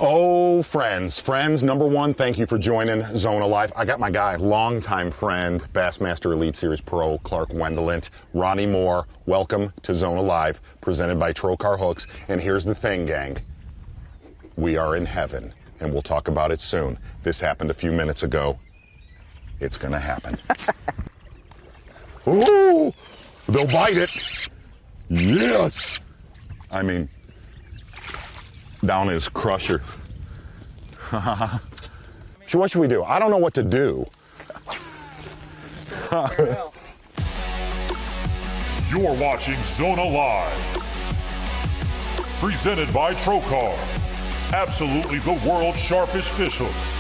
Oh, friends, number one, thank you for joining Zona Live. I got my guy, longtime friend, Bassmaster Elite Series Pro, Clark Wendelent, Ronnie Moore. Welcome to Zona Live, presented by Trokar Hooks. And here's the thing, gang. We are in heaven, and we'll talk about it soon. This happened a few minutes ago. It's gonna happen. Ooh, they'll bite it. Yes. I mean, down his crusher. So what should we do? I don't know what to do. You're watching Zona Live. Presented by Trokar. Absolutely the world's sharpest fish hooks.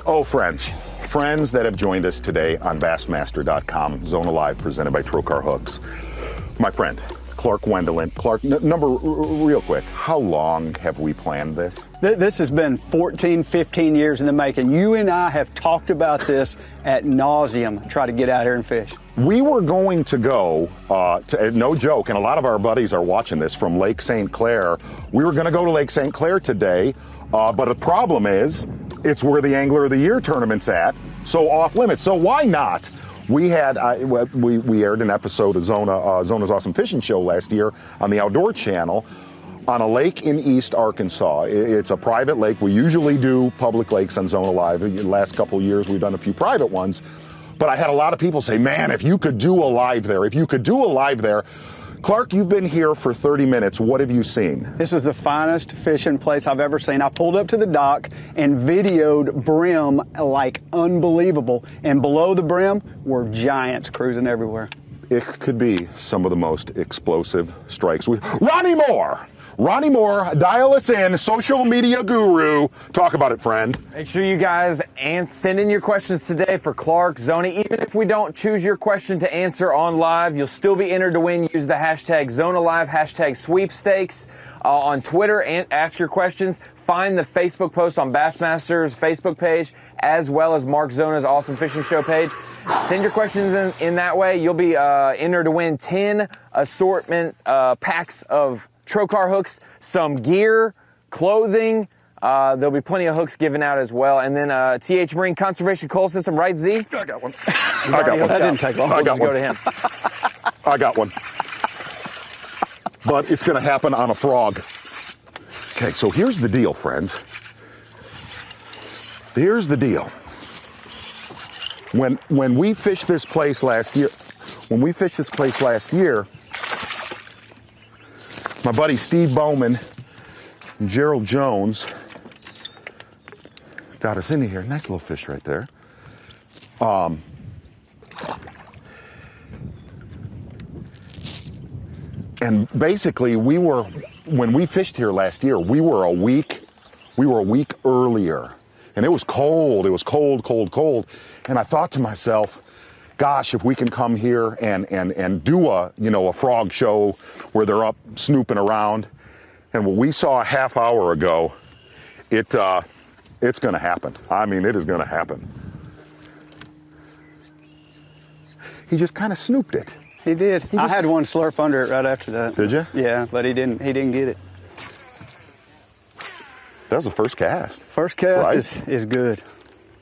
Oh, friends that have joined us today on Bassmaster.com, Zona Live, presented by Trokar Hooks. My friend, Clark Wendelent. Clark, real quick, how long have we planned this? This has been 14, 15 years in the making. You and I have talked about this ad nauseum, try to get out here and fish. We were going to go, no joke, and a lot of our buddies are watching this, from Lake St. Clair. We were going to go to Lake St. Clair today, but the problem is, it's where the Angler of the Year tournament's at, so off limits. So why not? We had we aired an episode of Zona's Awesome Fishing Show last year on the Outdoor Channel on a lake in East Arkansas. It's a private lake. We usually do public lakes on Zona Live. In the last couple of years, we've done a few private ones. But I had a lot of people say, man, if you could do a live there, Clark, you've been here for 30 minutes. What have you seen? This is the finest fishing place I've ever seen. I pulled up to the dock and videoed brim like unbelievable. And below the brim were giants cruising everywhere. It could be some of the most explosive strikes. Ronnie Moore! Ronnie Moore, dial us in, social media guru. Talk about it, friend. Make sure you guys send in your questions today for Clark, Zona. Even if we don't choose your question to answer on live, you'll still be entered to win. Use the hashtag Zona Live, hashtag sweepstakes on Twitter, and ask your questions. Find the Facebook post on Bassmaster's Facebook page, as well as Mark Zona's Awesome Fishing Show page. Send your questions in that way. You'll be entered to win 10 assortment packs of Trokar hooks, some gear, clothing. There'll be plenty of hooks given out as well. And then TH Marine Conservation Coal System, right, Z? I got one. That didn't take long. We'll just go to him. I got one. But it's going to happen on a frog. Okay, so here's the deal, friends. Here's the deal. When we fished this place last year, my buddy Steve Bowman and Gerald Jones got us into here. Nice little fish right there. And basically, when we fished here last year, we were a week earlier. And it was cold. It was cold. And I thought to myself, gosh, if we can come here and do a frog show where they're up snooping around. And what we saw a half hour ago, it's going to happen. I mean, it is going to happen. He just kind of snooped it. He did. I had one slurp under it right after that. Did you? Yeah, but he didn't get it. That was the first cast. First cast right? is good.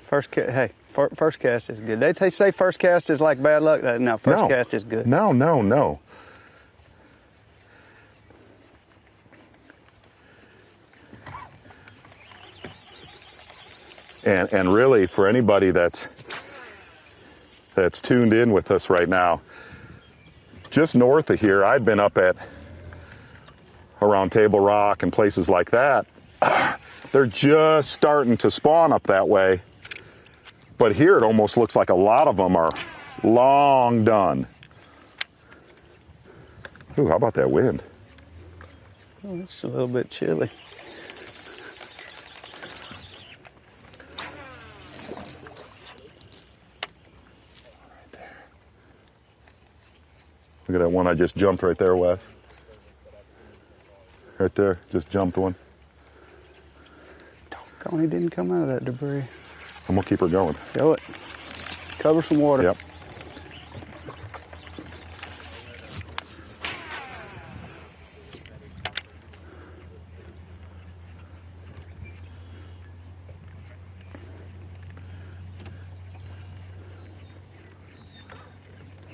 First cast is good. They say first cast is like bad luck. No, first cast is good. No. And really, for anybody that's tuned in with us right now, just north of here, I've been up at around Table Rock and places like that. They're just starting to spawn up that way. But here it almost looks like a lot of them are long done. Ooh, how about that wind? Oh, it's a little bit chilly. Look at that one I just jumped right there, Wes. Right there, just jumped one. Doggone, he didn't come out of that debris. I'm gonna keep her going. Go it. Cover some water. Yep.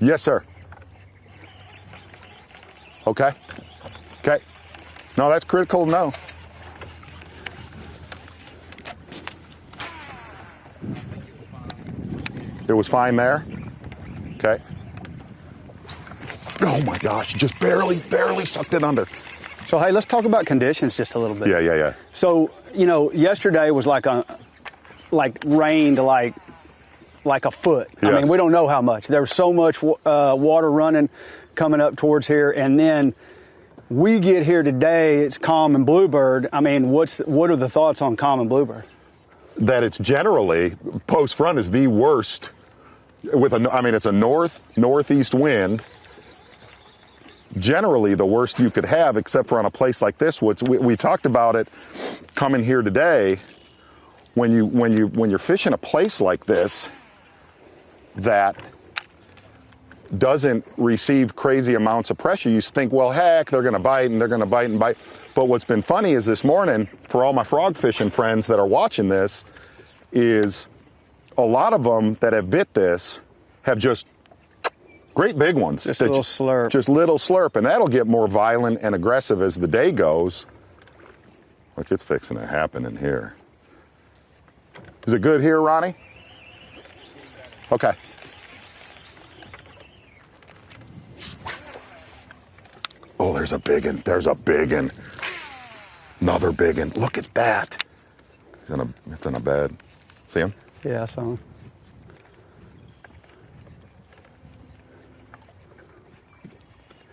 Yes, sir. Okay. Okay. No, that's critical to know. It was fine there. Okay. Oh my gosh, just barely sucked it under. So hey, let's talk about conditions just a little bit. Yeah. So, you know, yesterday was rained like a foot. Yeah. I mean, we don't know how much. There was so much water running coming up towards here, and then we get here today. It's calm and Bluebird. I mean, what are the thoughts on calm and Bluebird? That it's generally, post front is the worst it's a northeast wind. Generally the worst you could have, except for on a place like this. We talked about it coming here today. When you're fishing a place like this that doesn't receive crazy amounts of pressure, you think, well, heck, they're going to bite and they're going to bite and bite. But what's been funny is this morning, for all my frog fishing friends that are watching this, is a lot of them that have bit this have just great big ones. Just a little slurp. Just little slurp, and that'll get more violent and aggressive as the day goes. Look, it's fixing to happen in here. Is it good here, Ronnie? Okay. Oh, there's a big one. There's a big one. Another big one. Look at that. It's in a bed. See him? Yeah, I saw him.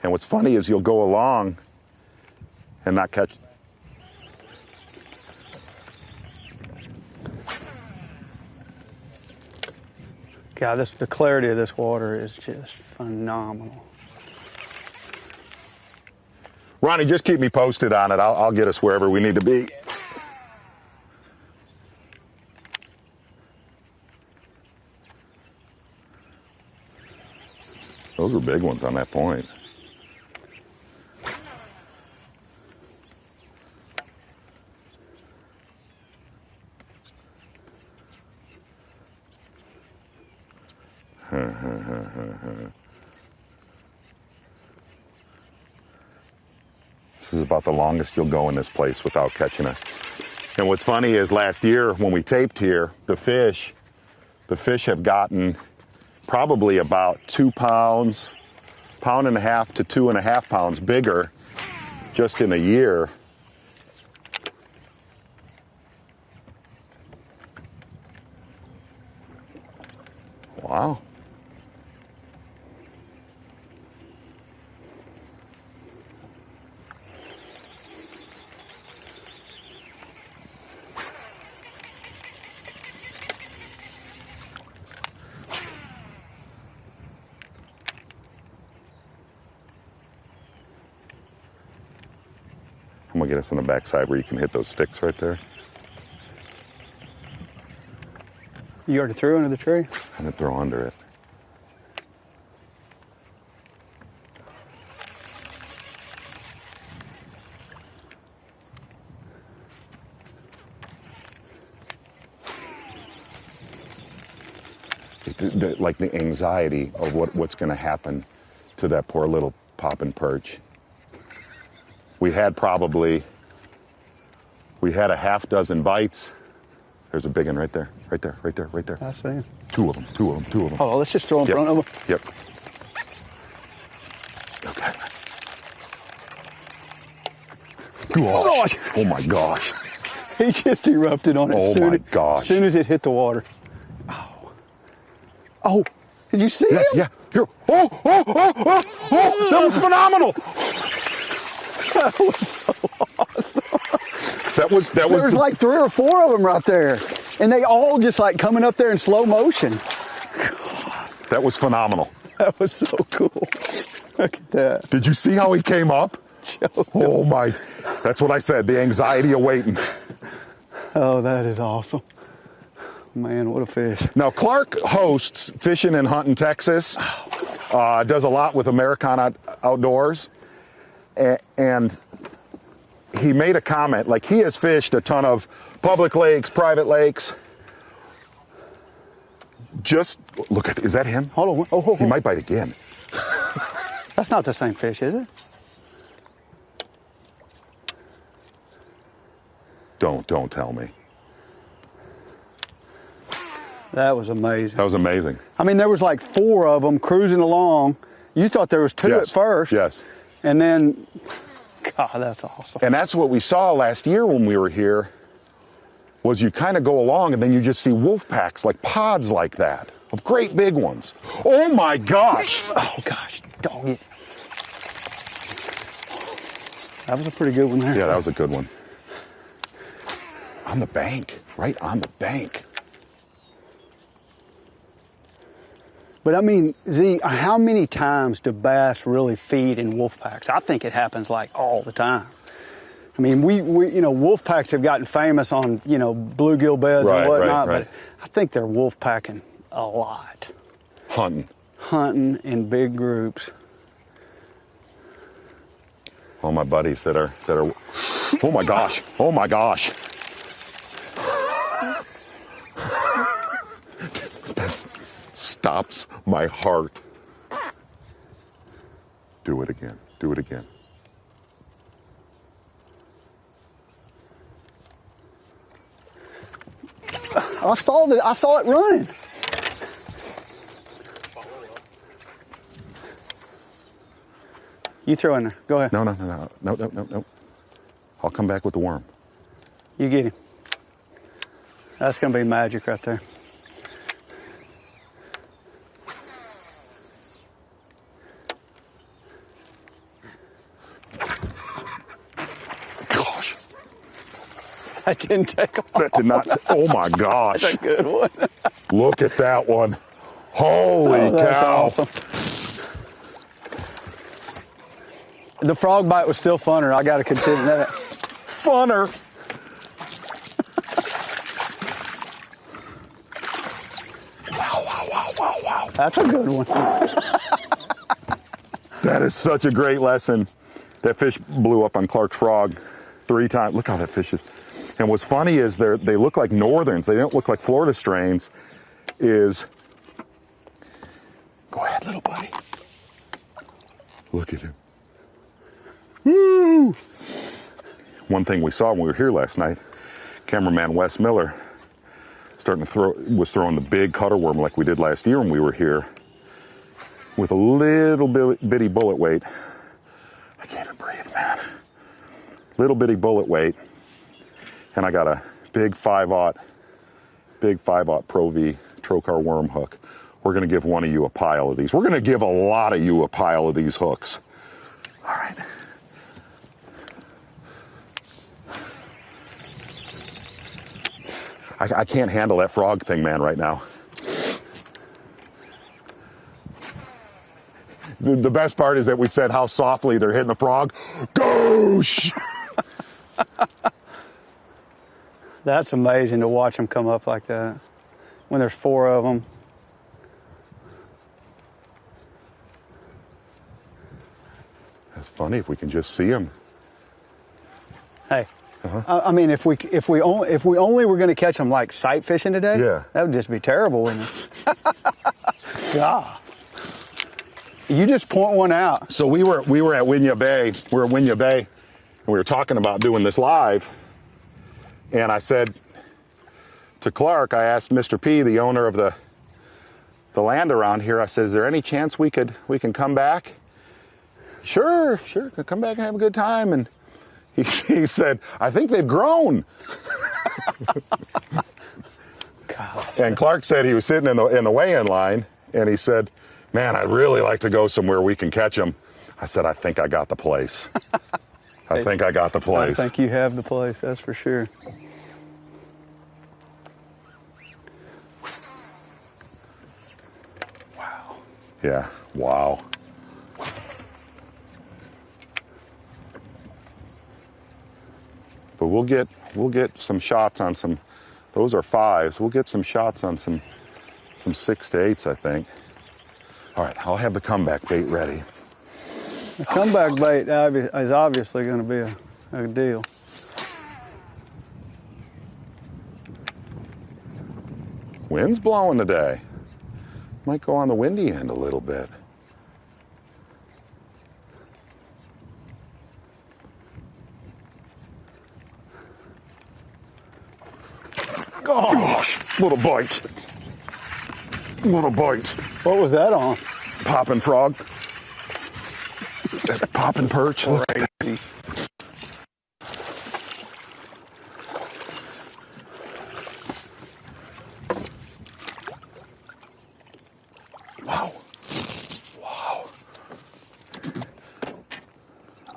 And what's funny is you'll go along and not catch. God, the clarity of this water is just phenomenal. Ronnie, just keep me posted on it. I'll get us wherever we need to be. Those were big ones on that point. This is about the longest you'll go in this place without catching it. And what's funny is last year when we taped here, the fish have gotten probably about 2 pounds, pound and a half to 2.5 pounds bigger just in a year. Wow. I'm gonna get us on the backside where you can hit those sticks right there. You already threw under the tree? I'm gonna throw under it. Like the anxiety of what's gonna happen to that poor little poppin' perch. We had a half dozen bites. There's a big one right there, right there, right there, right there. I see him. Two of them. Oh, let's just throw in front of him. Yep. Okay. Gosh. Oh my gosh. He just erupted on it gosh. as soon as it hit the water. Oh, did you see him? Yeah. Here. Oh, that was phenomenal. That was so awesome. That was There was like 3 or 4 of them right there. And they all just like coming up there in slow motion. That was phenomenal. That was so cool. Look at that. Did you see how he came up? Oh my, that's what I said, the anxiety of waiting. Oh, that is awesome. Man, what a fish. Now, Clark hosts Fishing and Hunting Texas, does a lot with Americana Outdoors, and he made a comment, like he has fished a ton of public lakes, private lakes, just look at, is that him? Hold on. Oh, He might bite again. That's not the same fish, is it? Don't tell me. That was amazing. That was amazing. I mean, there was like 4 of them cruising along. You thought there was 2 Yes. at first. Yes. And then, God, that's awesome. And that's what we saw last year when we were here, was you kind of go along and then you just see wolf packs, like pods like that, of great big ones. Oh my gosh. Oh, gosh, dog it. That was a pretty good one there. Yeah, that was a good one. On the bank, right on the bank. But I mean, Z, how many times do bass really feed in wolf packs? I think it happens like all the time. I mean, we wolf packs have gotten famous on, bluegill beds Right, and whatnot, right. but I think they're wolf packing a lot. Hunting. In big groups. All my buddies that are, oh my gosh, oh my gosh. That stops my heart. Do it again, do it again. I saw it running. You throw in there. Go ahead. No. I'll come back with the worm. You get him. That's going to be magic right there. Gosh, That didn't take off. that did not, oh my gosh. That's a good one. Look at that one. Holy Oh, that's cow. awesome. The frog bite was still funner. I got to continue that. Funner. Wow. That's a good one. That is such a great lesson. That fish blew up on Clark's frog 3 times. Look how that fish is. And what's funny is they look like northerns. They don't look like Florida strains. Go ahead, little buddy. Look at him. Woo! One thing we saw when we were here last night, cameraman Wes Miller was throwing the big cutter worm like we did last year when we were here with a little bitty bullet weight. I can't even breathe, man. Little bitty bullet weight. And I got a big 5/0 Pro V Trocar worm hook. We're going to give one of you a pile of these. We're going to give a lot of you a pile of these hooks. All right. I can't handle that frog thing, man, right now. The best part is that we said how softly they're hitting the frog. Goosh! That's amazing to watch them come up like that when there's 4 of them. That's funny if we can just see them. Hey, I mean, if we only were going to catch them like sight fishing today, Yeah. that would just be terrible, wouldn't it? God, you just point one out. So we were at Winya Bay. We're at Winya Bay, and we were talking about doing this live. And I said to Clark, I asked Mr. P, the owner of the land around here, I said, is there any chance we can come back? Sure, come back and have a good time. And he said, I think they've grown. God. And Clark said he was sitting in the weigh-in line, and he said, man, I'd really like to go somewhere we can catch them. I said, I think I got the place. I think I got the place. I think you have the place, that's for sure. Wow. Yeah, wow. But we'll get some shots on some, those are 5s. We'll get some shots on some 6 to 8s, I think. All right, I'll have the comeback bait ready. The comeback bait is obviously going to be a deal. Wind's blowing today. Might go on the windy end a little bit. Gosh, little bite. Little bite. What was that on? Popping frog. That popping perch. Look at that. Wow. Wow.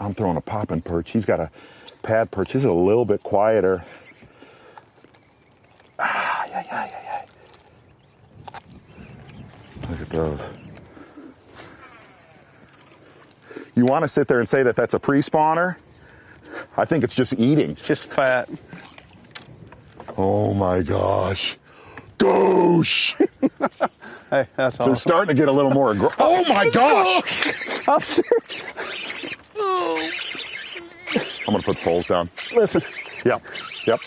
I'm throwing a popping perch. He's got a pad perch. This is a little bit quieter. Look at those. You want to sit there and say that that's a pre-spawner? I think it's just eating. It's just fat. Oh my gosh. Goosh! Hey, that's awesome. They're starting to get a little more aggressive. Oh my gosh! I'm serious. I'm going to put the poles down. Listen, Yep. Yep.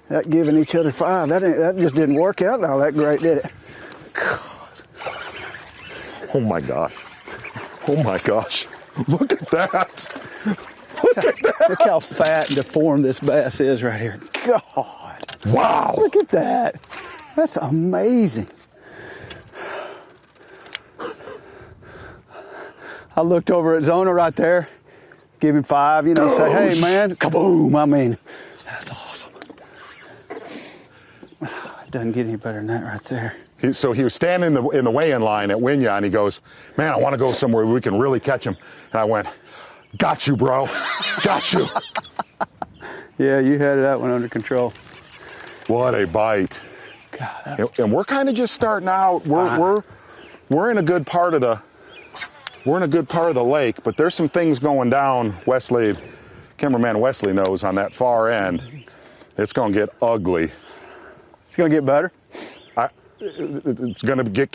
that giving each other 5, that just didn't work out all that great, did it? Oh my gosh. Oh my gosh. Look at that. Look at that. Look how fat and deformed this bass is right here. God. Wow. Look at that. That's amazing. I looked over at Zona right there, give him 5, say, hey man, kaboom. I mean, that's awesome. It doesn't get any better than that right there. So he was standing in the weigh-in line at Winya, and he goes, man, I want to go somewhere where we can really catch him. And I went, got you, bro. Got you. Yeah, you had that one under control. What a bite. God, And we're kind of just starting out. We're in a good part of the lake, but there's some things going down. Wesley, cameraman Wesley knows on that far end. It's going to get ugly. it's going to get better. It's going to get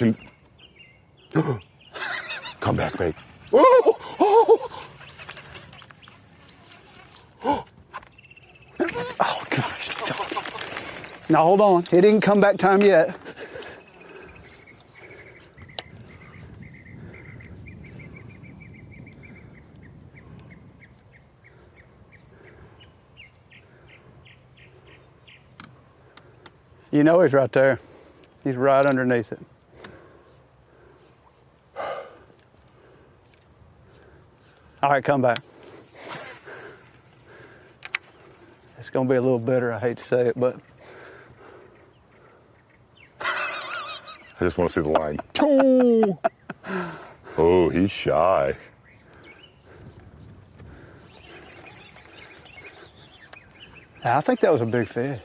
come back, babe. Oh, oh. Oh, gosh. Now, hold on. It didn't come back time yet. You know he's right there. He's right underneath it. All right, come back. It's going to be a little bitter. I hate to say it, but I just want to see the line. Oh, he's shy. I think that was a big fish.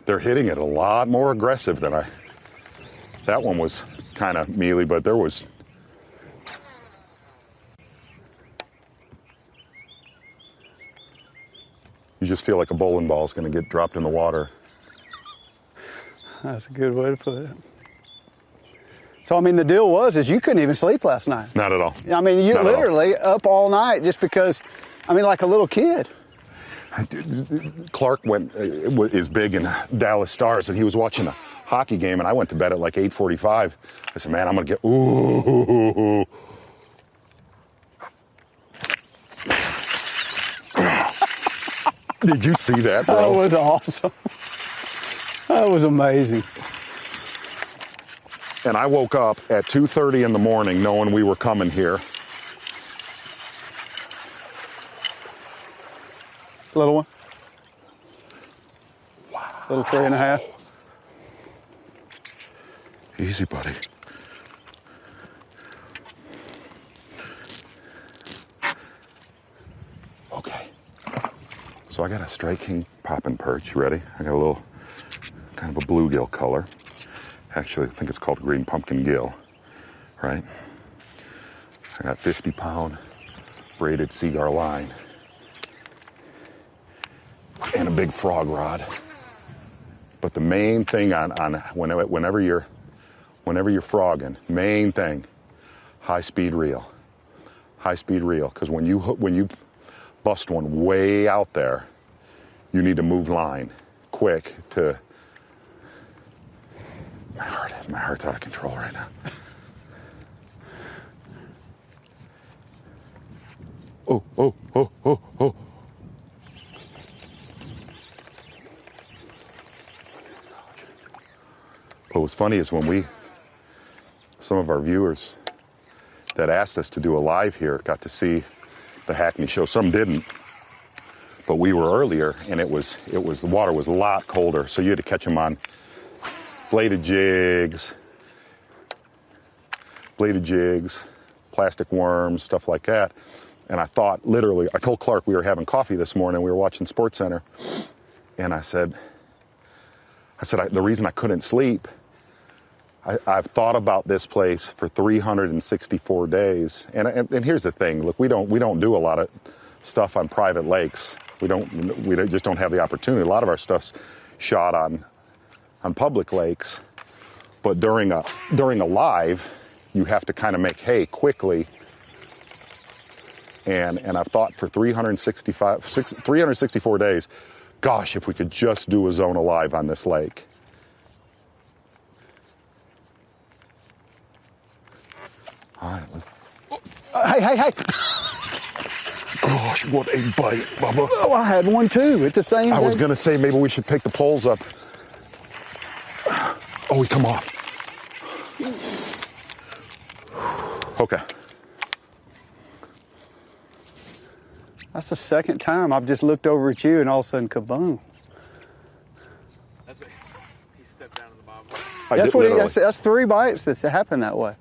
They're hitting it a lot more aggressive than that one was kind of mealy, but there was. You just feel like a bowling ball is going to get dropped in the water. That's a good way to put it. So, I mean, the deal was you couldn't even sleep last night. Not at all. I mean, you Not at all. literally up all night just because, I mean, like a little kid. Clark is big in Dallas Stars, and he was watching a hockey game, and I went to bed at like 8:45. I said, man, I'm going to get, ooh. Did you see that, bro? That was awesome. That was amazing. And I woke up at 2:30 in the morning knowing we were coming here. Little one? Wow. Little 3.5. Easy, buddy. Okay. So I got a Strike King popping perch. You ready? I got a little kind of a bluegill color. Actually, I think it's called green pumpkin gill, right? I got 50-pound braided Seaguar line and a big frog rod. But the main thing on whenever you're frogging, main thing, high-speed reel. High-speed reel, because when you bust one way out there, you need to move line quick to... My heart's out of control right now. Oh, oh, oh, oh, oh. What was funny is when some of our viewers that asked us to do a live here got to see the Hackney show. Some didn't, but we were earlier, and the water was a lot colder, so you had to catch them on bladed jigs, plastic worms, stuff like that. And I thought, literally, I told Clark we were having coffee this morning, we were watching SportsCenter, and I said, the reason I couldn't sleep, I've thought about this place for 364 days. And here's the thing, look, we don't do a lot of stuff on private lakes. We just don't have the opportunity. A lot of our stuff's shot on public lakes, but during a live, you have to kind of make hay quickly. And I've thought for 364 days, gosh, if we could just do a Zona Live on this lake. All right, Hey. Gosh, what a bite, Bubba. Oh, I had one too at the same time. I was going to say maybe we should take the poles up. Oh, we come off. Okay. That's the second time I've just looked over at you and all of a sudden, kaboom. That's what he stepped down in the bottom. That's 3 bites that's happened that way.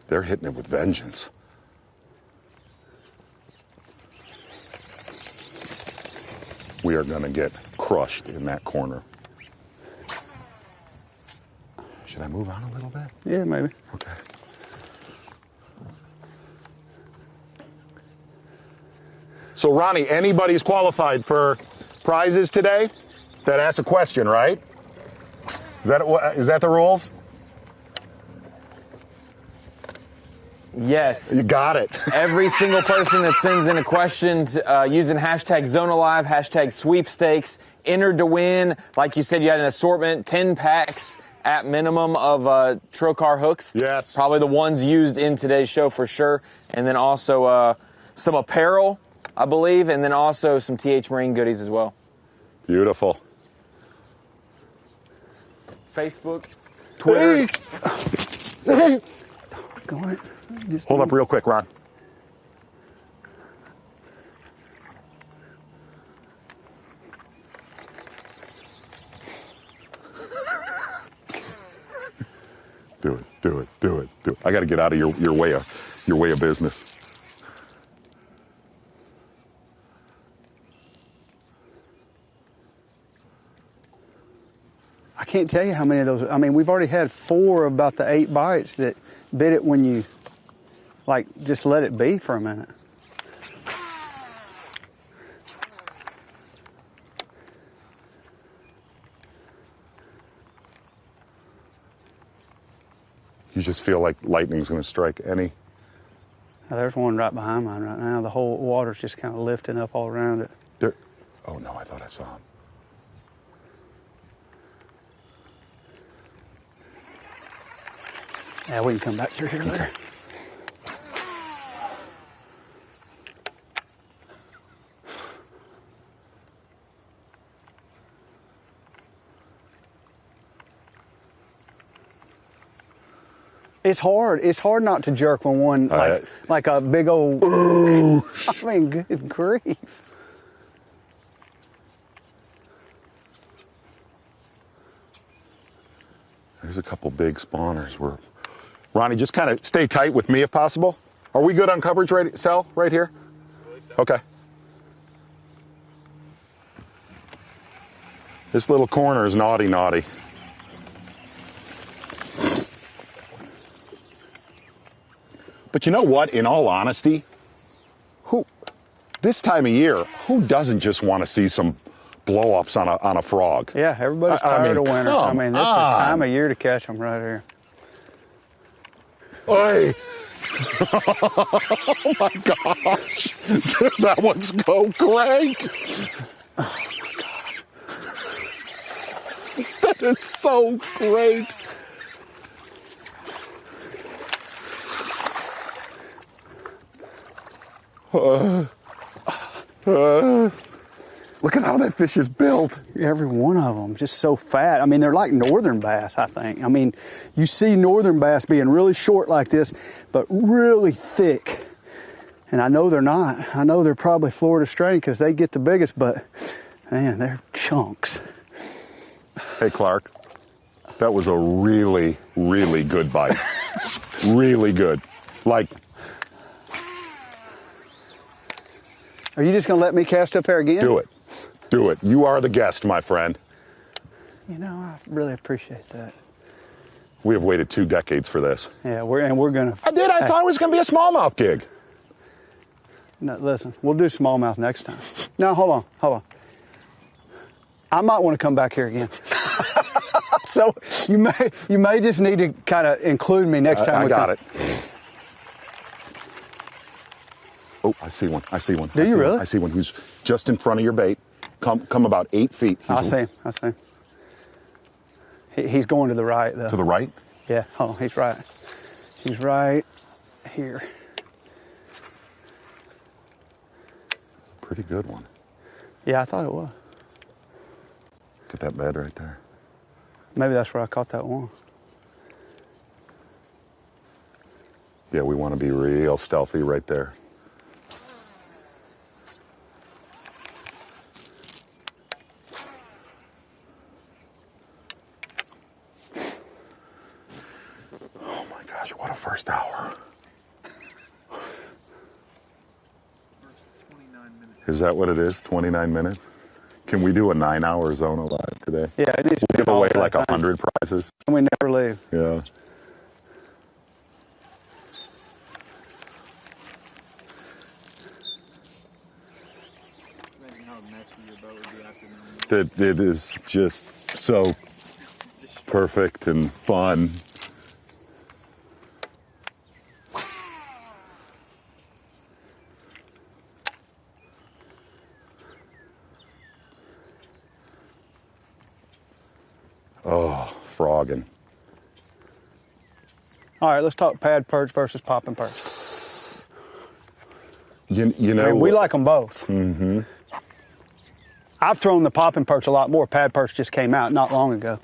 They're hitting it with vengeance. We are going to get crushed in that corner. Should I move on a little bit? Yeah, maybe. Okay. So, Ronnie, anybody's qualified for prizes today that asks a question, right? Is that the rules? Yes. You got it. Every single person that sends in a question using hashtag ZonaLive, hashtag sweepstakes, entered to win. Like you said, you had an assortment, 10 packs at minimum of Trocar hooks. Yes. Probably the ones used in today's show for sure. And then also some apparel, I believe, and then also some TH Marine goodies as well. Beautiful. Facebook, Twitter. Hey. Go ahead. Hold up real quick, Ron. Do it. I got to get out of your way of business. I can't tell you how many of those. I mean, we've already had 4 about the 8 bites that bit it when you, like, just let it be for a minute. You just feel like lightning's going to strike any. Now, there's one right behind mine right now. The whole water's just kind of lifting up all around it. There. Oh no, I thought I saw him. Yeah, we can come back through here later. It's hard. It's hard not to jerk when one, like a big old, I mean, good grief. There's a couple big spawners. Ronnie, just kind of stay tight with me if possible. Are we good on coverage, Sal, right here? Okay. This little corner is naughty. But you know what? In all honesty, this time of year, who doesn't just want to see some blow-ups on a frog. Yeah, everybody's I tired mean, of winter. I come mean, this is the on. time of year to catch them right here. Hey. Oh my gosh. Dude, that one's so great. Oh my gosh. That is so great. Look at how that fish is built. Every one of them just so fat. I mean, they're like northern bass, I think. I mean, you see northern bass being really short like this, but really thick. And I know they're not. I know they're probably Florida strain because they get the biggest, but man, they're chunks. Hey, Clark, that was a really, really good bite. Really good. Like, Are you just going to let me cast up there again? do it. Do it. You are the guest, my friend. You know, I really appreciate that. We have waited 2 decades for this. Yeah, we're going to. I did. I thought it was going to be a smallmouth gig. No, listen, we'll do smallmouth next time. No, hold on. I might want to come back here again. So you may just need to kind of include me next time. I we got come. it. Oh, I see one. I see one. Do you really? I see one who's just in front of your bait. Come about 8 feet. I see him. He's going to the right, though. To the right? Yeah, hold on, he's right. He's right here. Pretty good one. Yeah, I thought it was. Look at that bed right there. Maybe that's where I caught that one. Yeah, we want to be real stealthy right there. Oh my gosh, what a first hour. Is that what it is? 29 minutes? Can we do a 9-hour Zona Live today? Yeah, it needs to We'll be give away all like that thing. 100 prizes. And we never leave. Yeah. It is just so perfect and fun. Oh, frogging. All right, let's talk pad perch versus popping perch. You know, I mean, we like them both. Mm-hmm. I've thrown the popping perch a lot more. Pad perch just came out not long ago.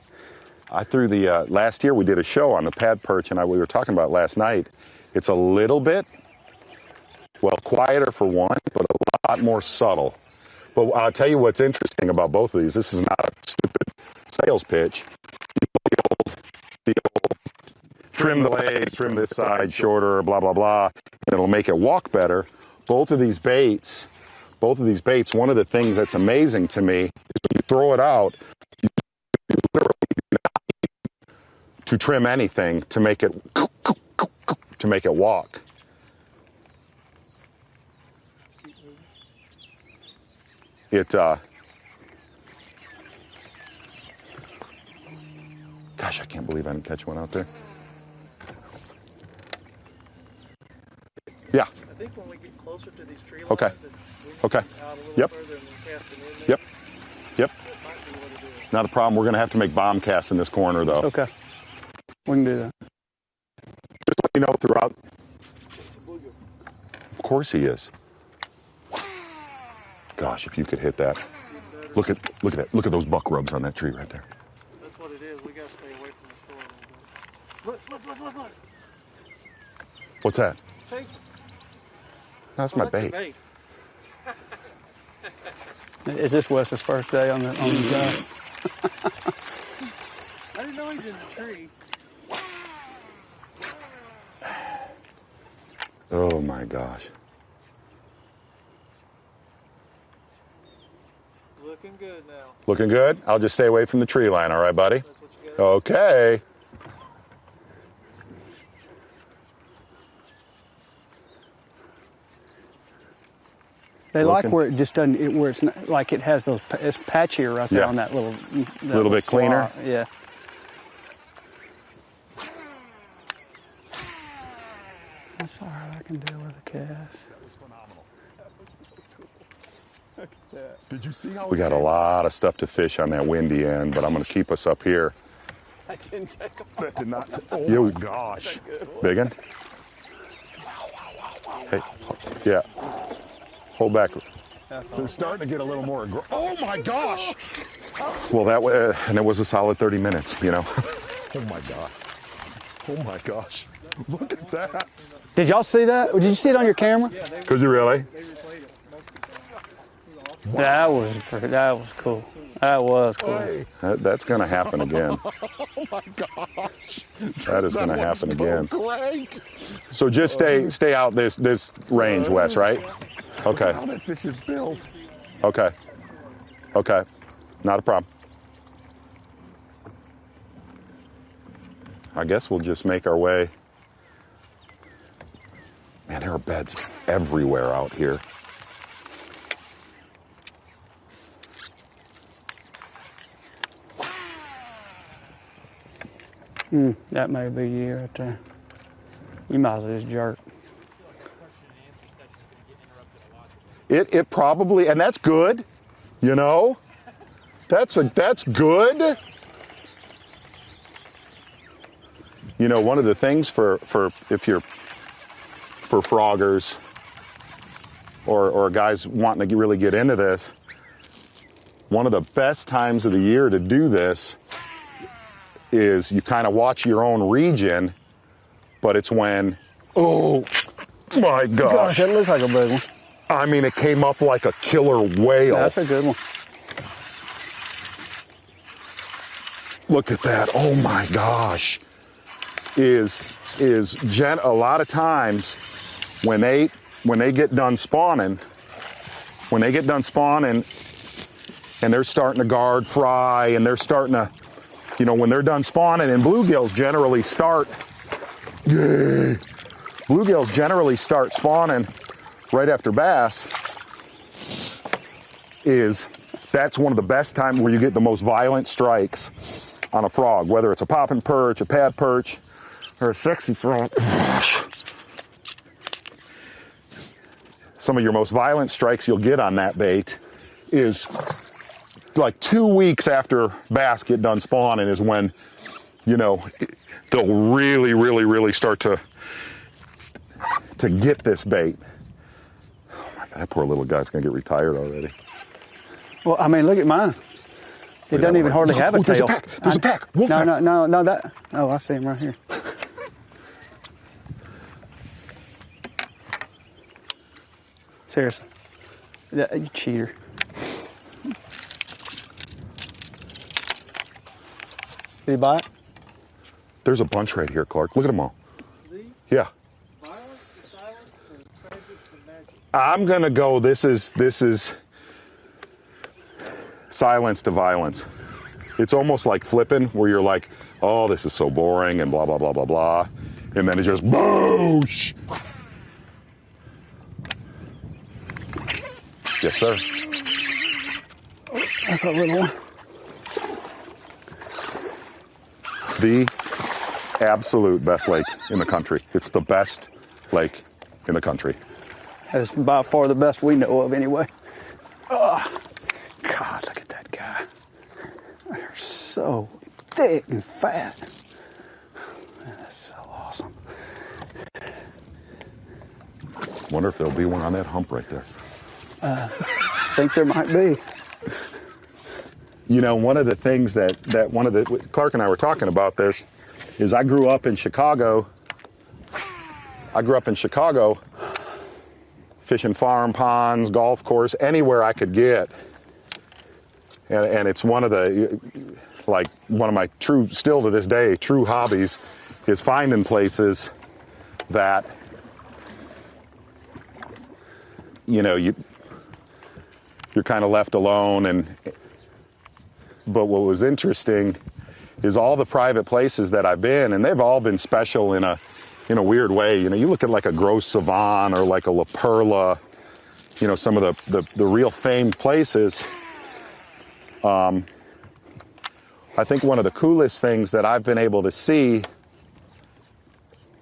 I threw the, last year we did a show on the pad perch, and we were talking about it last night. It's a little bit, well, quieter for one, but a lot more subtle. But I'll tell you what's interesting about both of these. This is not a stupid sales pitch. The old trim the legs, trim this side shorter, blah, blah, blah, and it'll make it walk better. Both of these baits, one of the things that's amazing to me is when you throw it out, you literally do not need to trim anything to make it walk. Gosh, I can't believe I didn't catch one out there. Yeah. I think when we get closer to these tree lines, Okay. Okay. out a little Yep. further and then cast them in there, Yep. Yep. that might be what it is. Not a problem. We're going to have to make bomb casts in this corner, though. Okay, we can do that. Just let me know throughout. Of course he is. Gosh, if you could hit that. Look at that. Look at those buck rubs on that tree right there. That's what it is. We got to stay away from the store a little bit. Look. What's that? Chase. That's my That's your bait. Is this Wes's first day on the job? I didn't know he was in the tree. Oh my gosh. Looking good now. Looking good? I'll just stay away from the tree line, all right, buddy? That's what you got. Okay. They like looking. where it just doesn't, where it's not, like it has those, it's patchier right there Yeah. on that little. A little bit cleaner. slot. Yeah. That's all right. I can deal with a cast. Did you see how we got a lot of stuff to fish on that windy end, but I'm going to keep us up here. I didn't take them. That did not. Oh gosh, big one. Hey, yeah. Hold back. They're starting to get a little more. Oh my gosh! Well, that way, and it was a solid 30 minutes. You know. Oh my god. Oh my gosh. Look at that. Did y'all see that? Did you see it on your camera? Could you really? That was cool. That was cool. That's going to happen again. Oh my gosh. That is going to happen again. Great. So just stay out this range, Wes, right? Okay. How that fish is built. Okay. Okay. Not a problem. I guess we'll just make our way. Man, there are beds everywhere out here. That may be you right there. You might as well just jerk. It probably, and that's good, you know? That's good. You know, one of the things for froggers or guys wanting to really get into this, one of the best times of the year to do this is you kind of watch your own region, but it's when, oh my gosh. Gosh, that looks like a big one. I mean, it came up like a killer whale. That's a good one. Look at that. Oh my gosh. A lot of times when they get done spawning, and they're starting to guard fry and they're starting to, you know, when they're done spawning, and bluegills generally start spawning right after bass, that's one of the best times where you get the most violent strikes on a frog, whether it's a popping perch, a pad perch, or a sexy frog. Some of your most violent strikes you'll get on that bait is like 2 weeks after bass get done spawning is when, you know, they'll really, really, really start to get this bait. Oh my God, that poor little guy's gonna get retired already. Well, I mean, look at mine. It doesn't even hardly have a Oh, there's tail. a pack. There's a pack. Wolf pack. No, that. Oh, I see him right here. Seriously. You cheater. Did he bite? There's a bunch right here, Clark. Look at them all. Yeah. Violence to silence or tragic to magic? I'm gonna go. This is silence to violence. It's almost like flipping, where you're like, oh, this is so boring and blah blah blah blah blah, and then it just boosh. Yes, sir. That's a little one. The absolute best lake in the country. It's the best lake in the country. That's by far the best we know of, anyway. Oh, God, look at that guy. They're so thick and fat. That's so awesome. Wonder if there'll be one on that hump right there. I think there might be. You know, one of the things that Clark and I were talking about this is I grew up in Chicago. Fishing farm ponds, golf course, anywhere I could get. And it's one of my still to this day, true hobbies is finding places that, you know, you're kind of left alone. But what was interesting is all the private places that I've been, and they've all been special in a weird way. You know, you look at like a Gros Savant or like a La Perla, you know, some of the real famed places. I think one of the coolest things that I've been able to see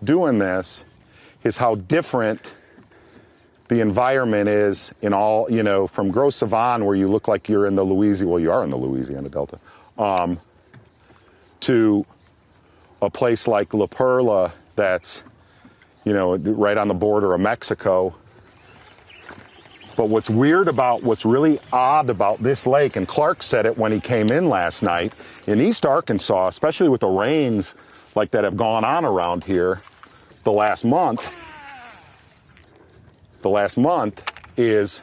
doing this is how different the environment is in all, you know, from Gros Savon, where you look like you're in the Louisiana, well, you are in the Louisiana Delta, to a place like La Perla that's, you know, right on the border of Mexico. But what's really odd about this lake, and Clark said it when he came in last night, in East Arkansas, especially with the rains like that have gone on around here the last month is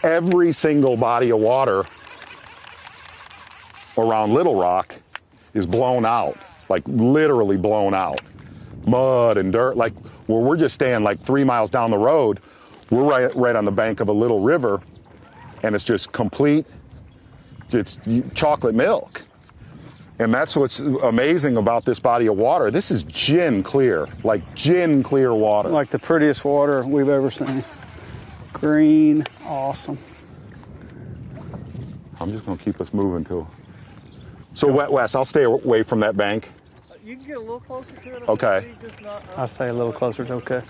every single body of water around Little Rock is blown out, like literally blown out. Mud and dirt, like where we're just staying like 3 miles down the road, we're right on the bank of a little river, and it's just complete, it's chocolate milk. And that's what's amazing about this body of water. This is gin clear, like gin clear water. Like the prettiest water we've ever seen. Green, awesome. I'm just gonna keep us moving too. So Wes, I'll stay away from that bank. You can get a little closer to it. Okay. Just not, I'll stay a little closer, it's okay.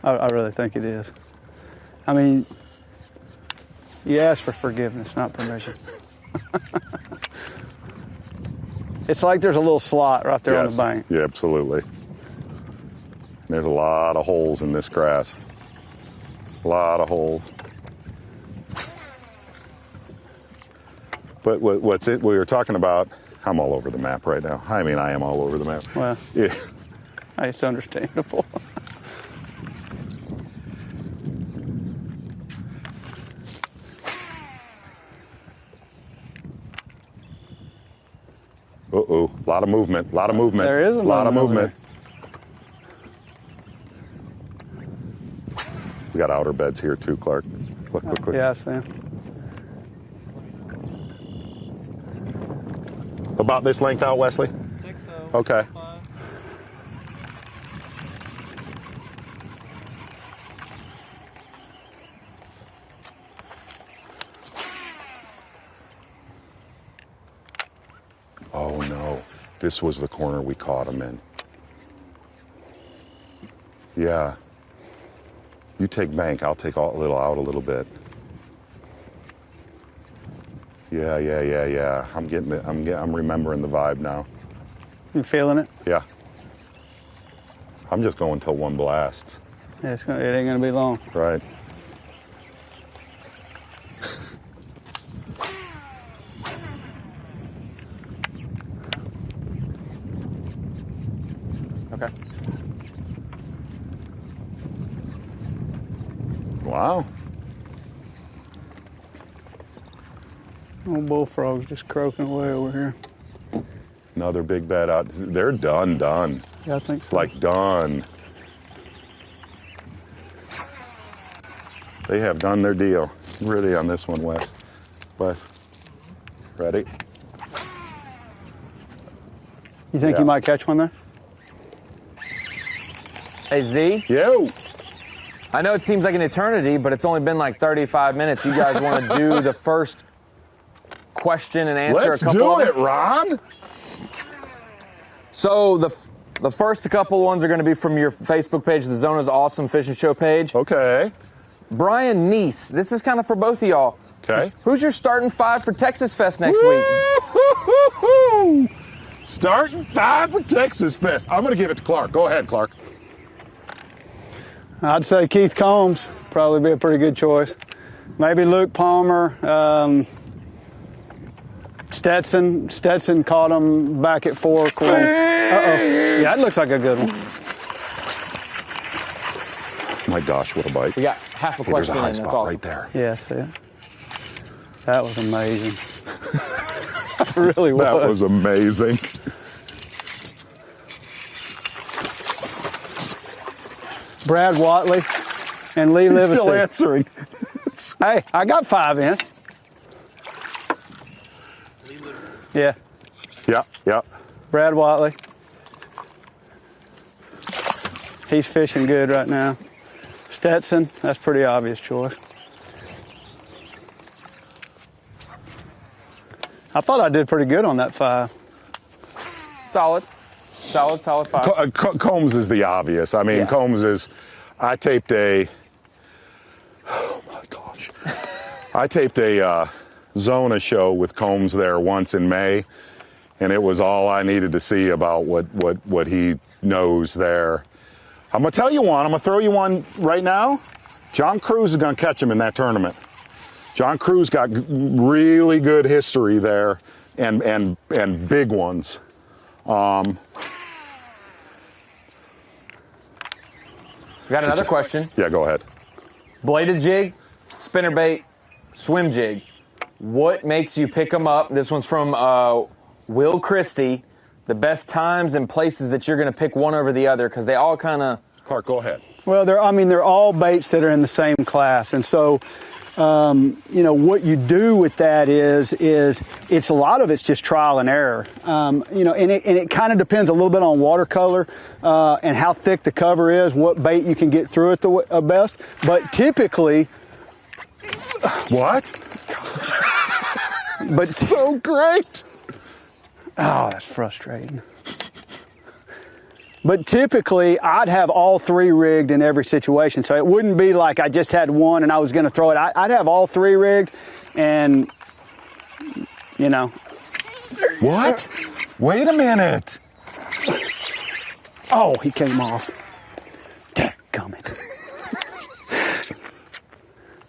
I really think it is. I mean, you ask for forgiveness, not permission. It's like there's a little slot right there on the bank. Yeah, absolutely. There's a lot of holes in this grass. A lot of holes. But what's it? We were talking about. I'm all over the map right now. I mean, I am all over the map. Well, Yeah. it's understandable. Uh-oh. A lot of movement. A lot of movement. There is a lot of movement We got outer beds here too, Clark. Look. Yeah, I see 'em. About this length out, Wesley? I think so. Okay. Fine. Oh no, this was the corner we caught him in. Yeah. You take bank, I'll take out a little bit. Yeah. I'm getting it. I'm remembering the vibe now. You feeling it? Yeah. I'm just going till one blast. Yeah, it ain't gonna be long. Right. Okay. Wow. Old bullfrog's just croaking away over here. Another big bed out. They're done. Yeah, I think so. Like done. They have done their deal. Really on this one, Wes. Ready? You think Yeah. you might catch one there? Hey, Z, Yo! I know it seems like an eternity, but it's only been like 35 minutes. You guys want to do the first question and answer Let's a couple do of it, them? Ron! So the first couple ones are going to be from your Facebook page, the Zona's Awesome Fishing Show page. Okay. Brian Neese, this is kind of for both of y'all. Okay. Who's your starting five for Texas Fest next week? Woo-hoo-hoo-hoo! Starting 5 for Texas Fest. I'm going to give it to Clark. Go ahead, Clark. I'd say Keith Combs probably be a pretty good choice. Maybe Luke Palmer. Stetson caught him back at Fork. Uh-oh. Yeah, that looks like a good one. My gosh, what a bite. We got half a Hey, there's a question high in. That's spot awesome. right there. Yeah, see it? That was amazing. It really was. That was amazing. Brad Watley and Lee He's Livesey. still answering. Hey, I got 5 in. Yeah. Yeah, yeah. Brad Watley. He's fishing good right now. Stetson, that's pretty obvious choice. I thought I did pretty good on that 5. Solid 5. Combs is the obvious. I mean, Yeah. Combs is. I taped a. Oh my gosh! I taped a Zona show with Combs there once in May, and it was all I needed to see about what he knows there. I'm gonna tell you one. I'm gonna throw you one right now. John Cruz is gonna catch him in that tournament. John Cruz got really good history there, and big ones. We got another question. Yeah, go ahead. Bladed jig, spinnerbait, swim jig. What makes you pick them up? This one's from Will Christie. The best times and places that you're going to pick one over the other, because they all kind of. Clark, go ahead. Well, they're all baits that are in the same class, and so what you do with that is it's a lot of it's just trial and error. And it kind of depends a little bit on watercolor and how thick the cover is, what bait you can get through it the best. But typically, What? but So great. oh, that's frustrating. But typically, I'd have all 3 rigged in every situation. So it wouldn't be like I just had one and I was going to throw it. I'd have all 3 rigged and, What? Wait a minute. Oh, he came off. Dadgummit.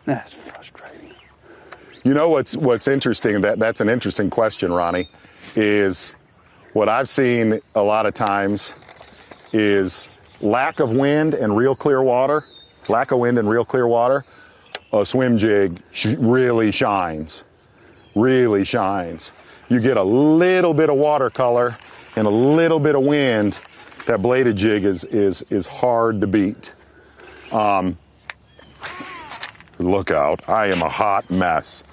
That's frustrating. You know what's interesting? That's an interesting question, Ronnie. Is what I've seen a lot of times is lack of wind and real clear water. Lack of wind and real clear water. A swim jig really shines. Really shines. You get a little bit of watercolor and a little bit of wind. That bladed jig is hard to beat. Look out! I am a hot mess.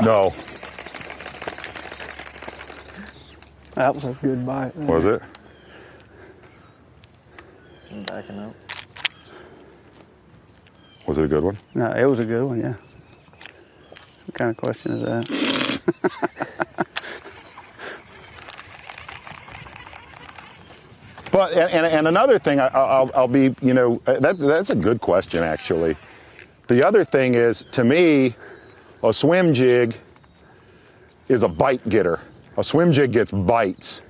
No, That was a good bite. was it? I'm backing up. Was it a good one? No, it was a good one, yeah. What kind of question is that? But and another thing, I'll be, that's a good question actually. The other thing is, to me, a swim jig is a bite getter. A swim jig gets bites.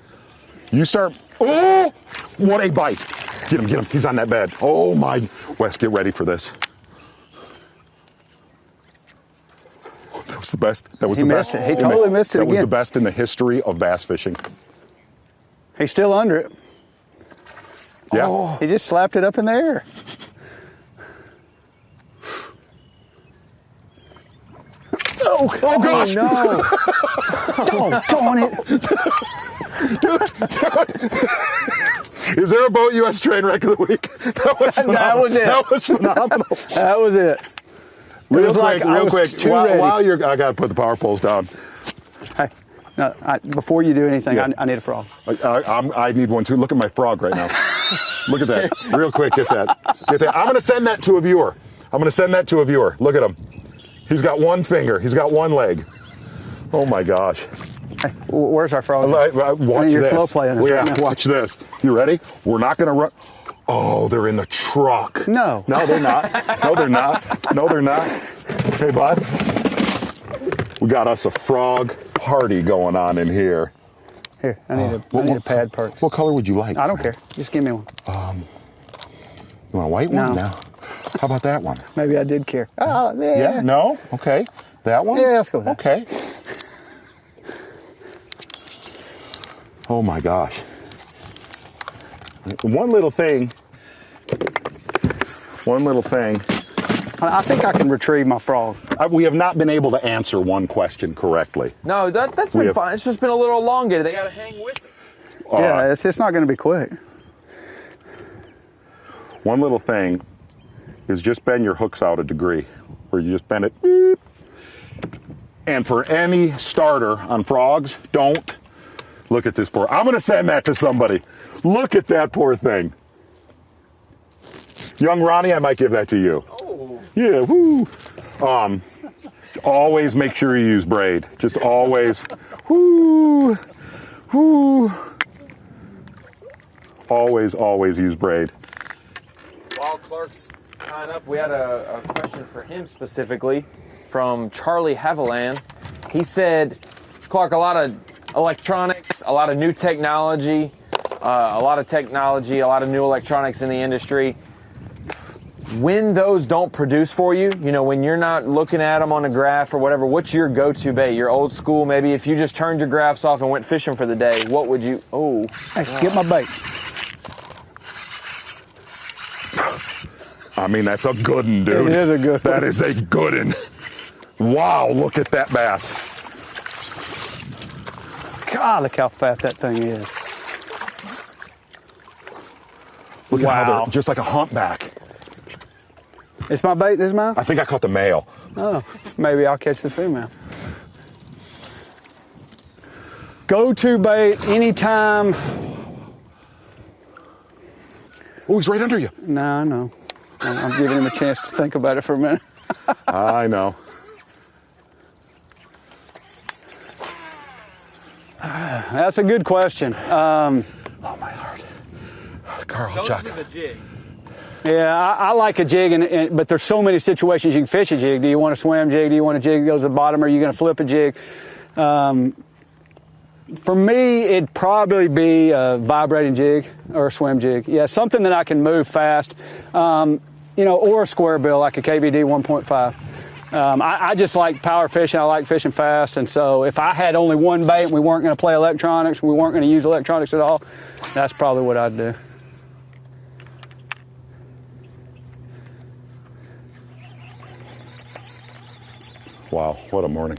You start, oh, what a bite! Get him! He's on that bed. Oh my, Wes, get ready for this. That was the best. That was He the missed best. it. He totally missed it That was again. the best in the history of bass fishing. He's still under it. Yeah. He just slapped it up in the air. Oh gosh! No. Doggone it. Is there a boat US train wreck of the week? That was phenomenal. was it. That was phenomenal. That was it. Real was quick, like I real was quick. too ready. While you're, I gotta put the power poles down. Hey, no, before you do anything, Yeah. I need a frog. I need one too. Look at my frog right now. Look at that. Real quick, get that. Get that. I'm gonna send that to a viewer. Look at him. He's got one finger. He's got one leg. Oh my gosh. Hey, where's our frog? Watch You're this. slow playing us right now. Watch this. You ready? We're not gonna run. Oh, they're in the truck. No. No, they're not. No, they're not. No, they're not. Hey, bud. We got us a frog party going on in here. Here, I need a pad perk. What color would you like? I don't care. Just give me one. You want a white one? No. No. How about that one? Maybe I did care. Oh, yeah. Yeah? No? Okay. That one? Yeah, let's go with that. Okay. Oh my gosh. One little thing. I think I can retrieve my frog. We have not been able to answer one question correctly. No, that's We been have- fine. It's just been a little elongated. They got to hang with us. Yeah, it's not going to be quick. One little thing is just bend your hooks out a degree, where you just bend it. Beep. And for any starter on frogs, don't look at this poor. I'm going to send that to somebody. Look at that poor thing. Young Ronnie, I might give that to you. Oh. Yeah, woo. Always make sure you use braid. Just always, woo, woo. Always use braid. While Clark's tying up, we had a question for him specifically from Charlie Haviland. He said, Clark, a lot of electronics, a lot of new technology, a lot of new electronics in the industry. When those don't produce for you, you know, when you're not looking at them on a graph or whatever, what's your go-to bait? Your old school, maybe if you just turned your graphs off and went fishing for the day, what would you, Hey, get my bait. I mean, that's a good one, dude. It is a good one. That is a good one. Wow, look at that bass. God, look how fat that thing is. Look at how Wow. they're just like a humpback. It's my bait, this is mine? I think I caught the male. Oh, maybe I'll catch the female. Go-to bait anytime. Oh, he's right under you. No, I know. I'm giving him a chance to think about it for a minute. I know. That's a good question. Oh, my heart. Carl, Chuck. the jig. Yeah, I like a jig, but there's so many situations you can fish a jig. Do you want a swim jig? Do you want a jig that goes to the bottom? Or are you going to flip a jig? For me, it'd probably be a vibrating jig or a swim jig. Yeah, something that I can move fast, you know, or a square bill like a KVD 1.5. I just like power fishing. I like fishing fast. And so if I had only one bait and we weren't going to play electronics, we weren't going to use electronics at all, that's probably what I'd do. Wow, what a morning.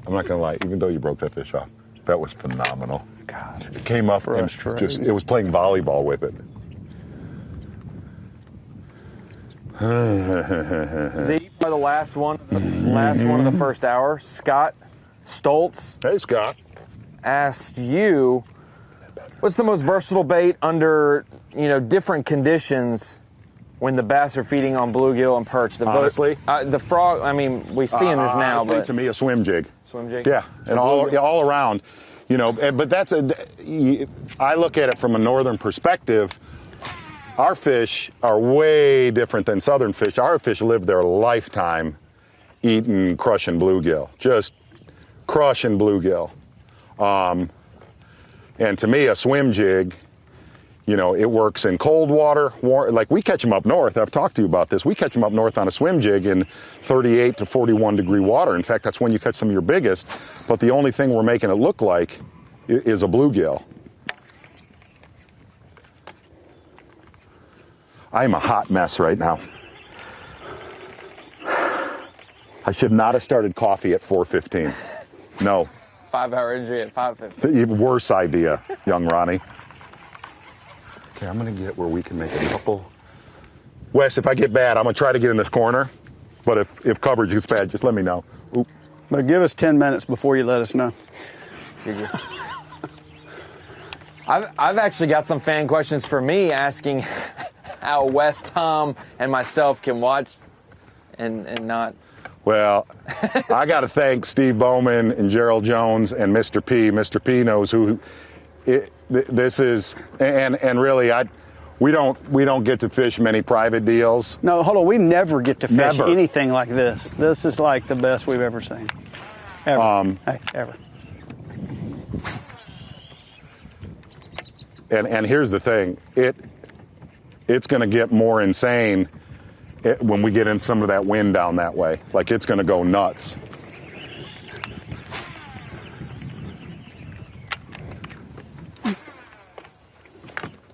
I'm not gonna lie, even though you broke that fish off, that was phenomenal. God, It came up and frustrating. it was playing volleyball with it. Z, by the last one of the first hour, Scott Stoltz Hey, Scott. asked you, what's the most versatile bait under, you know, different conditions when the bass are feeding on bluegill and perch? Honestly? The frog, I mean, we're seeing this now, Honestly, but to me, a swim jig. swim jig? Yeah, and all around, you know. But I look at it from a northern perspective. Our fish are way different than southern fish. Our fish live their lifetime eating, crushing bluegill, just crushing bluegill. And to me, a swim jig, you know, it works in cold water. Like we catch them up north. I've talked to you about this. We catch them up north on a swim jig in 38 to 41 degree water. In fact, that's when you catch some of your biggest. But the only thing we're making it look like is a bluegill. I am a hot mess right now. I should not have started coffee at 4:15. No. 5-hour injury at 5:50. The even worse idea, young Ronnie. Okay, I'm gonna get where we can make a couple. Wes, if I get bad, I'm gonna try to get in this corner. But if coverage gets bad, just let me know. Oop. But give us 10 minutes before you let us know. I've actually got some fan questions for me asking how Wes, Tom, and myself can watch and not. Well, I got to thank Steve Bowman and Gerald Jones and Mr. P. Mr. P knows who this is, and really, we don't get to fish many private deals. No, hold on. We never get to fish Never. anything like this. This is like the best we've ever seen. Ever. Ever. And here's the thing, it's going to get more insane when we get in some of that wind down that way. Like it's going to go nuts.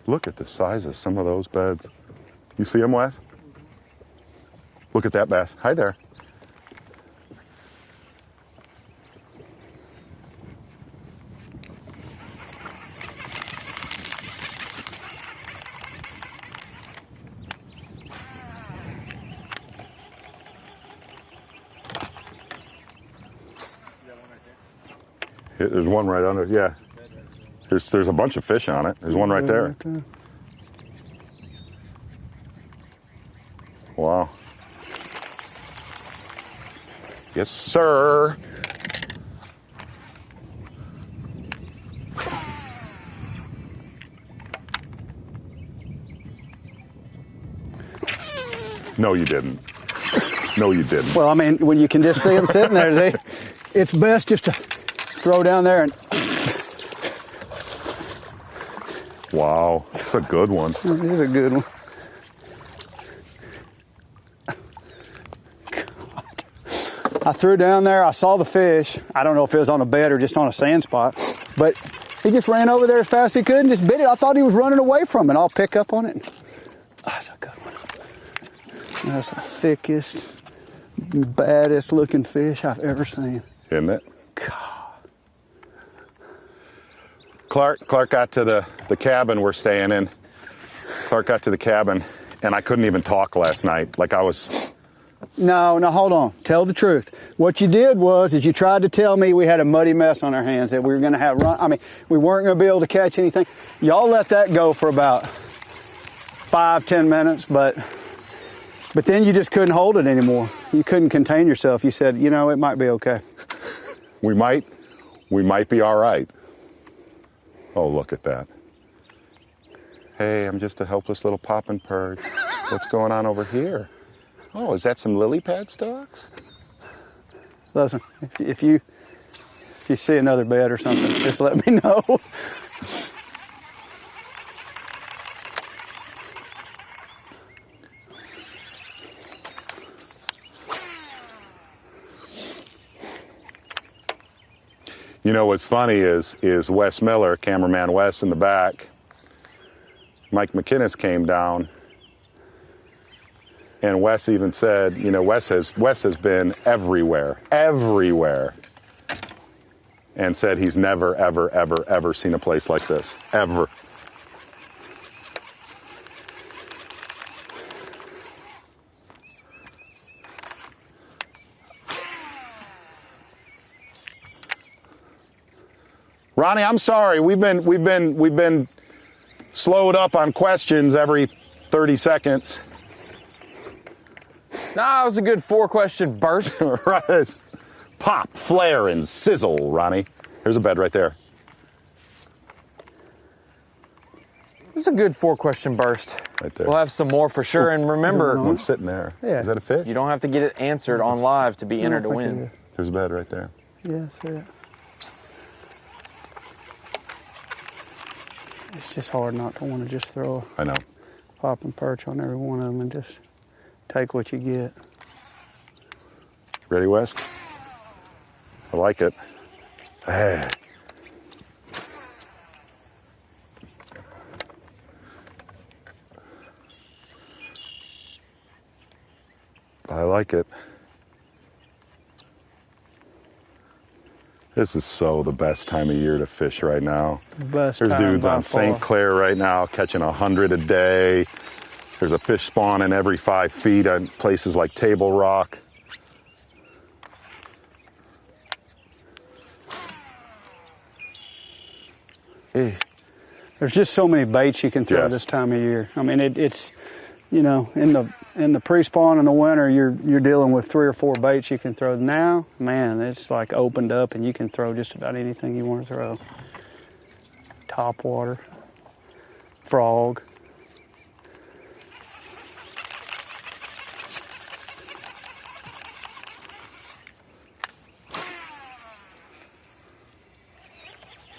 Look at the size of some of those beds. You see them, Wes? Look at that bass. Hi there. There's one right under. Yeah. There's a bunch of fish on it. There's one right there. Wow. Yes, sir. No, you didn't. No, you didn't. Well, I mean, when you can just see them sitting there, it's best just to throw down there and. Wow, it's a good one. It is a good one. God. I threw down there, I saw the fish. I don't know if it was on a bed or just on a sand spot, but he just ran over there as fast as he could and just bit it. I thought he was running away from it. I'll pick up on it. Oh, that's a good one. That's the thickest, baddest looking fish I've ever seen. Isn't it? God. Clark got to the cabin we're staying in. Clark got to the cabin, and I couldn't even talk last night. Like I was... No, hold on. Tell the truth. What you did is you tried to tell me we had a muddy mess on our hands, that we were going to have we weren't going to be able to catch anything. Y'all let that go for about 5-10 minutes, but then you just couldn't hold it anymore. You couldn't contain yourself. You said, it might be okay. We might be all right. Oh, look at that. Hey, I'm just a helpless little poppin' perch. What's going on over here? Oh, is that some lily pad stalks? Listen, if you see another bed or something, just let me know. You know what's funny is Wes Miller, cameraman Wes in the back. Mike McInnes came down, and Wes even said, Wes has been everywhere, and said he's never, ever, ever, ever seen a place like this, ever. Ronnie, I'm sorry. We've been slowed up on questions every 30 seconds. Nah, it was a good 4-question burst. Right. Pop, flare, and sizzle, Ronnie. There's a bed right there. It was a good 4-question burst. Right there. We'll have some more for sure. And remember, One's sitting there. Yeah. Is that a fish? you don't have to get it answered on live to be entered to win. There's a bed right there. Yeah, see it. It's just hard not to want to just throw I know. a popping perch on every one of them and just take what you get. Ready, Wes? I like it. Hey. I like it. This is so the best time of year to fish right now. Best There's time dudes by on St. far. Clair right now catching 100 a day. There's a fish spawning every 5 feet on places like Table Rock. There's just so many baits you can throw Yes. this time of year. I mean, it's in the pre-spawn in the winter, you're dealing with 3 or 4 baits you can throw. Now, man, it's like opened up and you can throw just about anything you want to throw. Topwater, frog.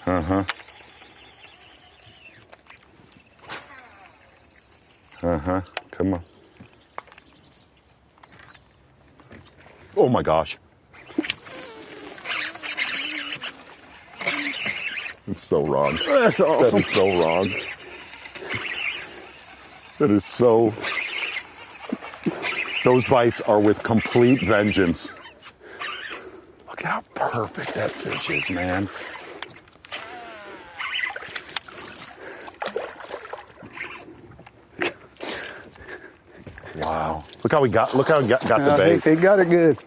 Uh-huh. Uh-huh. Come on. Oh my gosh. It's so wrong. That's awesome. That is so wrong. That is so... Those bites are with complete vengeance. Look at how perfect that fish is, man. Wow. Look how he got the bait. He got it good.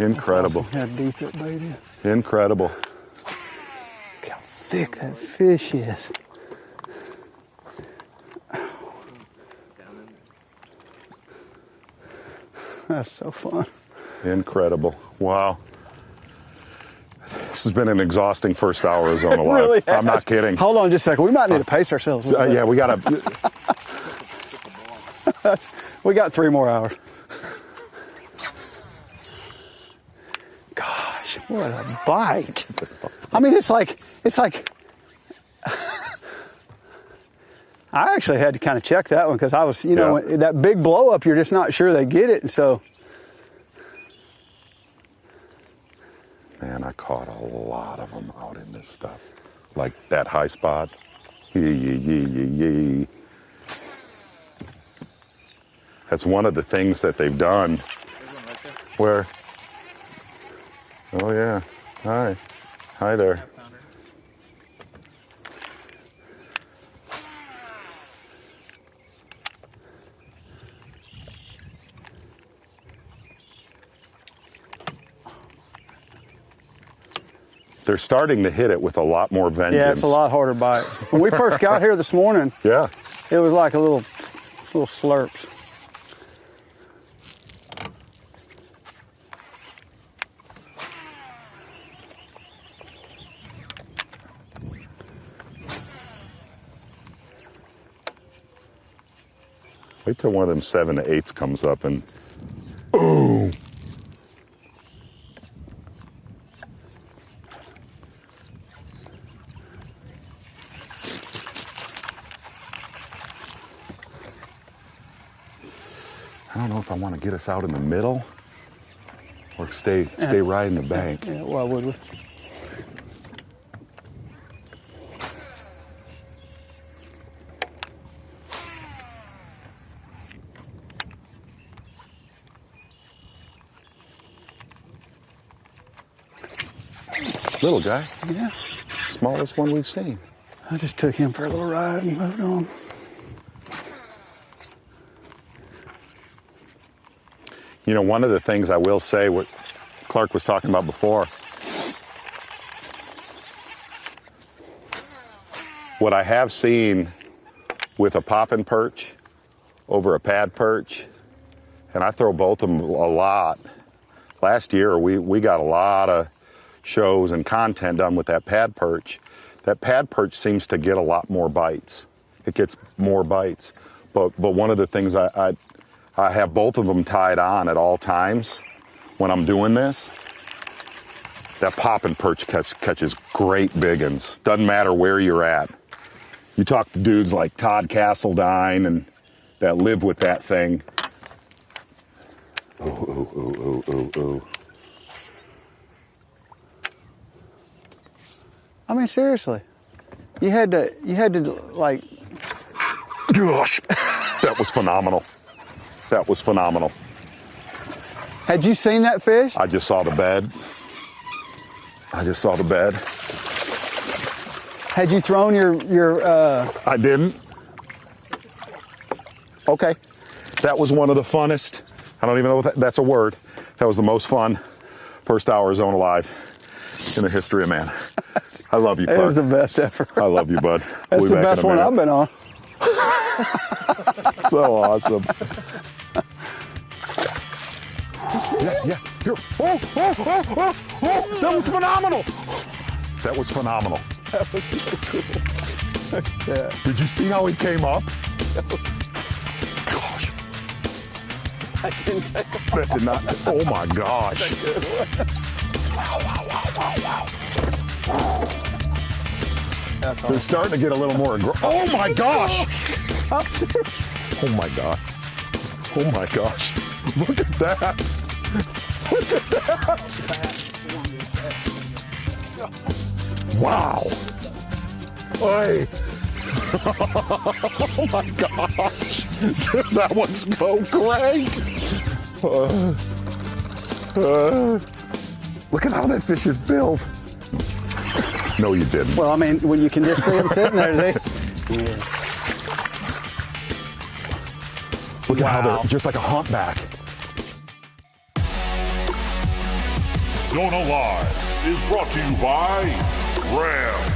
Incredible. That's awesome. How deep that bait is. Incredible. Look how thick that fish is. That's so fun. Incredible. Wow. This has been an exhausting first hour of Zone Alive. Really I'm not has. kidding. Hold on just a second. We might need to pace ourselves. a little bit. Yeah, we got to. We got 3 more hours. Gosh, what a bite. I mean, it's like, I actually had to kind of check that one because I was, Yeah. that big blow up, you're just not sure they get it. And so, Man, I caught a lot of them out in this stuff. Like that high spot. Yee. That's one of the things that they've done. Where? Oh yeah. Hi. Hi there. They're starting to hit it with a lot more vengeance. yeah, it's a lot harder bites. When we first got here this morning, Yeah. it was like a little slurps. Wait till one of them 7 to 8s comes up and boom. I don't know if I want to get us out in the middle or stay right in the bank. Yeah, why would we? Little guy, Yeah. smallest one we've seen. I just took him for a little ride and moved on. You know, one of the things I will say, what Clark was talking about before, what I have seen with a poppin' perch over a pad perch, and I throw both of them a lot. Last year, we got a lot of shows and content done with that pad perch. That pad perch seems to get a lot more bites. It gets more bites. But one of the things I have both of them tied on at all times when I'm doing this. That poppin' perch catches great big uns. Doesn't matter where you're at. You talk to dudes like Todd Castledine and that live with that thing. Ooh. I mean, seriously, you had to like. Gosh, that was phenomenal. That was phenomenal. Had you seen that fish? I just saw the bed. Had you thrown your? I didn't. Okay. That was one of the funnest. I don't even know if that's a word. That was the most fun first hour of Zone Alive in the history of man. I love you, Clark. It was the best ever. I love you, bud. That's We'll be the back in best a one minute. I've been on. So awesome. Yes, yeah. Here. Oh, that was phenomenal. That was phenomenal. That was so cool. Yeah. Did you see how he came up? Gosh, I didn't take it. that did not. Oh my gosh. That's They're awesome. starting to get a little more Oh my gosh. I'm serious. Oh my gosh. Oh my gosh. Look at that. Look at that. Wow. Oi. Oh my gosh. Dude, that one's so great. Look at how that fish is built. No, you didn't. Well, I mean, when you can just see them sitting there, they. Yeah. Look at how they're just like a humpback. Zona Live is brought to you by Ram.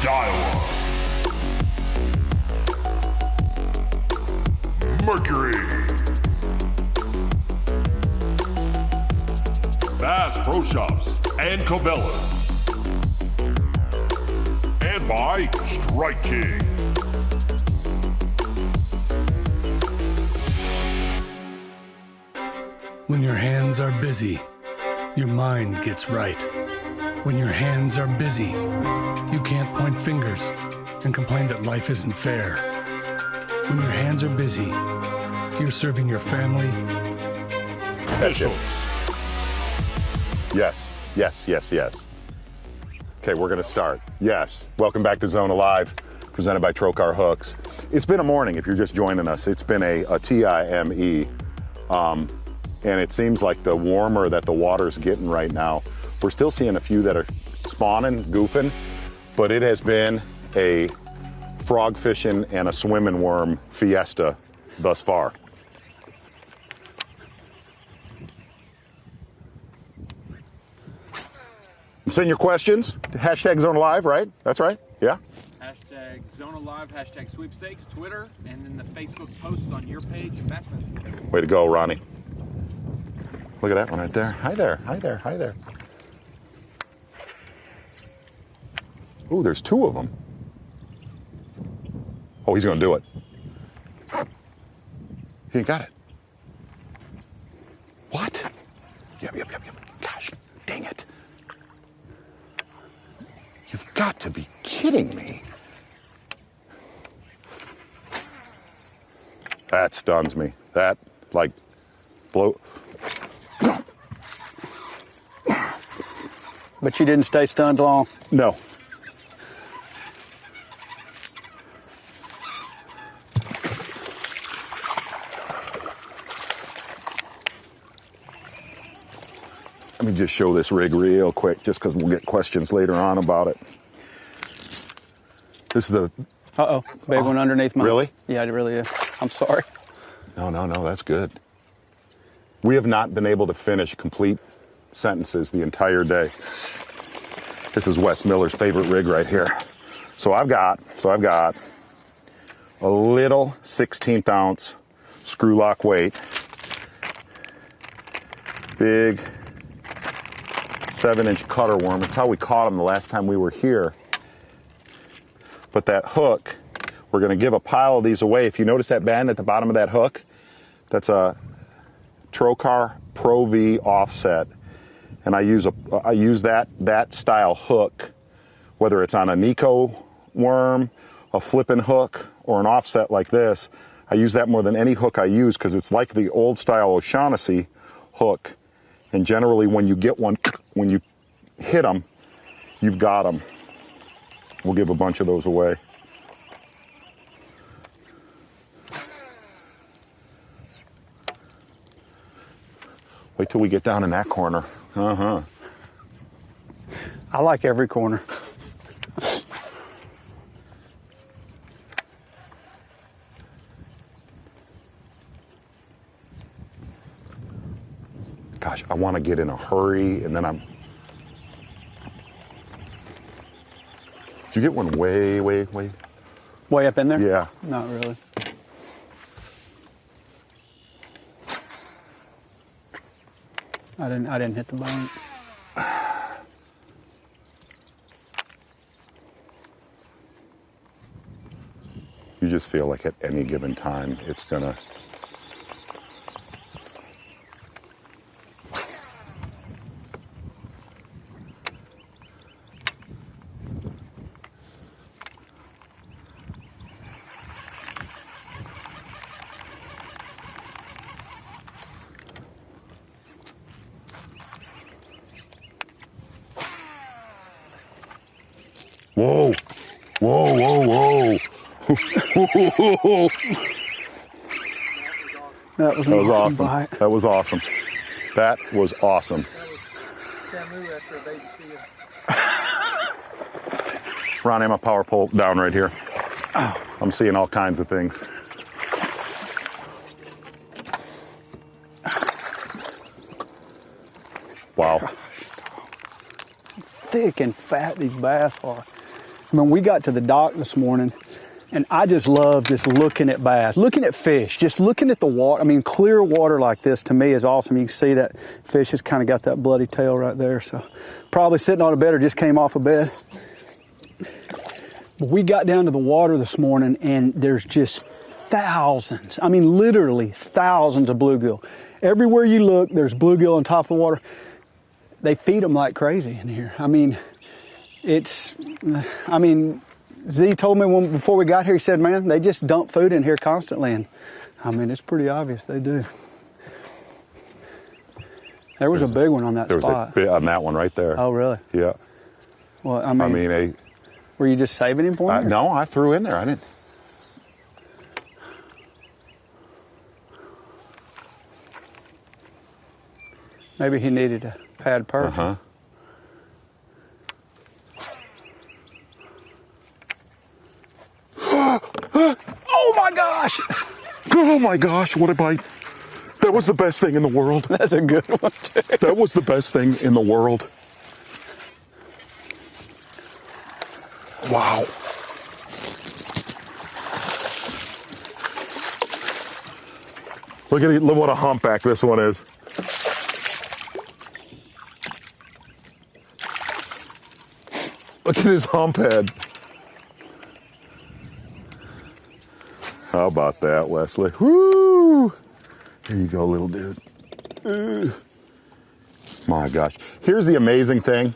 Daiwa. Mercury. Bass Pro Shops and Cabela's. And by Strike King. When your hands are busy, your mind gets right. When your hands are busy, you can't point fingers and complain that life isn't fair. When your hands are busy, you're serving your family. Officials. Yes, yes, yes, yes. Okay, we're going to start. Yes. Welcome back to Zona Live, presented by Trokar Hooks. It's been a morning if you're just joining us. It's been a TIME. And it seems like the warmer that the water's getting right now, we're still seeing a few that are spawning, goofing, but it has been a frog fishing and a swimming worm fiesta thus far. Send your questions to hashtag Zona Live, right? That's right? Yeah? Hashtag Zona Live, hashtag sweepstakes, Twitter, and then the Facebook posts on your page and Bassmaster. Way to go, Ronnie. Look at that one right there. Hi there, hi there, hi there. Ooh, there's two of them. Oh, he's gonna do it. He got it. What? Yep. Gosh, dang it. You've got to be kidding me. That stuns me. That, like, blow. But you didn't stay stunned long. No. Let me just show this rig real quick, just because we'll get questions later on about it. This is the... Uh-oh, big one underneath mine. Really? Yeah, it really is. I'm sorry. No, that's good. We have not been able to finish complete sentences the entire day. This is Wes Miller's favorite rig right here. So I've got a little 16th ounce screw lock weight, big 7-inch cutter worm. It's how we caught him the last time we were here. But that hook, we're gonna give a pile of these away. If you notice that band at the bottom of that hook, that's a Trokar Pro V offset. And I use that style hook, whether it's on a Nico worm, a flipping hook, or an offset like this. I use that more than any hook I use because it's like the old style O'Shaughnessy hook. And generally when you get one, when you hit them, you've got them. We'll give a bunch of those away. Wait till we get down in that corner. Uh-huh. I like every corner. Gosh, I want to get in a hurry, and then Did you get one way? Way up in there? Yeah. Not really. I didn't hit the bank. You just feel like at any given time it's gonna. Whoa. That was awesome. Bite. That was awesome. That was awesome. Shamu after a baby seal. Ronnie, I'm a power pole down right here. I'm seeing all kinds of things. thick and fat these bass are. I mean, we got to the dock this morning, and I just love just looking at bass, looking at fish, just looking at the water. I mean, clear water like this to me is awesome. You can see that fish has kind of got that bloody tail right there. So probably sitting on a bed or just came off a bed. But we got down to the water this morning, and there's just thousands, I mean, literally thousands of bluegill. Everywhere you look, there's bluegill on top of the water. They feed them like crazy in here. I mean, Z told me before we got here, he said, man, they just dump food in here constantly. And I mean, it's pretty obvious they do. There was a big one on that spot. There was on that one right there. Oh, really? Yeah. Well, were you just saving him for me? No, I threw in there. I didn't. Maybe he needed a pad perch. Oh my gosh! Oh my gosh, what a bite. That was the best thing in the world. That's a good one, too. That was the best thing in the world. Wow. Look at it, look what a humpback this one is. Look at his hump head. How about that, Wesley? Woo! Here you go, little dude. My gosh. Here's the amazing thing.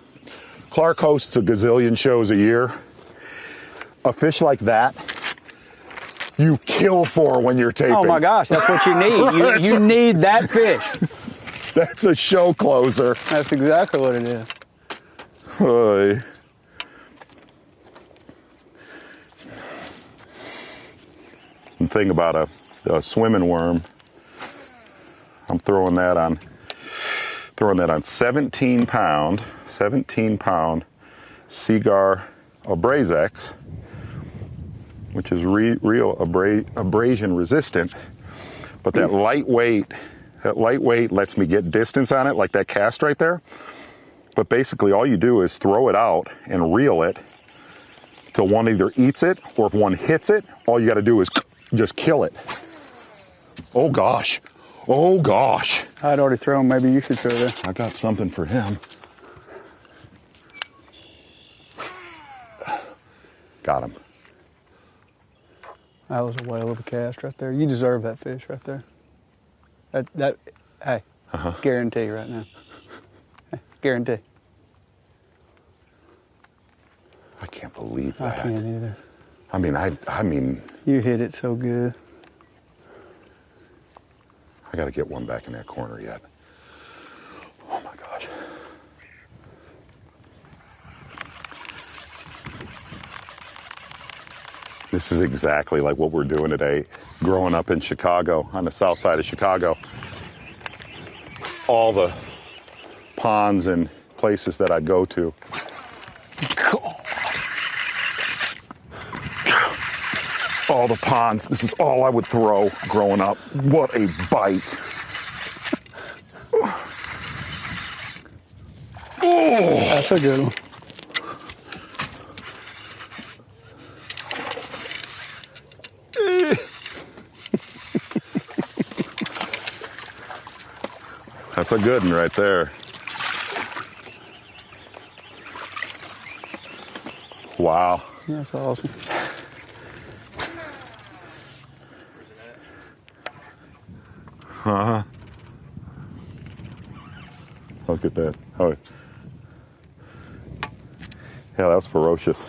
Clark hosts a gazillion shows a year. A fish like that, you kill for when you're taping. Oh my gosh, that's what you need. You need that fish. That's a show closer. That's exactly what it is. Oy. The thing about a swimming worm, I'm throwing that on 17 pound Seagar Abrazex, which is real abrasion resistant, but that lightweight lets me get distance on it, like that cast right there. But basically all you do is throw it out and reel it till one either eats it, or if one hits it, all you gotta do is just kill it. Oh gosh. Oh gosh. I'd already thrown, maybe you should throw that. I got something for him. Got him. That was a whale of a cast right there. You deserve that fish right there. Hey, guarantee right now. Guarantee. I can't believe that. I can't either. I mean, you hit it so good. I got to get one back in that corner yet. Oh my gosh. This is exactly like what we're doing today. Growing up in Chicago, on the south side of Chicago, all the ponds and places that I'd go to. All the ponds, this is all I would throw growing up. What a bite. Oh, that's a good one. That's a good one right there. Wow. That's awesome. Look at that. Oh. Yeah, that was ferocious.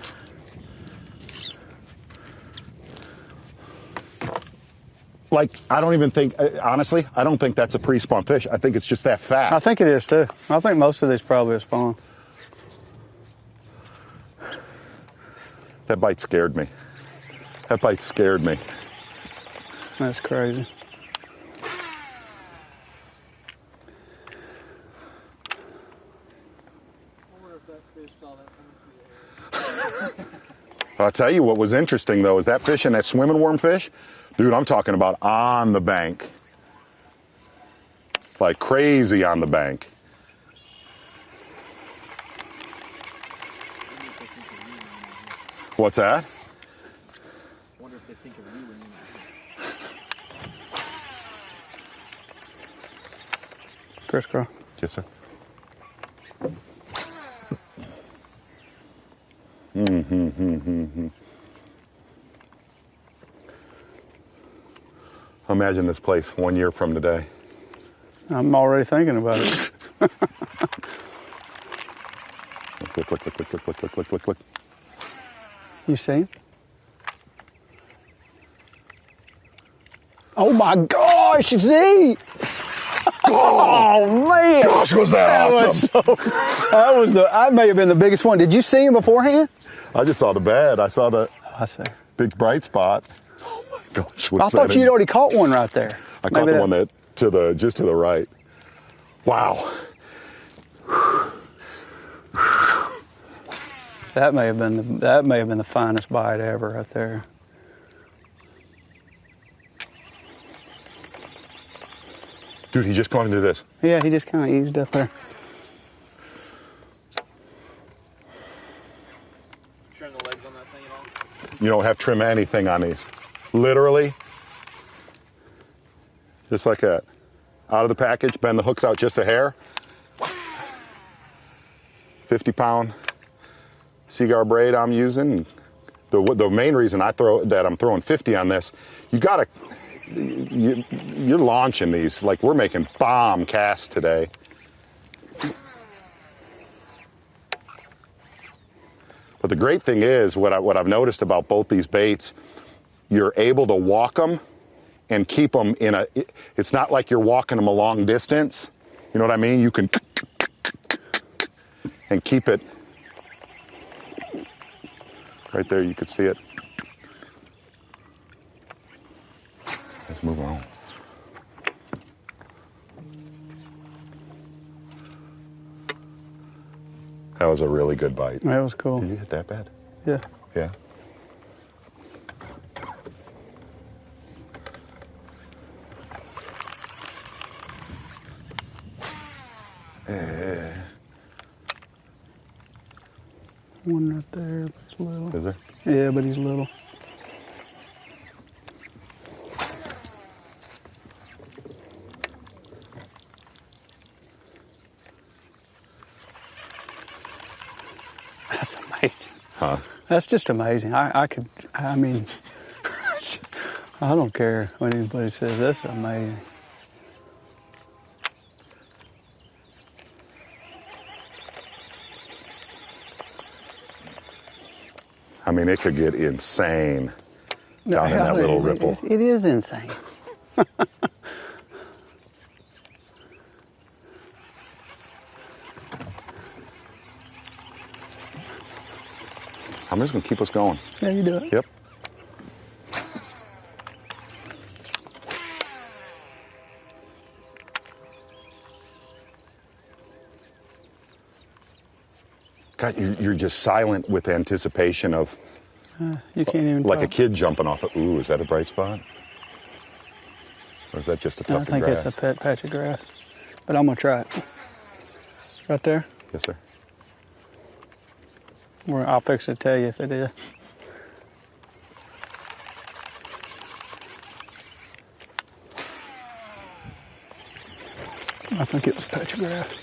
Like, I don't even think, honestly, I don't think that's a pre-spawn fish. I think it's just that fat. I think it is too. I think most of these probably are spawn. That bite scared me. That bite scared me. That's crazy. I'll tell you what was interesting though, is that fish and that swimming worm fish, dude, I'm talking about on the bank. Like crazy on the bank. What's that? Wonder if they think of you when you. Crisscross. Yes, sir. Imagine this place 1 year from today. I'm already thinking about it. Look. You see him? Oh my gosh, Z! Oh man! Gosh, was that awesome! That may have been the biggest one. Did you see him beforehand? I just saw the bed. I saw the I see. big bright spot. Oh my gosh! I thought you'd already caught one right there. I caught the one that just to the right. Wow. That may have been the finest bite ever right there. Dude, he just caught into this. Yeah, he just kind of eased up there. Trim the legs on that thing at all? You don't have to trim anything on these. Literally, just like that. Out of the package, bend the hooks out just a hair. 50-pound Seaguar braid I'm using. The main reason I'm throwing 50 on this, you're launching these like we're making bomb casts today. But the great thing is, what I've noticed about both these baits, you're able to walk them and keep them it's not like you're walking them a long distance. You know what I mean? You can and keep it right there. You could see it. Let's move on. That was a really good bite. That was cool. Did you hit that bad? Yeah. Yeah. One right there, but he's little. Is there? Yeah, but he's little. That's amazing. Huh? That's just amazing. I mean, I don't care what anybody says. That's amazing. I mean, it could get insane down in that little ripple. It is insane. I'm just gonna keep us going. Yeah, you do it. Yep. God, you're just silent with anticipation of You can't even like a talk. kid jumping off of, ooh, is that a bright spot? Or is that just a I tuft of think grass? it's a pet patch of grass. But I'm gonna try it. Right there. Yes, sir. I'll fix it, tell you if it is. I think it was a patch of grass.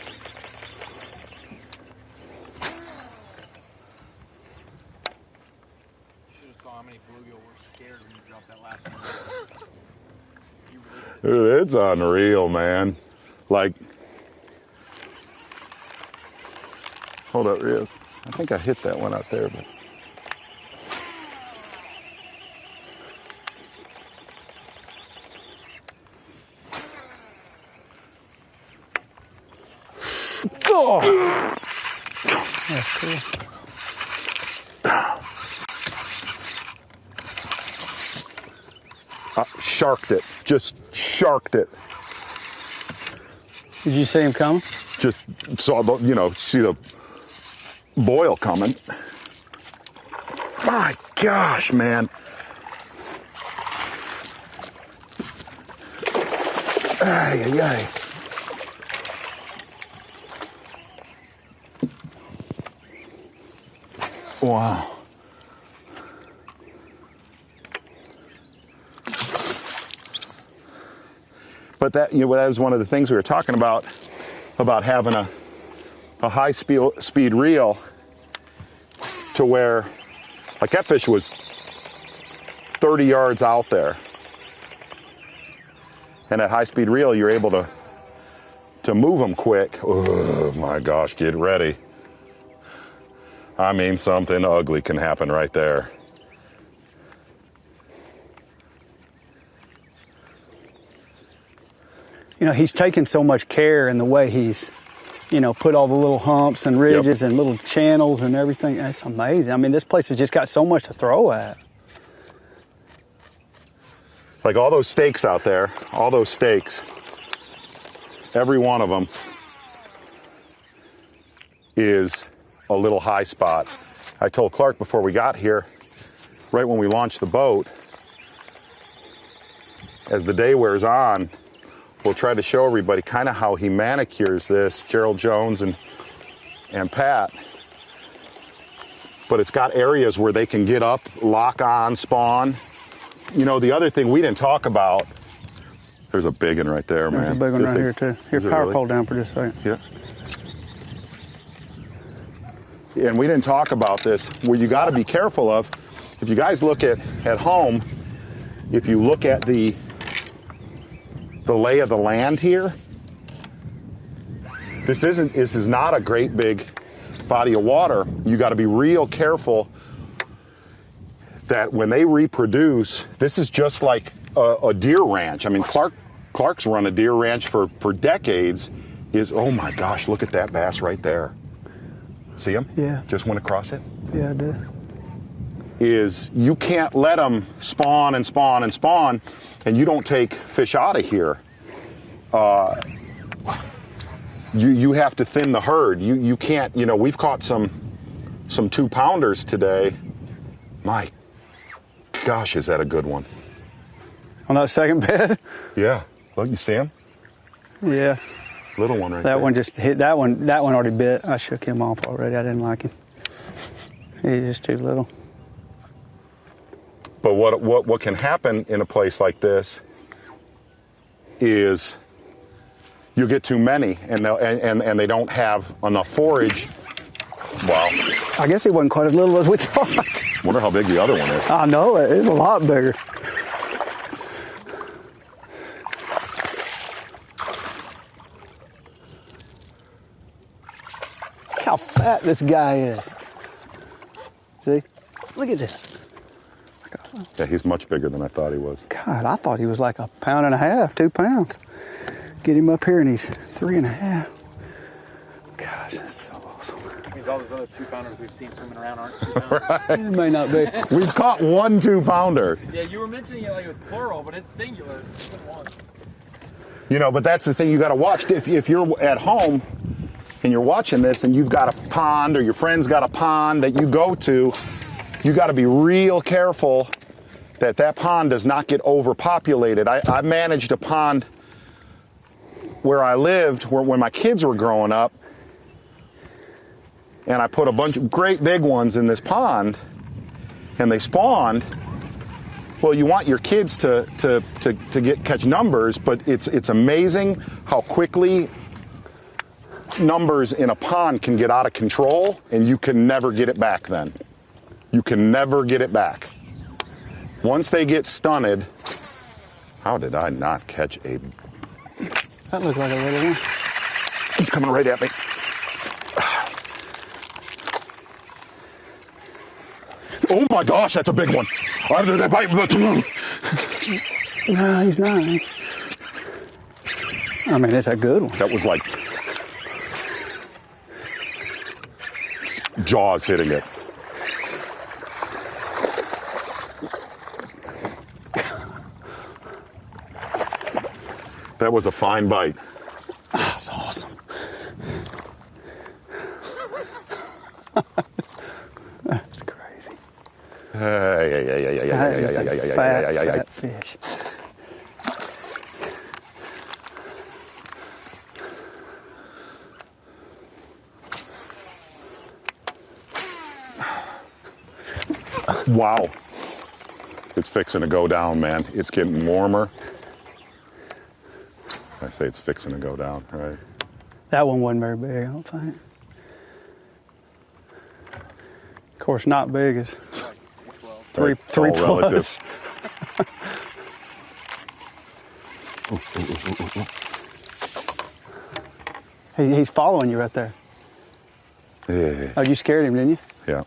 You should have saw how many bluegill were scared when you dropped that last one. You released it. Dude, it's unreal, man. Like, hold up, real. I think I hit that one out there, but. Oh! That's cool. Sharked it. Just sharked it. Did you see him coming? Just saw the, see the boil coming. My gosh, man. Ay, ay, ay. Wow. But that, that was one of the things we were talking about having a high speed reel to where, like, that fish was 30 yards out there. And at high speed reel, you're able to move them quick. Oh my gosh, get ready. I mean, something ugly can happen right there. He's taken so much care in the way he's, put all the little humps and ridges and little channels and everything. That's amazing. I mean, this place has just got so much to throw at. Like all those stakes out there, all those stakes, every one of them is a little high spot. I told Clark before we got here, right when we launched the boat, as the day wears on, we'll try to show everybody kind of how he manicures this, Gerald Jones and Pat. But it's got areas where they can get up, lock on, spawn. The other thing we didn't talk about, there's a big one right there, man. There's a big one right here, too. Here, power pole down for just a second. Yeah. And we didn't talk about this, where you got to be careful of, if you guys look at home, if you look at the lay of the land here, this is not a great big body of water. You got to be real careful that when they reproduce, this is just like a deer ranch. I mean, Clark's run a deer ranch for decades. Oh my gosh, look at that bass right there. See him? Yeah. Just went across it? Yeah, I did. You can't let them spawn and spawn and spawn, and you don't take fish out of here. You have to thin the herd. You can't, we've caught some 2-pounders today. My gosh, is that a good one? On that second bed? Yeah. Look, you see him? Yeah. Little one right there. That one just hit, that one already bit. I shook him off already. I didn't like him. He's just too little. But what can happen in a place like this is you get too many and they don't have enough forage. Wow. I guess he wasn't quite as little as we thought. Wonder how big the other one is. I know it. It's a lot bigger. Look how fat this guy is. See? Look at this. Yeah, he's much bigger than I thought he was. God, I thought he was like 1.5 pounds, 2 pounds. Get him up here and he's 3.5. Gosh, that's so awesome. Means all those other 2-pounders we've seen swimming around aren't 2-pounders. Right. It may not be. We've caught 1 2-pounder. Yeah, you were mentioning it like it was plural, but it's singular. It's been one. But that's the thing you got to watch. If you're at home and you're watching this and you've got a pond or your friend's got a pond that you go to, you got to be real careful that pond does not get overpopulated. I managed a pond where I lived when my kids were growing up, and I put a bunch of great big ones in this pond, and they spawned. Well, you want your kids to catch numbers, but it's amazing how quickly numbers in a pond can get out of control, and you can never get it back then. You can never get it back. Once they get stunted, how did I not catch a... That looked like a little one. He's coming right at me. Oh my gosh, that's a big one. No, he's not. I mean, it's a good one. That was like jaws hitting it. That was a fine bite. Oh, that's awesome. That's crazy. That is a fat fish. Wow. It's fixing to go down, man. It's getting warmer. I say it's fixing to go down, right? That one wasn't very big, I don't think. Of course, not big as three It's all plus. relative. He's following you right there. Yeah. Oh, you scared him, didn't you? Yeah.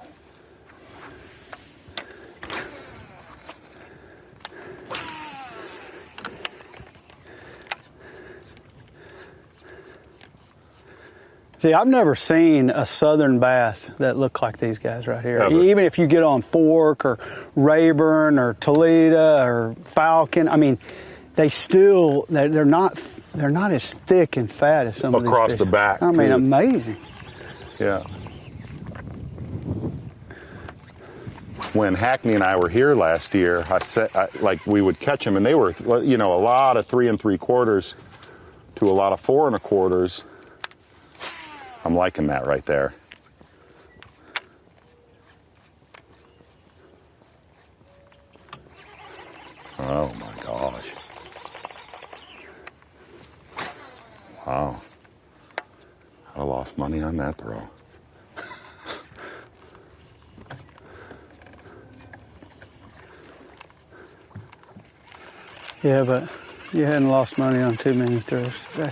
See, I've never seen a southern bass that look like these guys right here. Ever. Even if you get on Fork or Rayburn or Toledo or Falcon, I mean, they're not as thick and fat as some of these Across fish. the back, I mean, too. amazing. Yeah. When Hackney and I were here last year, like we would catch them, and they were, you know, a lot of 3 3/4 to a lot of 4 1/4. I'm liking that right there. Oh my gosh. Wow. I lost money on that throw. Yeah, but you hadn't lost money on too many throws today.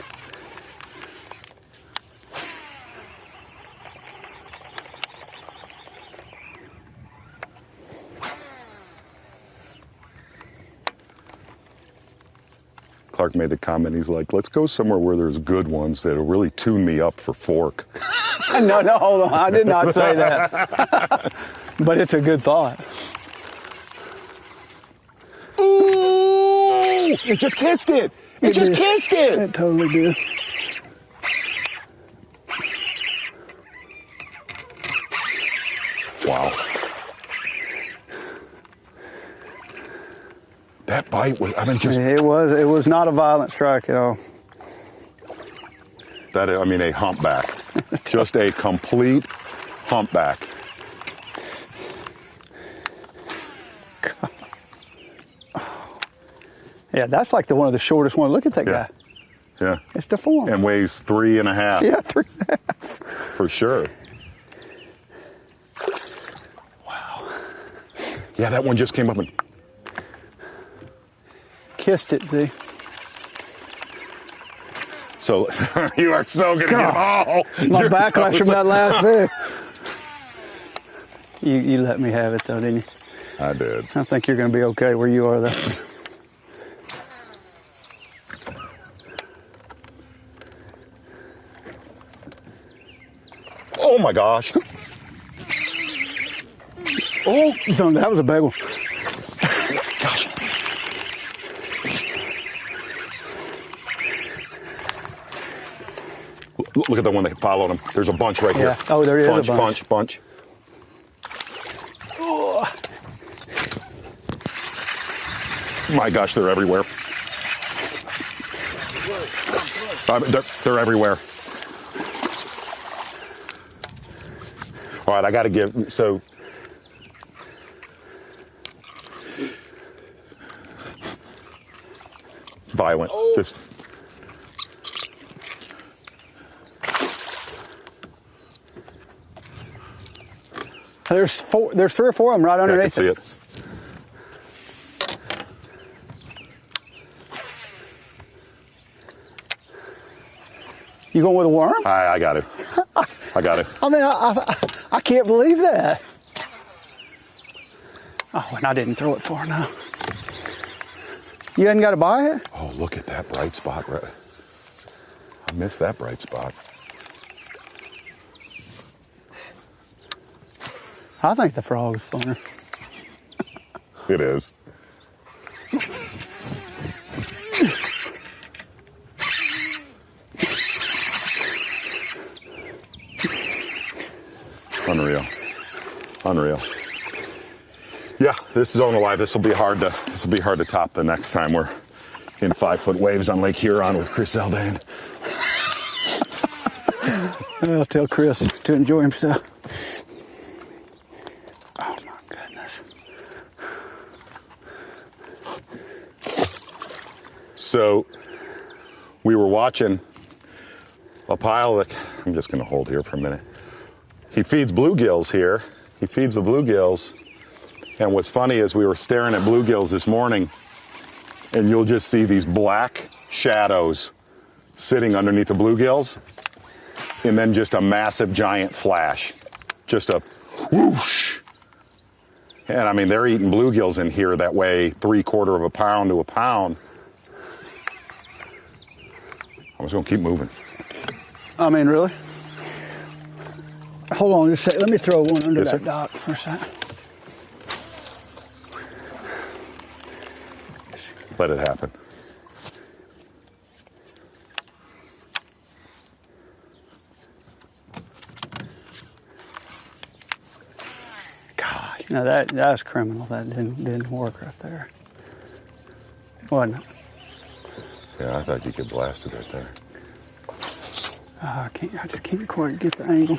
Clark made the comment, he's like, let's go somewhere where there's good ones that'll really tune me up for Fork. No, hold on. I did not say that. But it's a good thought. Ooh! It just kissed it! It just kissed it! It totally did. Wow. That bite was, I mean, just, It was not a violent strike at all. that, I mean, a humpback. Just a complete humpback. Yeah, that's like one of the shortest ones. Look at that Yeah. guy. Yeah. It's deformed. And weighs 3.5. Yeah, 3.5. For sure. Yeah, that one just came up and, Kissed it, Z. so, you are so gonna get, oh! My you're backlash so- from that last fish. You let me have it though, didn't you? I did. I think you're going to be okay where you are though. Oh my gosh. Oh, son, that was a big one. Look at the one that followed him. There's a bunch right here. Yeah. Oh, there is a bunch. Bunch. My gosh, they're everywhere. They're everywhere. All right, I got to give, so. Violent, just. There's 3 or 4 of them right Yeah, I can underneath see it. You going with a worm? I got it. I got it. I mean, I can't believe that. Oh, and I didn't throw it far enough. You hadn't got to buy it? Oh, look at that bright spot. Right. I missed that bright spot. I think the frog is funner. It is. Unreal. Unreal. Yeah, this is Zone Alive. This will be hard to top the next time we're in 5-foot waves on Lake Huron with Chris Eldan. I'll tell Chris to enjoy himself. Oh my goodness. So we were watching a pile of, I'm just going to hold here for a minute. He feeds bluegills here. He feeds the bluegills. And what's funny is we were staring at bluegills this morning, and you'll just see these black shadows sitting underneath the bluegills, and then just a massive giant flash. Just a whoosh. And I mean, they're eating bluegills in here that weigh 3/4 of a pound to a pound. I'm just gonna keep moving. I mean, really? Hold on just a second. Let me throw one under Yes, that sir. dock for a second. Let it happen. God, you know, that was criminal. That didn't work right there. Wasn't it? Yeah, I thought you could blast it right there. I just can't quite get the angle.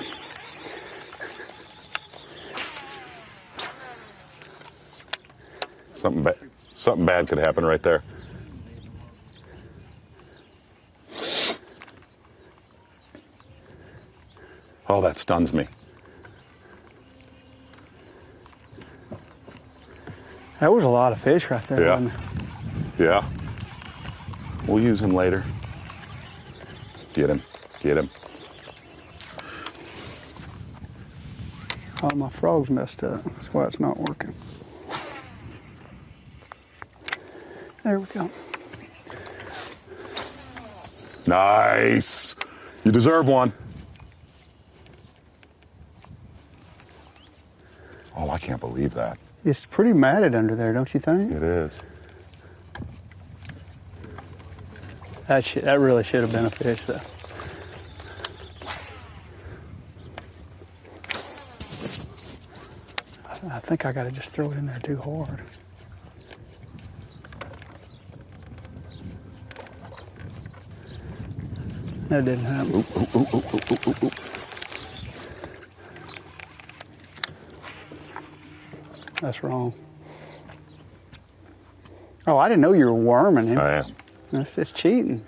Something bad could happen right there. Oh, that stuns me. That was a lot of fish right there. Yeah. Wasn't it? Yeah. We'll use him later. Get him. Get him. Oh, my frog's messed up. That's why it's not working. There we go. Nice. You deserve one. Oh, I can't believe that. It's pretty matted under there, don't you think? It is. That really should have been a fish, though. I think I got to just throw it in there too hard. That didn't happen. That's wrong. Oh, I didn't know you were worming him. I am. That's just cheating.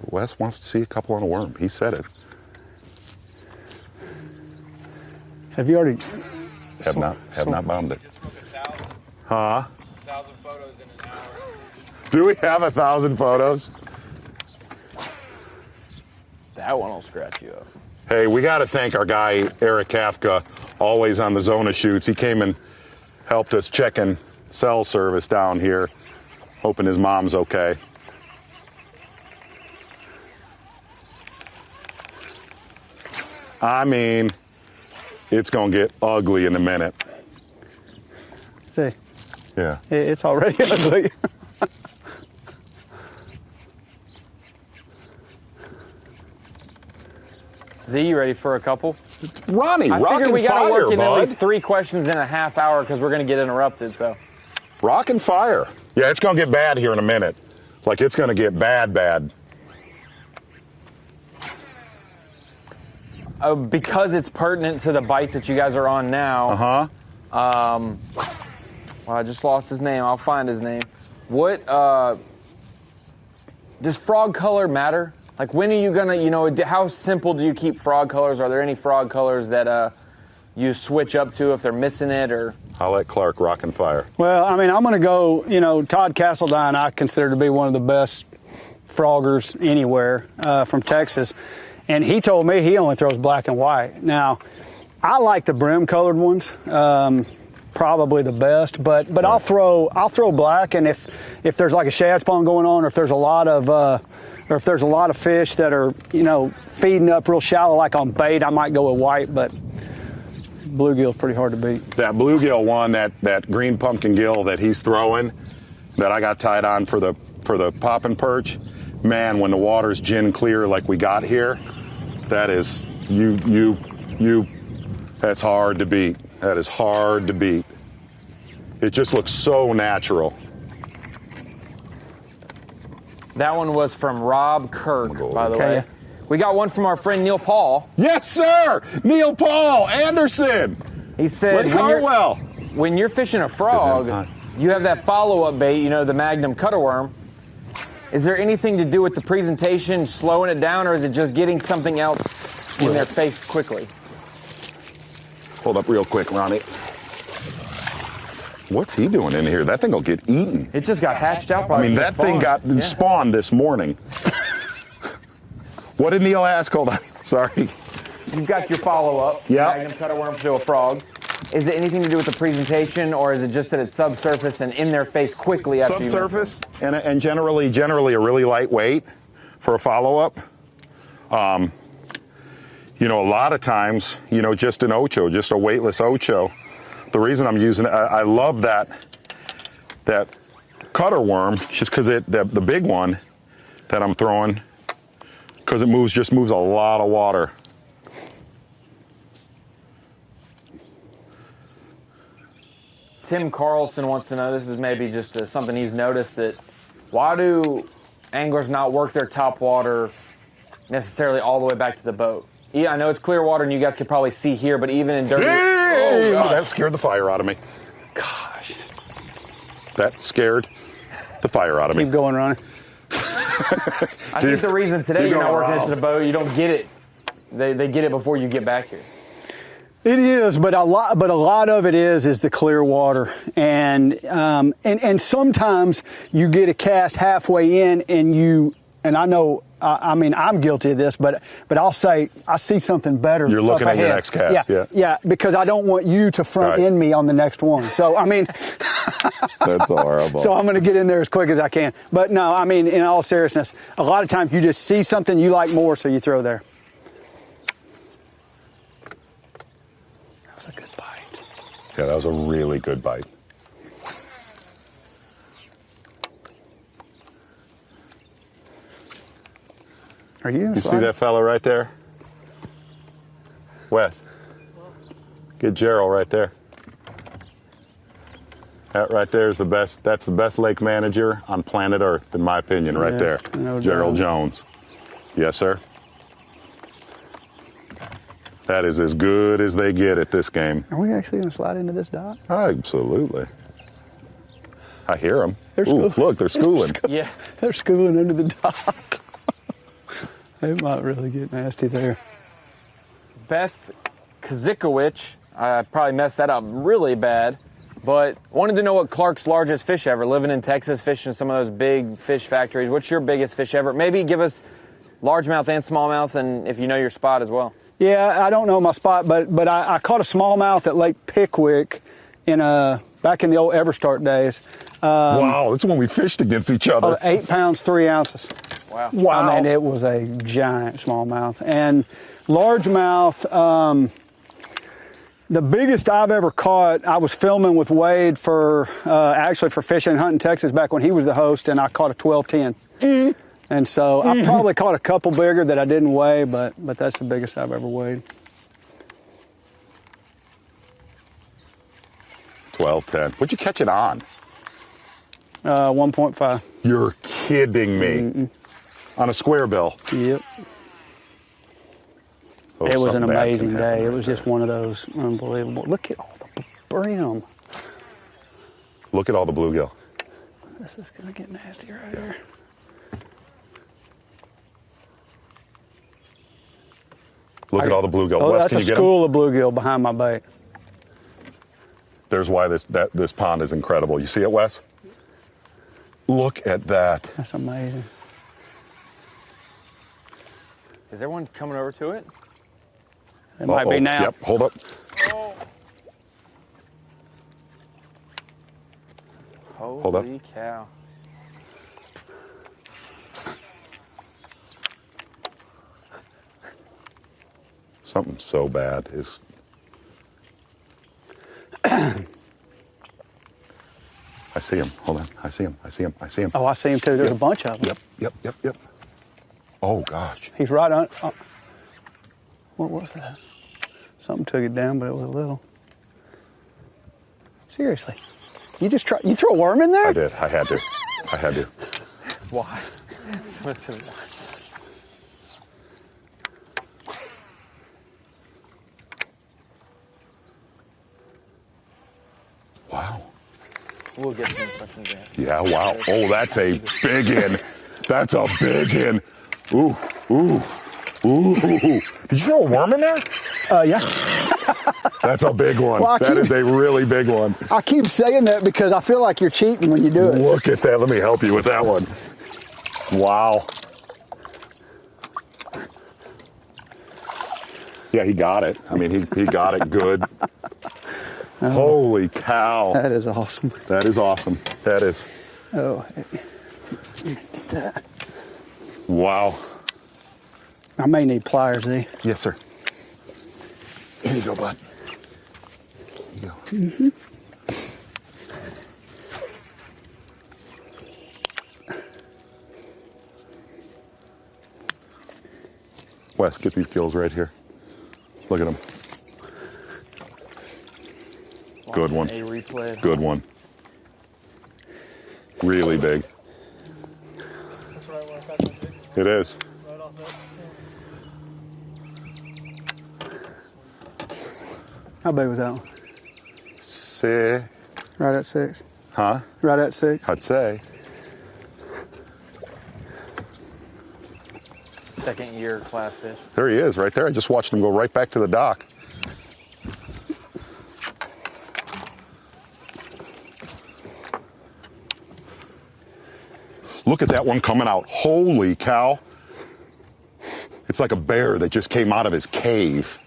Wes wants to see a couple on a worm. He said it. Have you already? Have not bombed it. Huh? 1,000 photos in an hour. Do we have 1,000 photos? That one will scratch you up. Hey, we got to thank our guy, Eric Kafka, always on the Zona shoots. He came and helped us checking cell service down here, hoping his mom's okay. I mean, it's going to get ugly in a minute. See, Yeah. it's already ugly. Z, you ready for a couple? Ronnie, I rock figured and we gotta fire, work in at bud. least 3 questions in a half hour because we're gonna get interrupted. So Rock and fire. Yeah, it's going to get bad here in a minute. Like, it's going to get bad. because it's pertinent to the bite that you guys are on now. Uh-huh. Well, I just lost his name. I'll find his name. What does frog color matter? Like, when are you gonna, how simple do you keep frog colors? Are there any frog colors that you switch up to if they're missing it, or? I'll let Clark rock and fire. Well, I mean, I'm going to go, Todd Castledine, I consider to be one of the best froggers anywhere from Texas. And he told me he only throws black and white. Now, I like the brim colored ones, probably the best, but I'll throw black, and if there's like a shad spawn going on, or if there's a lot of fish that are, feeding up real shallow like on bait, I might go with white, but bluegill's pretty hard to beat. That bluegill one, that green pumpkin gill that he's throwing, that I got tied on for the popping perch, man, when the water's gin clear like we got here, that is that's hard to beat. That is hard to beat. It just looks so natural. That one was from Rob Kirk, by the Okay, way. yeah. We got one from our friend Neil Paul. Yes, sir! Neil Paul Anderson! He said, Lake Hartwell! when you're fishing a frog, Good, you have that follow-up bait, the Magnum cutter worm. Is there anything to do with the presentation, slowing it down, or is it just getting something else in their face quickly? Hold up real quick, Ronnie. What's he doing in here? That thing will get eaten. It just got hatched out I probably. mean, from that the thing spawn. got spawned this morning. What did Neil ask? Hold on. Sorry. You've got your follow-up. Yeah. Magnum cutter worm to a frog. Is it anything to do with the presentation, or is it just that it's subsurface and in their face quickly after you miss it? Subsurface and generally a really light weight for a follow-up. You know, a lot of times, you know, just an ocho, just a weightless ocho. The reason I'm using it, I love that cutter worm, just because the big one that I'm throwing, because it just moves a lot of water. Tim Carlson wants to know, this is maybe just something he's noticed, that why do anglers not work their top water necessarily all the way back to the boat? Yeah, I know it's clear water and you guys can probably see here, but even in dirty... Hey! Oh, God. That scared the fire out of me. Gosh. That scared the fire out of me. Keep going, Ronnie. I think the reason today Keep you're not going, working Rob. into the boat, you don't get it. They get it before you get back here. It is, but a lot of it is the clear water, and sometimes you get a cast halfway in, and I know, I mean, I'm guilty of this, but I'll say I see something better. You're looking up at your ahead. next cast, yeah, because I don't want you to front Right. end me on the next one. So I mean, That's horrible. so I'm going to get in there as quick as I can. But no, I mean, in all seriousness, a lot of times you just see something you like more, so you throw there. That was a good bite. Yeah, that was a really good bite. Are you? You see that fella right there? Wes. Get Gerald right there. That right there is the best. That's the best lake manager on planet Earth, in my opinion, right Yeah, there. no Gerald doubt. Jones. Yes, sir. That is as good as they get at this game. Are we actually going to slide into this dock? Absolutely. I hear them. They're Ooh, schooling. look, they're schooling. Yeah. They're schooling under the dock. It might really get nasty there. Beth Kazikowicz, I probably messed that up really bad, but wanted to know what Clark's largest fish ever, living in Texas, fishing some of those big fish factories. What's your biggest fish ever? Maybe give us largemouth and smallmouth, and if you know your spot as well. Yeah, I don't know my spot, but I caught a smallmouth at Lake Pickwick back in the old Everstart days. Wow, that's when we fished against each other. 8 pounds, 3 ounces. Wow. Wow. I mean, it was a giant smallmouth. And largemouth, the biggest I've ever caught, I was filming with Wade for Fishing and Hunting Texas back when he was the host, and I caught a 12-10. And so I probably caught a couple bigger that I didn't weigh, but that's the biggest I've ever weighed. 12-10. What'd you catch it on? 1.5. You're kidding me. On a square bill. Yep. Oh, It was an something bad can amazing happen day. It right was just there. one of those unbelievable. Look at all the brim. Look at all the bluegill. This is going to get nasty right here. Look at all the bluegill. Oh, Wes, that's can a you get 'em? school of bluegill behind my bait. There's why this pond is incredible. You see it, Wes? Look at that. That's amazing. Is everyone coming over to it? It might be Uh-oh. now. Yep, hold up. up. Holy cow. Something so bad is. I see him. Hold on. I see him. I see him. I see him. Oh, I see him too. There's Yep. a bunch of them. Yep. Oh, gosh. He's right on. What was that? Something took it down, but it was a little. Seriously, you throw a worm in there? I did. I had to. I had to. Why? Listen. Wow. We'll get some questions answered. Yeah, wow. Oh, that's a big in. That's a big one. Ooh, ooh, ooh. Did you throw a worm in there? Yeah. That's a big one. Well, That is a really big one. I keep saying that because I feel like you're cheating when you do it. Look at that. Let me help you with that one. Wow. Yeah, he got it. I mean, he got it good. Holy cow. That is awesome. That is awesome. That is. Oh, hey. Get that. Wow. I may need pliers, Z. Yes, sir. Here you go, bud. Here you go. Wes, get these gills right here. Look at them. Good one. A replay. Good one. Really big. That's right where I caught that big one, It is. right off that. How big was that one? Say, Right at 6. huh? Right at 6. I'd say. Second year class fish. There he is, right there. I just watched him go right back to the dock. Look at that one coming out. Holy cow. It's like a bear that just came out of his cave.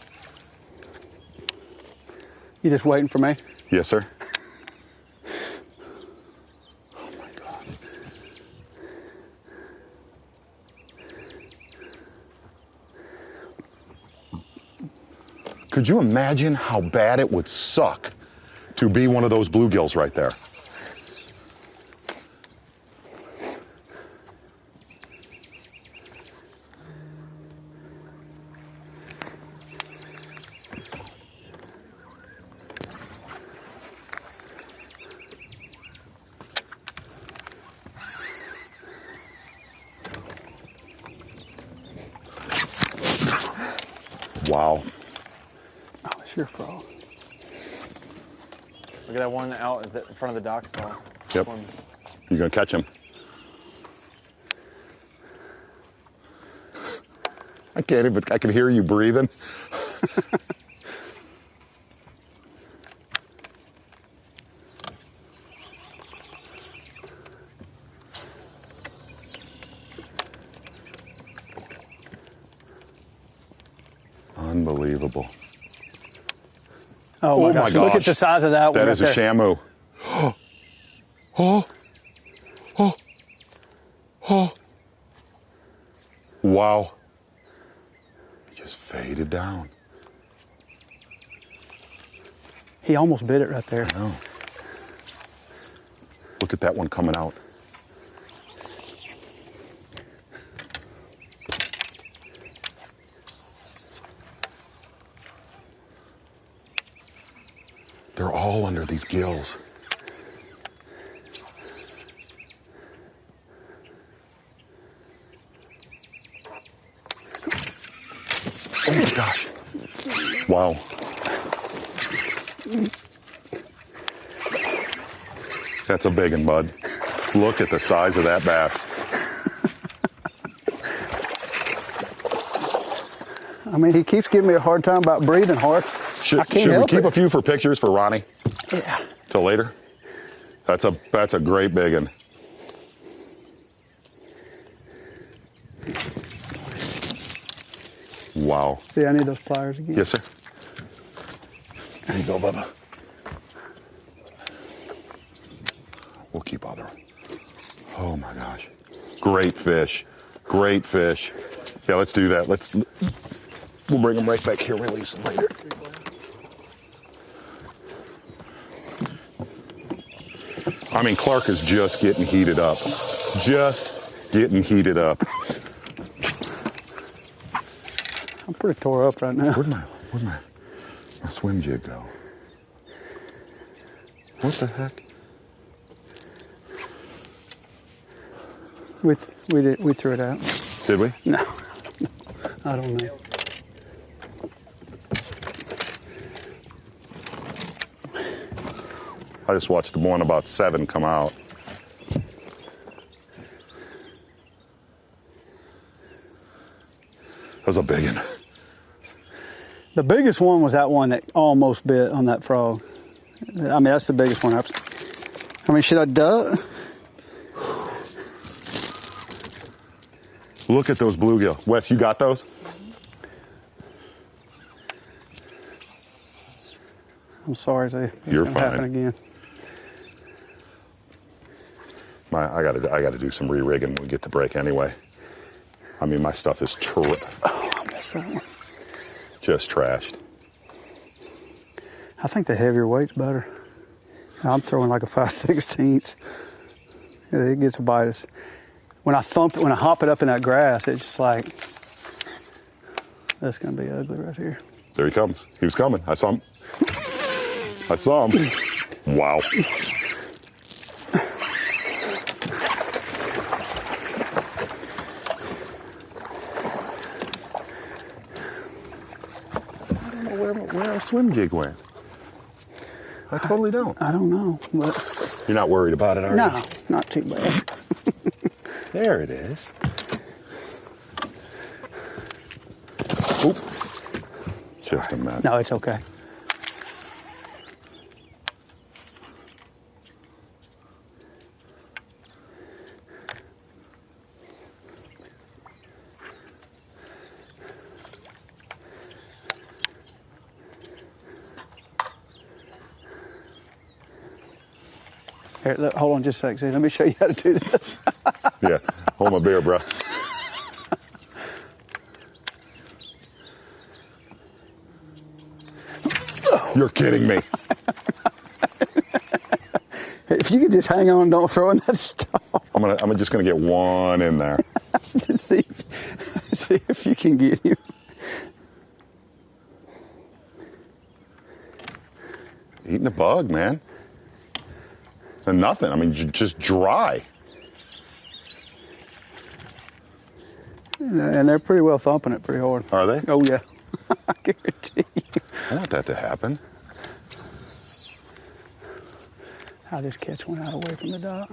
You just waiting for me? Yes, sir. Oh my God. Could you imagine how bad it would suck to be one of those bluegills right there? Wow. Oh, it's your fault. Look at that one out in front of the dock stall. Yep. One's- You gonna catch him? I can't even, I can hear you breathing. Unbelievable. Oh, my gosh. Look gosh. at the size of that one. That right is a there. shamu. Oh, oh, oh. Wow. It just faded down. He almost bit it right there. Oh. Look at that one coming out. They're all under these gills. Oh my gosh. Wow. That's a big one, bud. Look at the size of that bass. I mean, he keeps giving me a hard time about breathing hard. I can't Should we help keep it. a few for pictures for Ronnie Yeah. till later? That's a great big one. Wow. See, I need those pliers again. Yes, sir. There you go, Bubba. We'll keep other one. Oh my gosh. Great fish. Great fish. Yeah, let's do that. We'll bring them right back here and release them later. I mean, Clark is just getting heated up. Just getting heated up. I'm pretty tore up right now. Where'd my swim jig go? What the heck? We threw it out. Did we? No, I don't know. I just watched the one about 7 come out. was a big one. The biggest one was that one that almost bit on that frog. I mean, that's the biggest one I've seen. I mean, should I duck? Look at those bluegill. Wes, you got those? I'm sorry, Zay. It's You're gonna fine. happen again. I gotta do some re-rigging when we get to break anyway. I mean, my stuff is Oh, I missed that one. just trashed. I think the heavier weight's better. I'm throwing like a 5/16. Yeah, it gets a bite us. When I hop it up in that grass, it's just like, that's gonna be ugly right here. There he comes. He was coming. I saw him. I saw him. Wow. I don't know where our swim jig went. I totally don't. I don't know, but You're not worried about it, are no, you? not too bad. There it is. Oop. Just a mess. No, it's okay. Here, look, hold on just a sec, Zay. Let me show you how to do this. Yeah. Hold my beer, bro. You're kidding me. If you could just hang on and don't throw in that stuff. I'm just gonna get one in there. Just see if you can get him. Eating a bug, man. And nothing. I mean, just dry. And they're pretty well thumping it pretty hard. Are they? Oh, yeah. I guarantee you. I want that to happen. I'll just catch one out away from the dock.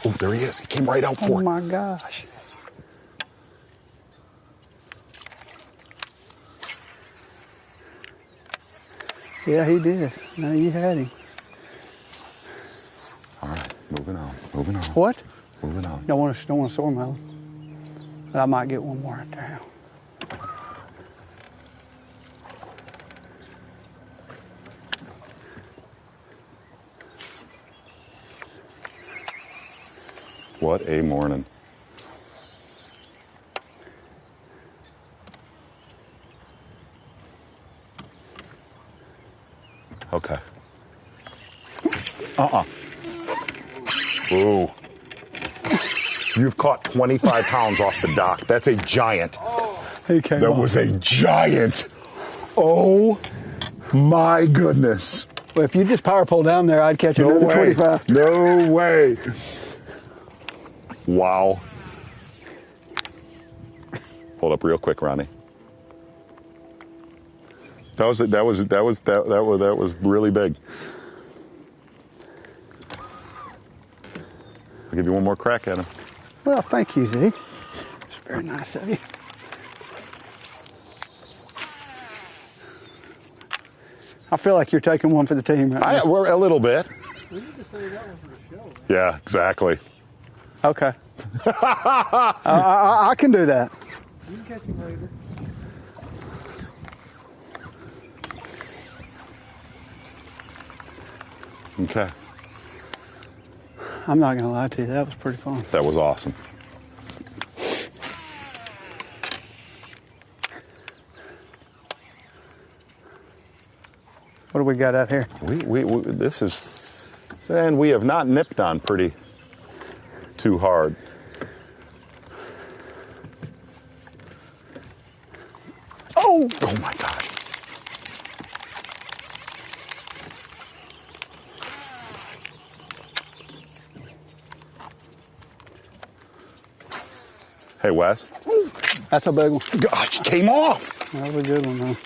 Oh, there he is. He came right out Oh, for it. my gosh. Yeah, he did. No, you had him. All right, moving on. Moving on. What? Moving on. Don't want to sore mouth. But I might get one more right there. What a morning. Okay. Ooh. You've caught 25 pounds off the dock. That's a giant. He came That off. was a giant. Oh my goodness. Well, if you just power pull down there, I'd catch No another way. 25. No way. Wow. Hold up real quick, Ronnie. That was really big. I'll give you one more crack at him. Well, thank you, Z. It's very nice of you. I feel like you're taking one for the team right now. We're a little bit. We need to save that one for the show. Yeah, exactly. Okay. I can do that. You can catch him later. Okay. I'm not going to lie to you. That was pretty fun. That was awesome. What do we got out here? This is, and we have not nipped on pretty too hard. Oh! Oh my gosh. Hey, Wes. That's a big one. Gosh, it came off. That was a good one, though.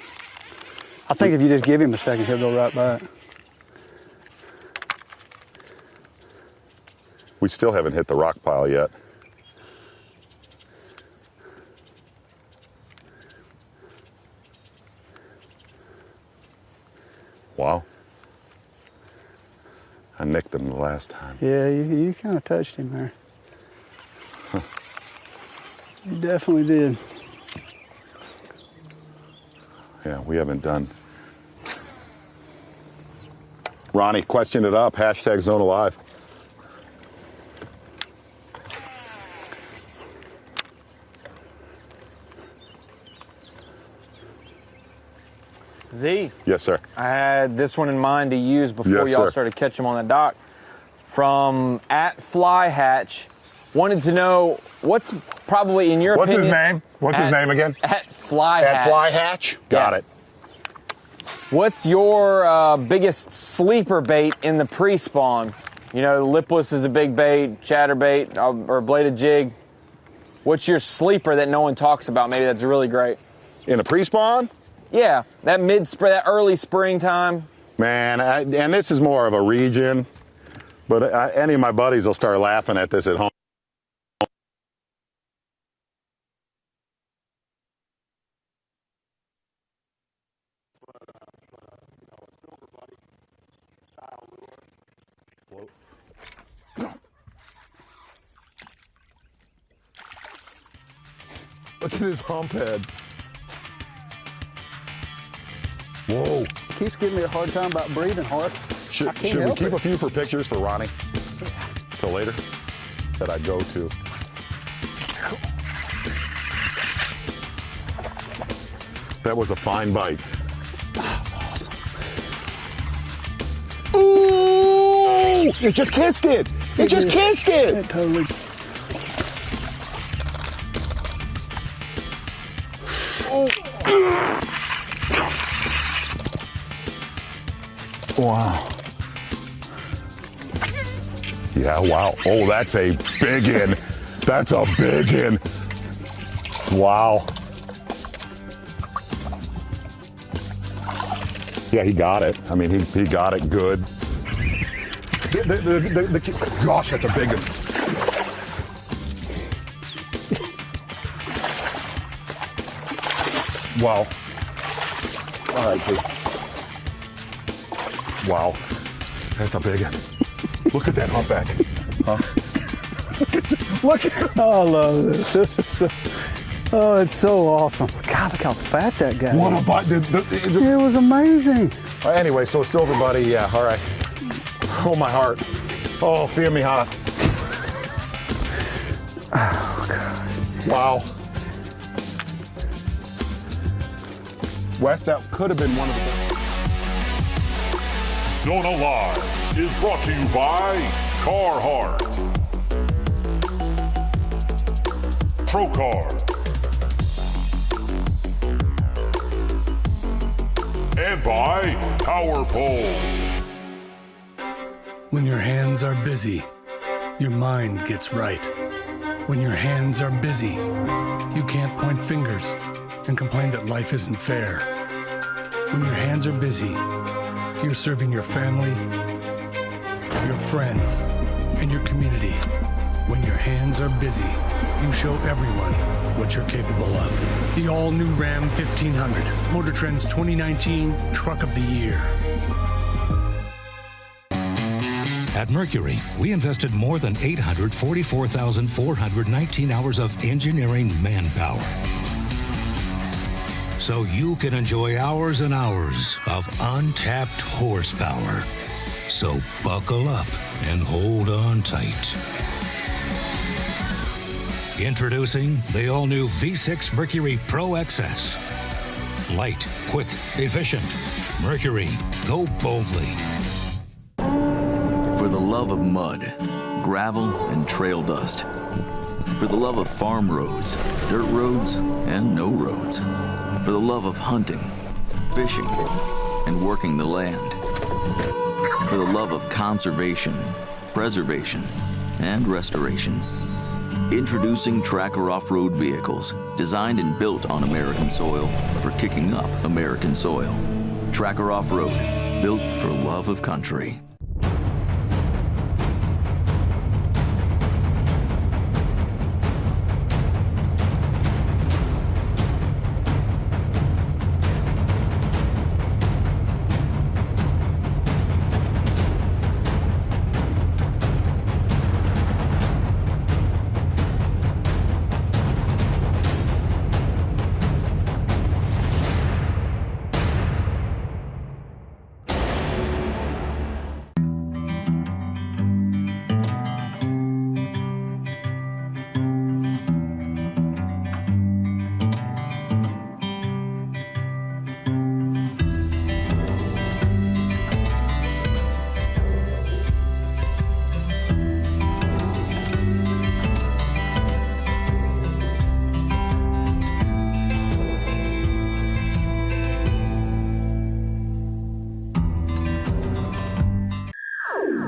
I think if you just give him a second, he'll go right back. We still haven't hit the rock pile yet. Wow. I nicked him the last time. Yeah, you kind of touched him there. You definitely did. Yeah, we haven't done. Ronnie, question it up. Hashtag Zone Alive. Z, Yes, sir. I had this one in mind to use before Yes, y'all sir. started catching them on the dock. From @FlyHatch, wanted to know what's probably in your What's his opinion. name? What's his name again? @FlyHatch. At Fly Hatch? Got Yeah. it. What's your biggest sleeper bait in the pre-spawn? You know, lipless is a big bait, chatterbait, or bladed jig. What's your sleeper that no one talks about? Maybe that's really great. In the pre-spawn? Yeah, that mid-spring, that early springtime. Man, and this is more of a region, but any of my buddies will start laughing at this at home. Look at his hump head. Whoa. Keeps giving me a hard time about breathing hard. Should we help keep it. a few for pictures for Ronnie? Till later? That I'd go to. That was a fine bite. That's awesome. Ooh! It just kissed it! It just kissed it! It totally. Wow. Yeah, wow. Oh, that's a big in. That's a big in. Wow. Yeah, he got it. I mean, he got it good. Gosh, that's a big one. Wow. All right, T. Wow. That's a big one. Look at that humpback. Huh? Look at Oh, I love this. This is so. Oh, it's so awesome. God, look how fat that guy what is. a bite. It was amazing. Anyway, so silver buddy, yeah, all right. Oh, my heart. Oh, feel me hot. Oh, God. Wow. Wes, that could have been one of the... Zone Alive is brought to you by Carhartt, Procar, and by Power Pole. When your hands are busy, your mind gets right. When your hands are busy, you can't point fingers and complain that life isn't fair. When your hands are busy, you're serving your family, your friends, and your community. When your hands are busy, you show everyone what you're capable of. The all-new Ram 1500, Motor Trend's 2019 Truck of the Year. At Mercury, we invested more than 844,419 hours of engineering manpower, so you can enjoy hours and hours of untapped horsepower. So buckle up and hold on tight. Introducing the all-new V6 Mercury Pro XS. Light, quick, efficient. Mercury, go boldly. For the love of mud, gravel, and trail dust. For the love of farm roads, dirt roads, and no roads. For the love of hunting, fishing, and working the land. For the love of conservation, preservation, and restoration. Introducing Tracker Off-Road vehicles, designed and built on American soil for kicking up American soil. Tracker Off-Road, built for love of country.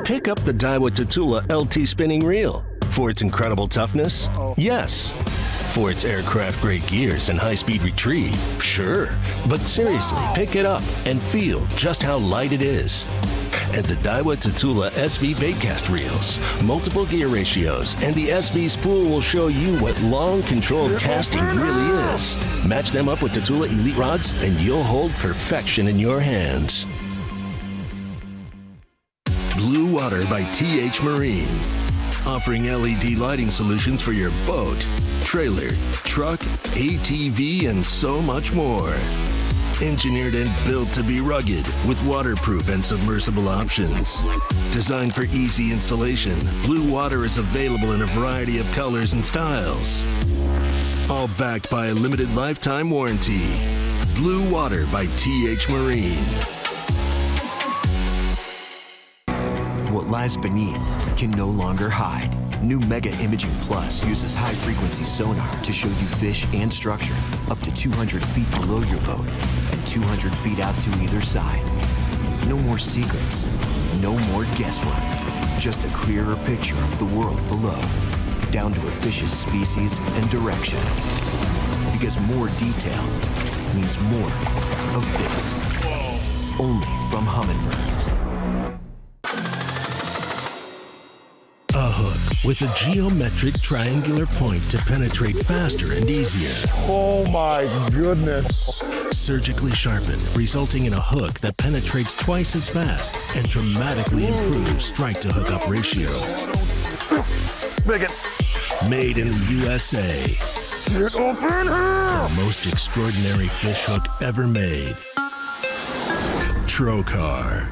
Pick up the Daiwa Tatula LT spinning reel. For its incredible toughness? Yes. For its aircraft-grade gears and high-speed retrieve? Sure. But seriously, pick it up and feel just how light it is. And the Daiwa Tatula SV baitcast reels, multiple gear ratios, and the SV spool will show you what long controlled casting really is. Match them up with Tatula Elite rods and you'll hold perfection in your hands. Blue Water by TH Marine. Offering LED lighting solutions for your boat, trailer, truck, ATV, and so much more. Engineered and built to be rugged with waterproof and submersible options. Designed for easy installation, Blue Water is available in a variety of colors and styles. All backed by a limited lifetime warranty. Blue Water by TH Marine. What lies beneath can no longer hide. New Mega Imaging Plus uses high-frequency sonar to show you fish and structure up to 200 feet below your boat and 200 feet out to either side. No more secrets, no more guesswork. Just a clearer picture of the world below, down to a fish's species and direction. Because more detail means more of this. Only from Humminbird. A hook with a geometric triangular point to penetrate faster and easier. Oh my goodness. Surgically sharpened, resulting in a hook that penetrates twice as fast and dramatically improves strike-to-hook up ratios. Bigot. Made in the USA. Get up in here! The most extraordinary fish hook ever made. Trocar.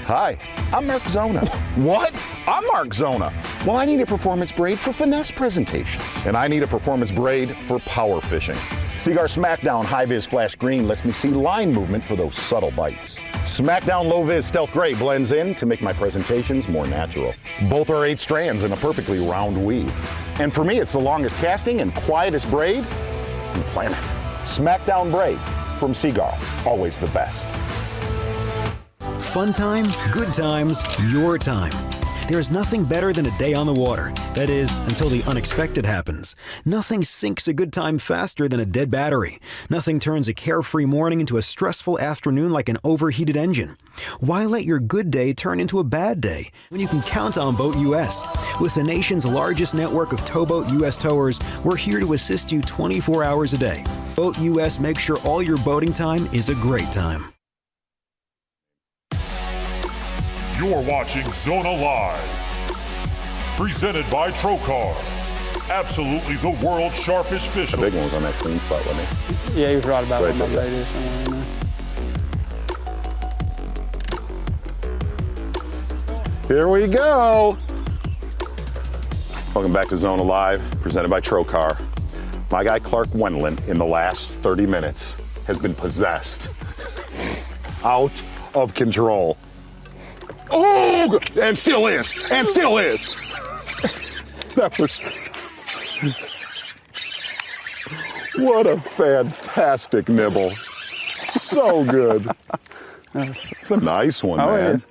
Hi, I'm Mark Zona. What? I'm Mark Zona. Well, I need a performance braid for finesse presentations. And I need a performance braid for power fishing. Seaguar Smackdown High Vis Flash Green lets me see line movement for those subtle bites. Smackdown Low Vis Stealth Gray blends in to make my presentations more natural. Both are 8 strands in a perfectly round weave. And for me, it's the longest casting and quietest braid on the planet. Smackdown Braid from Seaguar, always the best. Fun time, good times, your time. There's nothing better than a day on the water. That is, until the unexpected happens. Nothing sinks a good time faster than a dead battery. Nothing turns a carefree morning into a stressful afternoon like an overheated engine. Why let your good day turn into a bad day when you can count on Boat US? With the nation's largest network of towboat US towers, we're here to assist you 24 hours a day. Boat US makes sure all your boating time is a great time. You're watching Zona Live. Presented by Trocar. Absolutely the world's sharpest fish hooks. The big one was on that clean spot, wasn't he? Yeah, he was right about Right where my there, bait is somewhere in there. Here we go. Welcome back to Zona Live, presented by Trocar. My guy Clark Wendland in the last 30 minutes has been possessed. Out of control. Oh, and still is, and still is. That was, what a fantastic nibble. So good. It's a nice one, Oh, man. it is.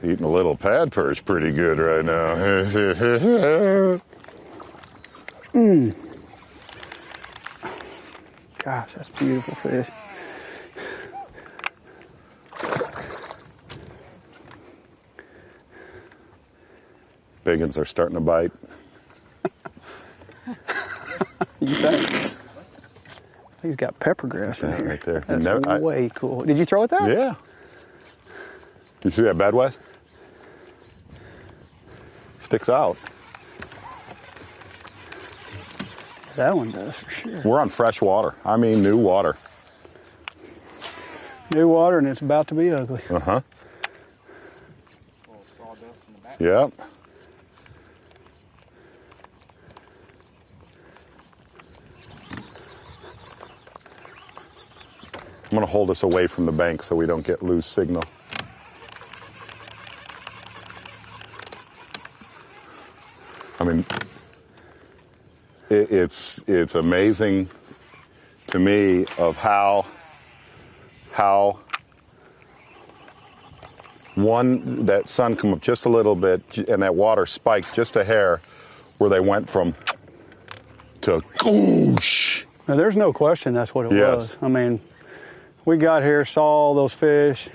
Eating a little pad perch pretty good right now. Gosh, that's beautiful fish. Big ones are starting to bite. You think? He's got pepper grass in Yeah, here. right there. That's No, way cool. Did you throw it that? Yeah. You see that bad West? Sticks out. That one does for sure. We're on fresh water. I mean, new water. New water, and it's about to be ugly. Uh-huh. Little sawdust in the back. Yep. I'm going to hold us away from the bank so we don't get loose signal. I mean, it's amazing to me of how that sun come up just a little bit and that water spiked just a hair where they went from to whoosh. Now, there's no question that's what it Yes. was. I mean, we got here, saw all those fish,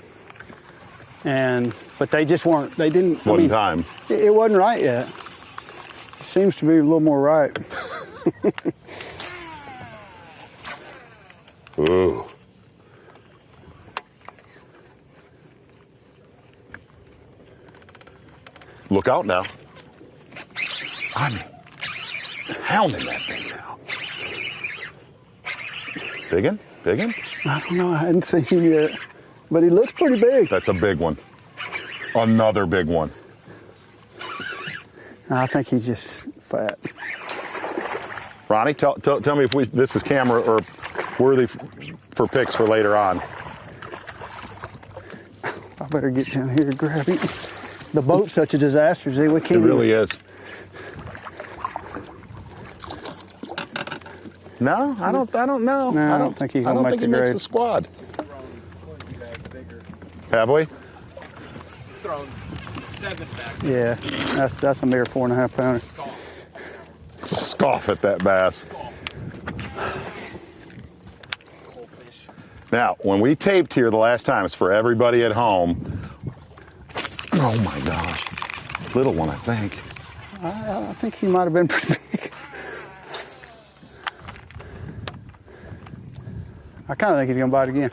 but they just weren't, they didn't. One time. It wasn't right yet. It seems to be a little more right. Ooh. Look out now. I'm hounding that thing now. Biggin? Biggin? I don't know, I hadn't seen him yet, but he looks pretty big. That's a big one. Another big one. I think he's just fat. Ronnie, tell me if this is camera or worthy for pics for later on. I better get down here and grab him. The boat's such a disaster, Z. We can't. It really is. No, I don't know. No, I don't think he's gonna make the makes grade. the squad. Have we? Thrown 7 back. Yeah, that's a mere 4.5 pounder. Scoff at that bass. Now, when we taped here the last time, it's for everybody at home. Oh my gosh. Little one, I think. I think he might have been pretty big. I kind of think he's going to bite again.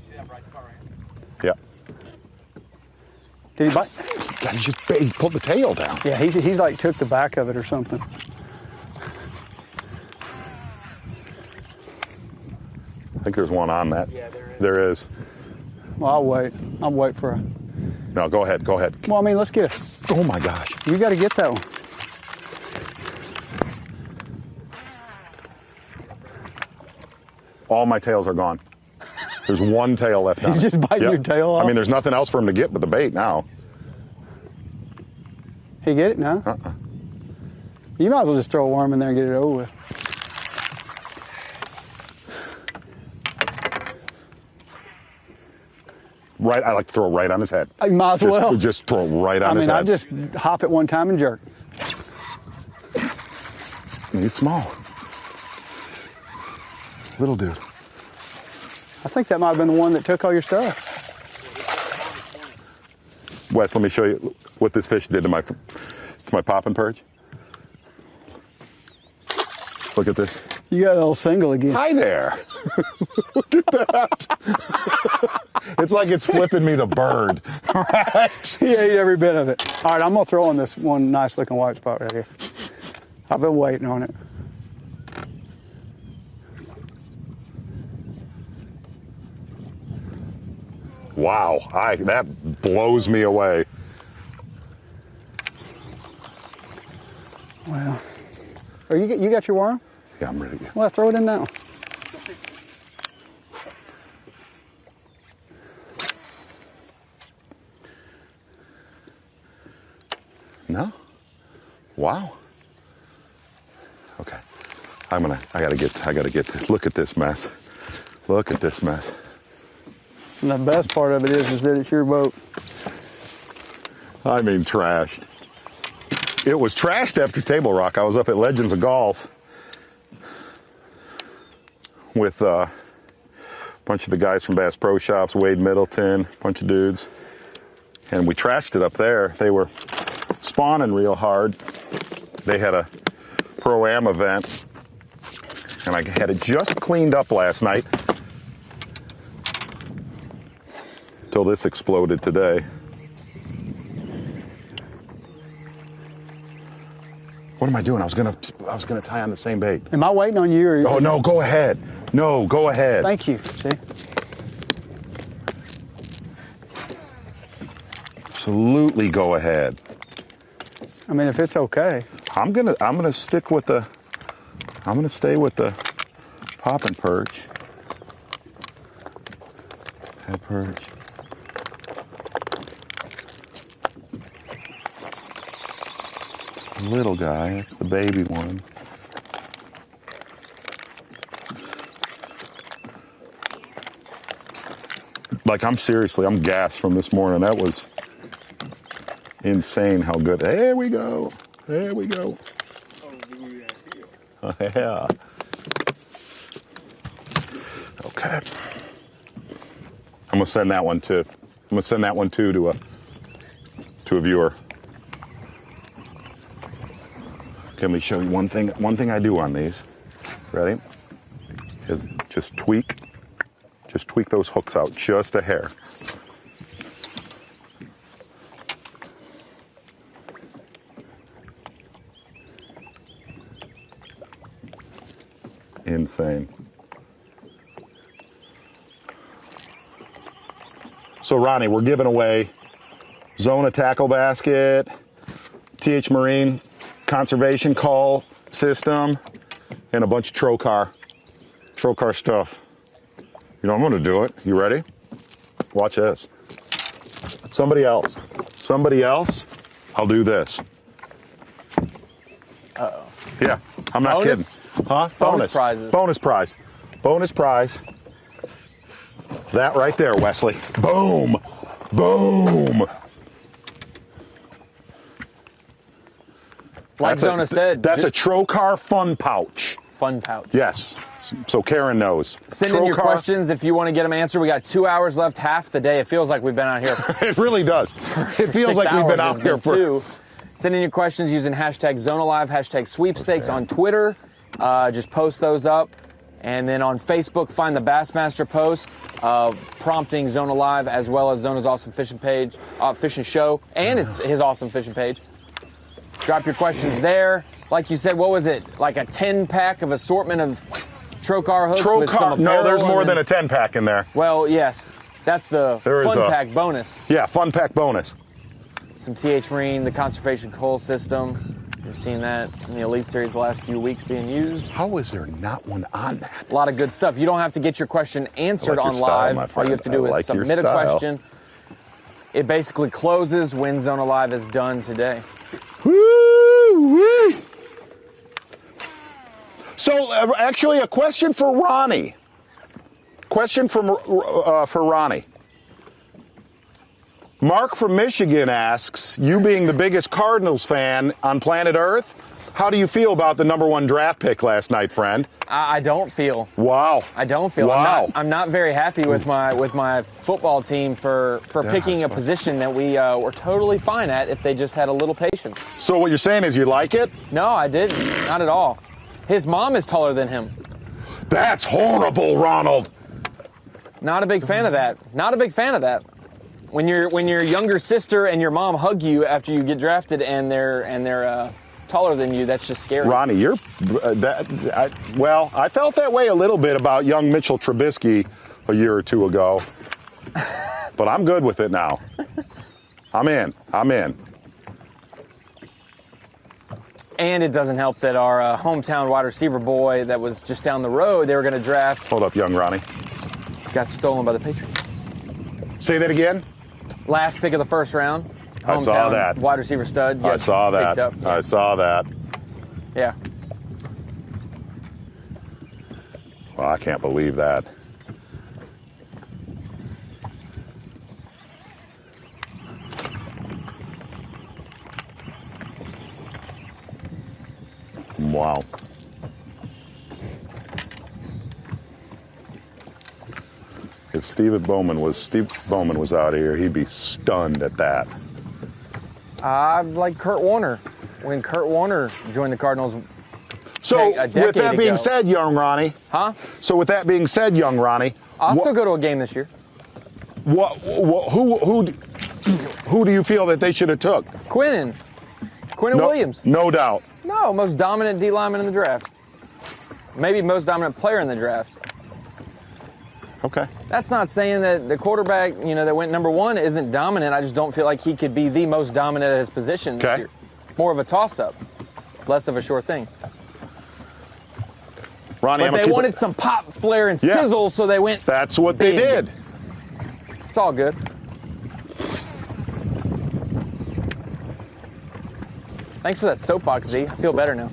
See that bright spot right Yeah. Did he bite? He pulled the tail down. Yeah, he's like took the back of it or something. I think there's one on that. Yeah, there is. There is. Well, I'll wait. I'll wait for a... No, go ahead. Go ahead. Well, I mean, let's get it. Oh my gosh. You got to get that one. All my tails are gone. There's one tail left on He's it. just biting your tail off? I mean, there's nothing else for him to get but the bait now. He get it now? You might as well just throw a worm in there and get it over with. Right, I like to throw it right on his head. You might as well. Just throw it right on his head. I just hop it one time and jerk. He's small. Little dude. I think that might have been the one that took all your stuff. Wes, let me show you what this fish did to my popping perch. Look at this. You got a little single again. Hi there. Look at that. It's like it's flipping me the bird, right? He ate every bit of it. All right, I'm going to throw on this one nice looking white spot right here. I've been waiting on it. Wow, that blows me away. Well, you got your worm? Yeah, I'm ready. Well, throw it in now. No? Wow. Okay. I gotta get, look at this mess. Look at this mess. And the best part of it is that it's your boat. I mean, trashed. It was trashed after Table Rock. I was up at Legends of Golf with a bunch of the guys from Bass Pro Shops, Wade Middleton, a bunch of dudes. And we trashed it up there. They were spawning real hard. They had a Pro-Am event, and I had it just cleaned up last night till this exploded today. What am I doing? I was gonna tie on the same bait. Am I waiting on you? Or Oh no, go ahead. No, go ahead. Thank you. See? Absolutely go ahead. I mean, if it's okay. I'm gonna stay with the pop and perch. Head perch. Little guy, that's the baby one. Like, I'm gassed from this morning. That was insane how good. There we go. There we go. Oh, yeah. Okay. I'm gonna send that one too to a viewer. Okay, let me show you one thing I do on these. Ready? Is just tweak those hooks out just a hair. Insane. So Ronnie, we're giving away Zona tackle basket, TH Marine conservation call system, and a bunch of Trocar stuff. You know, I'm gonna do it. You ready? Watch this. Somebody else, I'll do this. Uh-oh. Yeah, I'm not kidding. Huh? Bonus prizes. Bonus prize. Bonus prize. That right there, Wesley. Boom. Boom. Like Zona said. That's a Trocar fun pouch. Fun pouch. Yes. So Karen knows. Send in your questions if you want to get them answered. We got 2 hours left, half the day. It feels like we've been out here. It really does. It feels like we've been out here for 2. Send in your questions using hashtag ZonaLive, hashtag sweepstakes on Twitter. Just post those up. And then on Facebook, find the Bassmaster post prompting Zona Live, as well as Zona's awesome fishing page, fishing show, and it's his awesome fishing page. Drop your questions there. Like you said, what was it? Like a 10-pack of assortment of Trocar hooks with some apparel? No, there's more than a 10-pack in there. Well, yes. That's the fun pack bonus. Yeah, fun pack bonus. Some TH Marine, the conservation coal system. You've seen that in the Elite Series the last few weeks being used. How is there not one on that? A lot of good stuff. You don't have to get your question answered on live. All you have to do is submit a question. It basically closes when Zona Live is done today. Woo-wee. So, actually, a question for Ronnie. Question for Ronnie. Mark from Michigan asks, you being the biggest Cardinals fan on planet Earth, how do you feel about the #1 draft pick last night, friend? I don't feel. Wow. I don't feel. Wow. I'm not very happy with my football team for picking a position that we were totally fine at if they just had a little patience. So what you're saying is you like it? No, I didn't. Not at all. His mom is taller than him. That's horrible, Ronald. Not a big fan of that. Not a big fan of that. When your younger sister and your mom hug you after you get drafted and they're taller than you, that's just scary. Ronnie, you're I felt that way a little bit about young Mitchell Trubisky a year or two ago, but I'm good with it now. I'm in. And it doesn't help that our hometown wide receiver boy that was just down the road, they were going to draft. Hold up, young Ronnie. Got stolen by the Patriots. Say that again. Last pick of the first round. I saw that. Wide receiver stud. I saw that. Up. I saw that. Yeah. Well, I can't believe that. Wow. If Steve Bowman was out here, he'd be stunned at that. Like Kurt Warner. When Kurt Warner joined the Cardinals So, a decade with that being ago. said, young Ronnie. Huh? So, with that being said, young Ronnie. I'll still go to a game this year. Who do you feel that they should have took? Quinnen Williams. No doubt. No, most dominant D lineman in the draft. Maybe most dominant player in the draft. Okay. That's not saying that the quarterback, that went number 1 isn't dominant. I just don't feel like he could be the most dominant at his position this year. More of a toss-up, less of a sure thing. Ronnie, but they wanted some pop, flare, and sizzle, so they went. That's what they did. It's all good. Thanks for that soapbox, Z. I feel better now.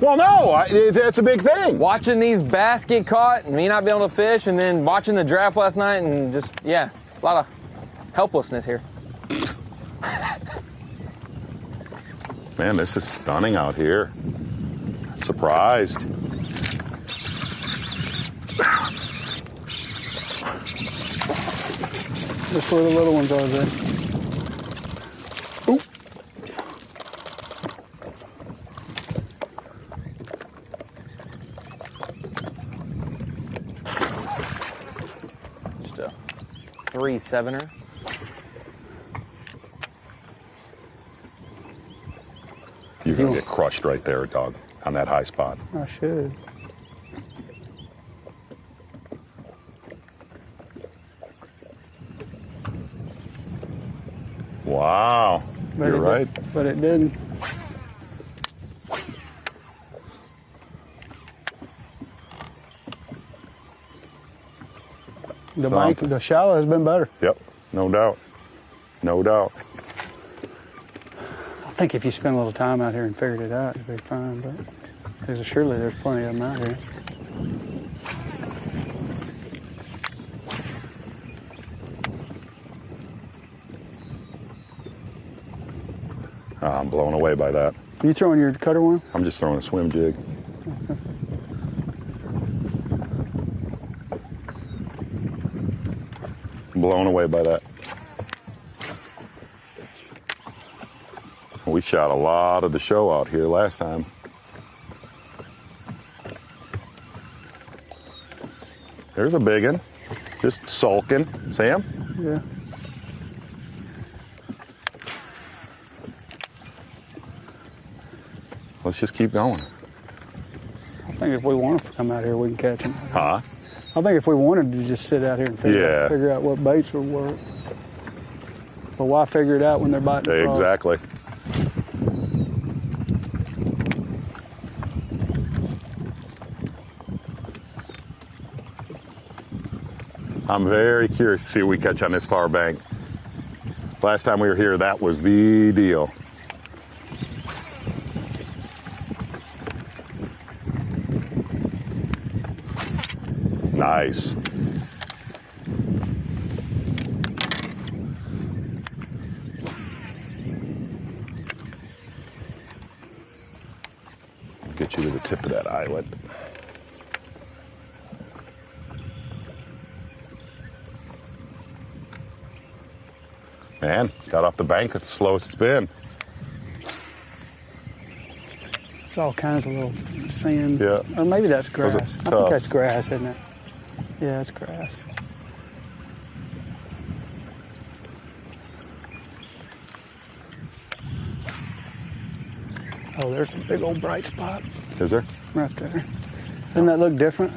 Well, no, that's a big thing. Watching these bass get caught and me not being able to fish, and then watching the draft last night, and just, a lot of helplessness here. Man, this is stunning out here. Surprised. That's where the little ones are, there. Ooh. Just a 3-7er. You're going to get crushed right there, dog, on that high spot. I should. Wow. You're right. But it didn't. The shallow has been better. Yep, no doubt. No doubt. I think if you spend a little time out here and figured it out, it'd be fine. But surely there's plenty of them out here. I'm blown away by that. Are you throwing your cutter worm? I'm just throwing a swim jig. Okay. Blown away by that. We shot a lot of the show out here last time. There's a big one, just sulking. Sam? Yeah. Let's just keep going. I think if we want to come out here, we can catch them. Huh? I think if we wanted to just sit out here and figure out what baits would work. But why figure it out when they're biting frogs? Exactly. I'm very curious to see what we catch on this far bank. Last time we were here, that was the deal. Nice. I'll get you to the tip of that eyelet. Man, got off the bank at the slowest it's been. There's all kinds of little sand. Yeah. Or maybe that's grass. Those are I think that's grass, isn't it? Yeah, it's grass. Oh, there's a big old bright spot. Is there? Right there. Doesn't that look different?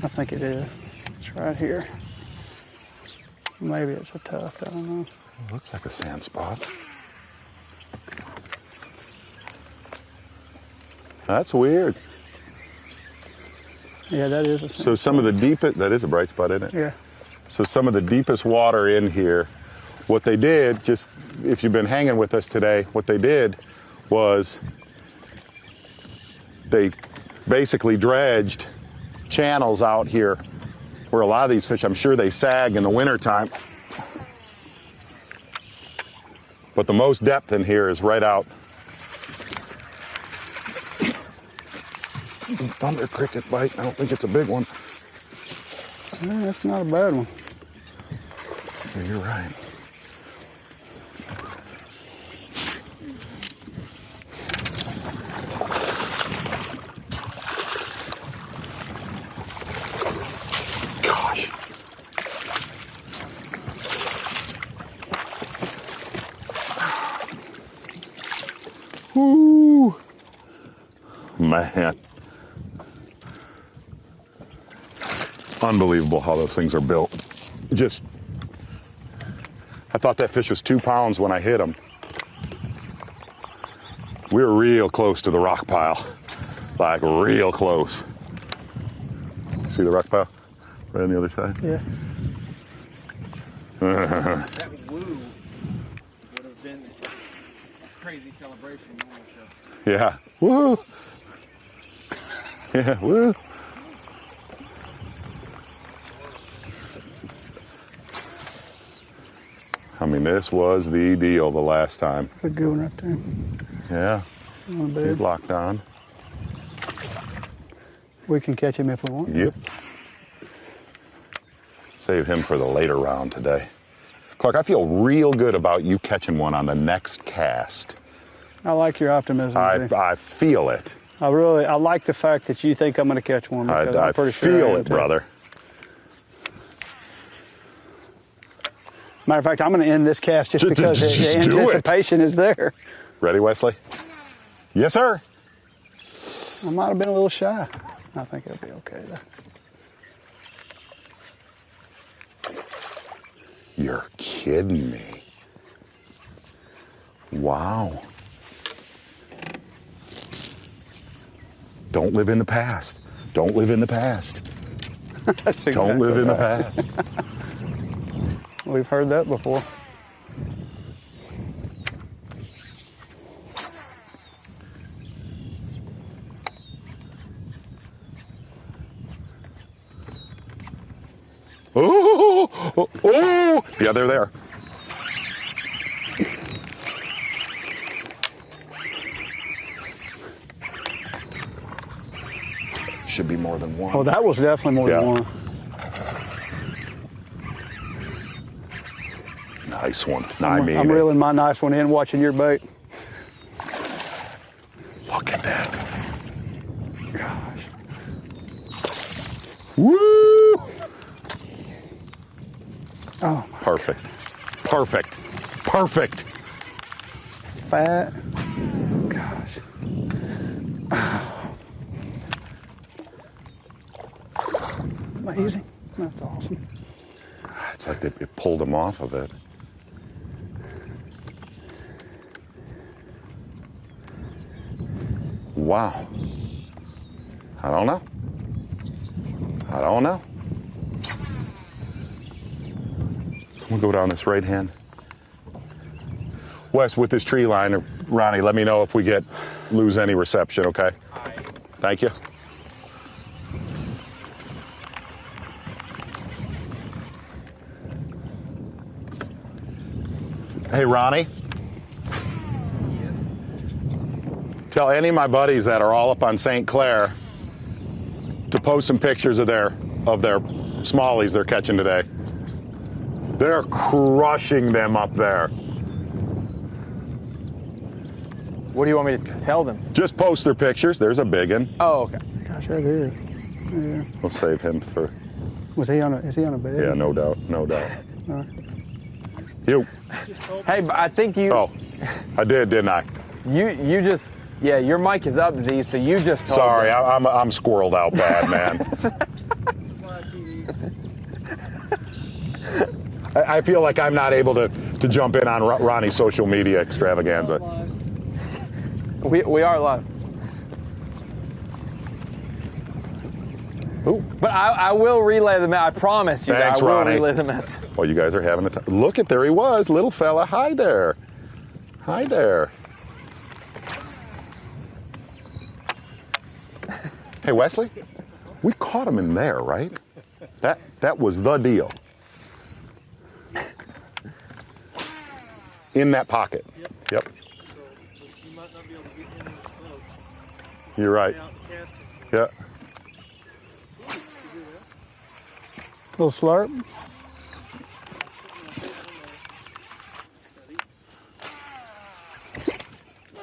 I think it is. It's right here. Maybe it's a tuft, I don't know. It looks like a sand spot. That's weird. Yeah, that is a sand So some of the deepest, that is a bright spot, isn't it? Yeah. So some of the deepest water in here, what they did, just if you've been hanging with us today, what they did was they basically dredged channels out here where a lot of these fish, I'm sure they sag in the wintertime. But the most depth in here is right out. Thunder cricket bite. I don't think it's a big one. Yeah, that's not a bad one. Yeah, you're right. Gosh. Woo. man. Unbelievable how those things are built. Just, I thought that fish was 2 pounds when I hit him. We were real close to the rock pile, like real close. See the rock pile? Right on the other side? Yeah. That woo would have been a crazy celebration. Yeah. Woo! Yeah, woo! I mean, this was the deal the last time. A good one right there. Yeah. He's locked on. We can catch him if we want. Yep. Save him for the later round today. Clark, I feel real good about you catching one on the next cast. I like your optimism. I feel it. I like the fact that you think I'm going to catch one. Because I'm pretty sure feel I am it, too. brother. Matter of fact, I'm going to end this cast just because just the do it. anticipation is there. Ready, Wesley? Yes, sir. I might have been a little shy. I think it'll be okay though. You're kidding me. Wow. Don't live in the past. Don't live in the past. Don't live in the past. We've heard that before. Oh, oh, oh. Yeah, they're there. Should be more than one. Oh, that was definitely more than one. Nice one. I'm reeling my nice one in, watching your bait. Look at that. Gosh. Woo! Oh, perfect. Perfect. Perfect. Fat. Gosh. Amazing. That's awesome. It's like it pulled him off of it. Wow. I don't know. I don't know. We'll go down this right hand. Wes, with this tree line, Ronnie, let me know if we lose any reception, okay? Thank you. Hey, Ronnie. Tell any of my buddies that are all up on St. Clair to post some pictures of their smallies they're catching today. They're crushing them up there. What do you want me to tell them? Just post their pictures. There's a big one. Oh, okay. Gosh, that is. Yeah. We'll save him for. Is he on a bed? Yeah, no doubt, no doubt. All right. You. Hey, but I think you. Oh, I did, didn't I? You just. Yeah, your mic is up, Z. So you just told Sorry, them. I'm squirreled out bad, man. I feel like I'm not able to jump in on Ronnie's social media extravaganza. We are live. Ooh. But I will relay the message. I promise you. Thanks, I will Ronnie. relay the message. Well, you guys are having the time. Look at, there he was, little fella. Hi there. Hi there. Hey, Wesley, we caught him in there, right? That was the deal. In that pocket. Yep. You're right. Yeah. Little slurp.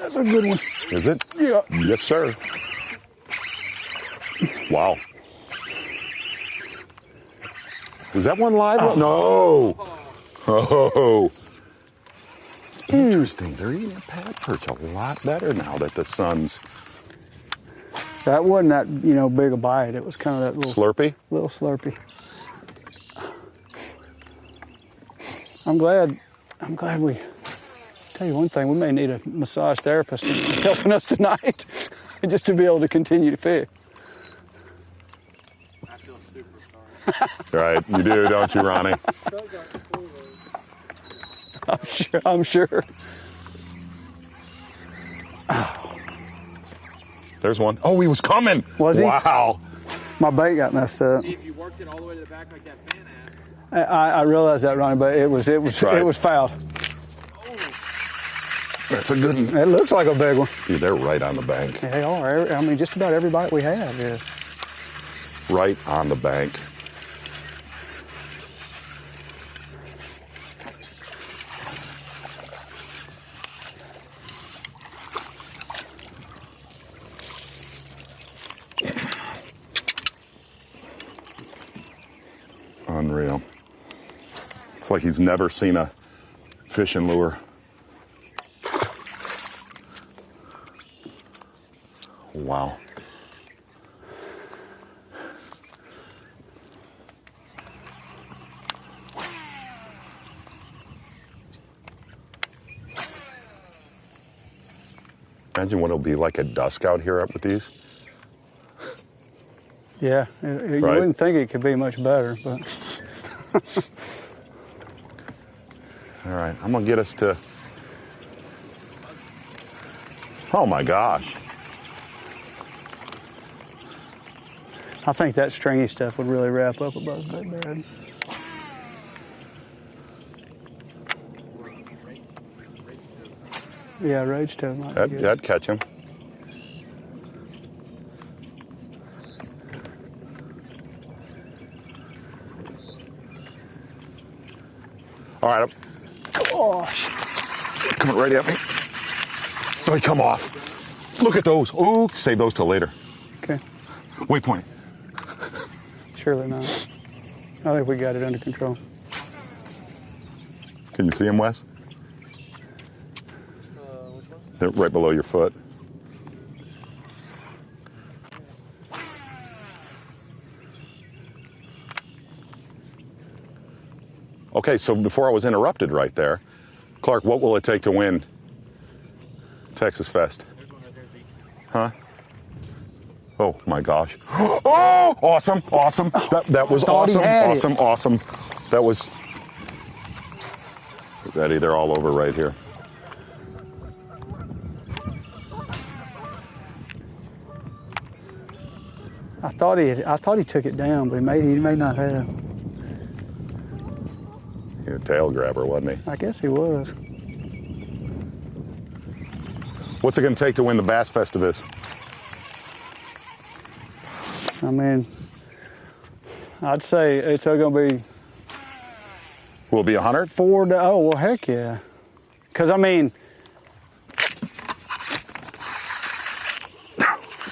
That's a good one. Is it? Yeah. Yes, sir. Wow. Is that one live? Oh. No. Oh. It's interesting. They're eating pad perch a lot better now that the sun's That wasn't that, you know, big a bite. It was kind of that little Slurpee? Little Slurpee. I'm glad we, tell you one thing, we may need a massage therapist helping us tonight just to be able to continue to fish. I feel super sorry. Right, you do, don't you, Ronnie? I'm sure. There's one. Oh, he was coming. Was he? Wow. My bait got messed up. See if you worked it all the way to the back like that fan ass. I realized that, Ronnie, but it was Right. it was foul. That's a good one. It looks like a big one. Dude, they're right on the bank. They are. I mean, just about every bite we have is. Right on the bank. Unreal. It's like he's never seen a fishing lure. Wow. Imagine what it'll be like at dusk out here up with these. Yeah, you Right. wouldn't think it could be much better, but. All right, I'm gonna get us to. Oh my gosh. I think that stringy stuff would really wrap up a buzzbait bed. Yeah, rage toad might be good. That'd catch him. All right, Gosh. coming right at me. Let me come off. Look at those. Oh, save those till later. Okay. Waypoint. Surely not. I think we got it under control. Can you see him, Wes? Which one? They're right below your foot. Okay, so before I was interrupted right there, Clark, what will it take to win Texas Fest? There's one right there, Zeke. Huh? Oh my gosh. Oh, awesome, awesome. That was thought he awesome, had it. awesome, awesome. That was, Eddie, they're all over right here. I thought he took it down, but he may not have. He a tail grabber, wasn't he? I guess he was. What's it gonna take to win the Bass Festivus? I mean, I'd say it's going to be Will it be 100? 4 to, oh, well, heck yeah. Because, I mean,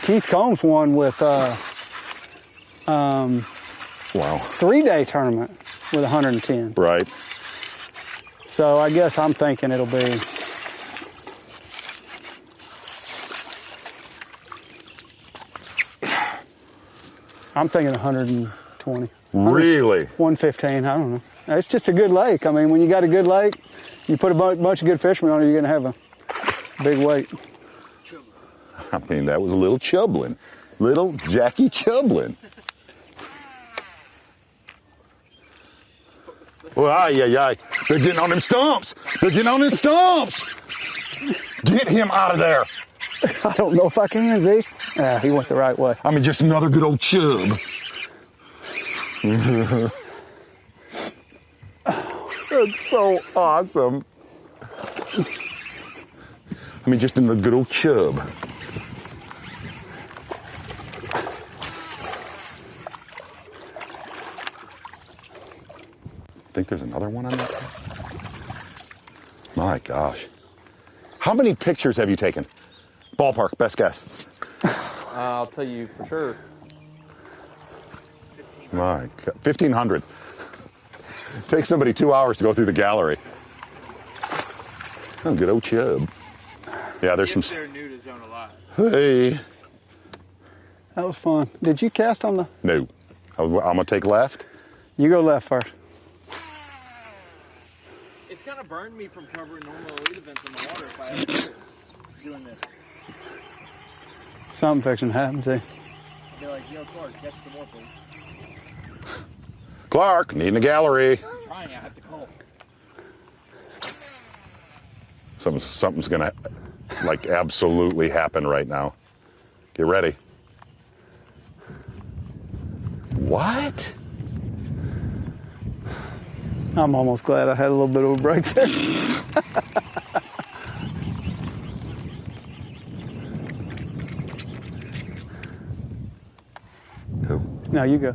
Keith Combs won with Wow. 3-day tournament with 110. Right. So I guess I'm thinking it'll be. I'm thinking 120. Really? 115, I don't know. It's just a good lake. I mean, when you got a good lake, you put a bunch of good fishermen on it, you're going to have a big weight. I mean, that was a little Chublin. Little Jackie Chublin. Well, aye. They're getting on them stumps. They're getting on them stumps. Get him out of there. I don't know if I can, Z. He went the right way. I mean, just another good old chub. That's so awesome. I mean, just another good old chub. Think there's another one on that? My gosh. How many pictures have you taken? Ballpark, best guess. I'll tell you for sure. My God. 1,500. Takes somebody 2 hours to go through the gallery. Oh, good old chub. Yeah, there's some. They're new to Zone Alive. Hey. That was fun. Did you cast on the? No. I'm gonna take left. You go left first. It's kind of burned me from covering normal elite events in the water if I had doing this. Something fixing to happen, see. I'd be like, yo, Clark, catch some more, please. Clark, needing a gallery. I'm trying, I have to call. Something's gonna, like, absolutely happen right now. Get ready. What? I'm almost glad I had a little bit of a break there. Who? No, you go.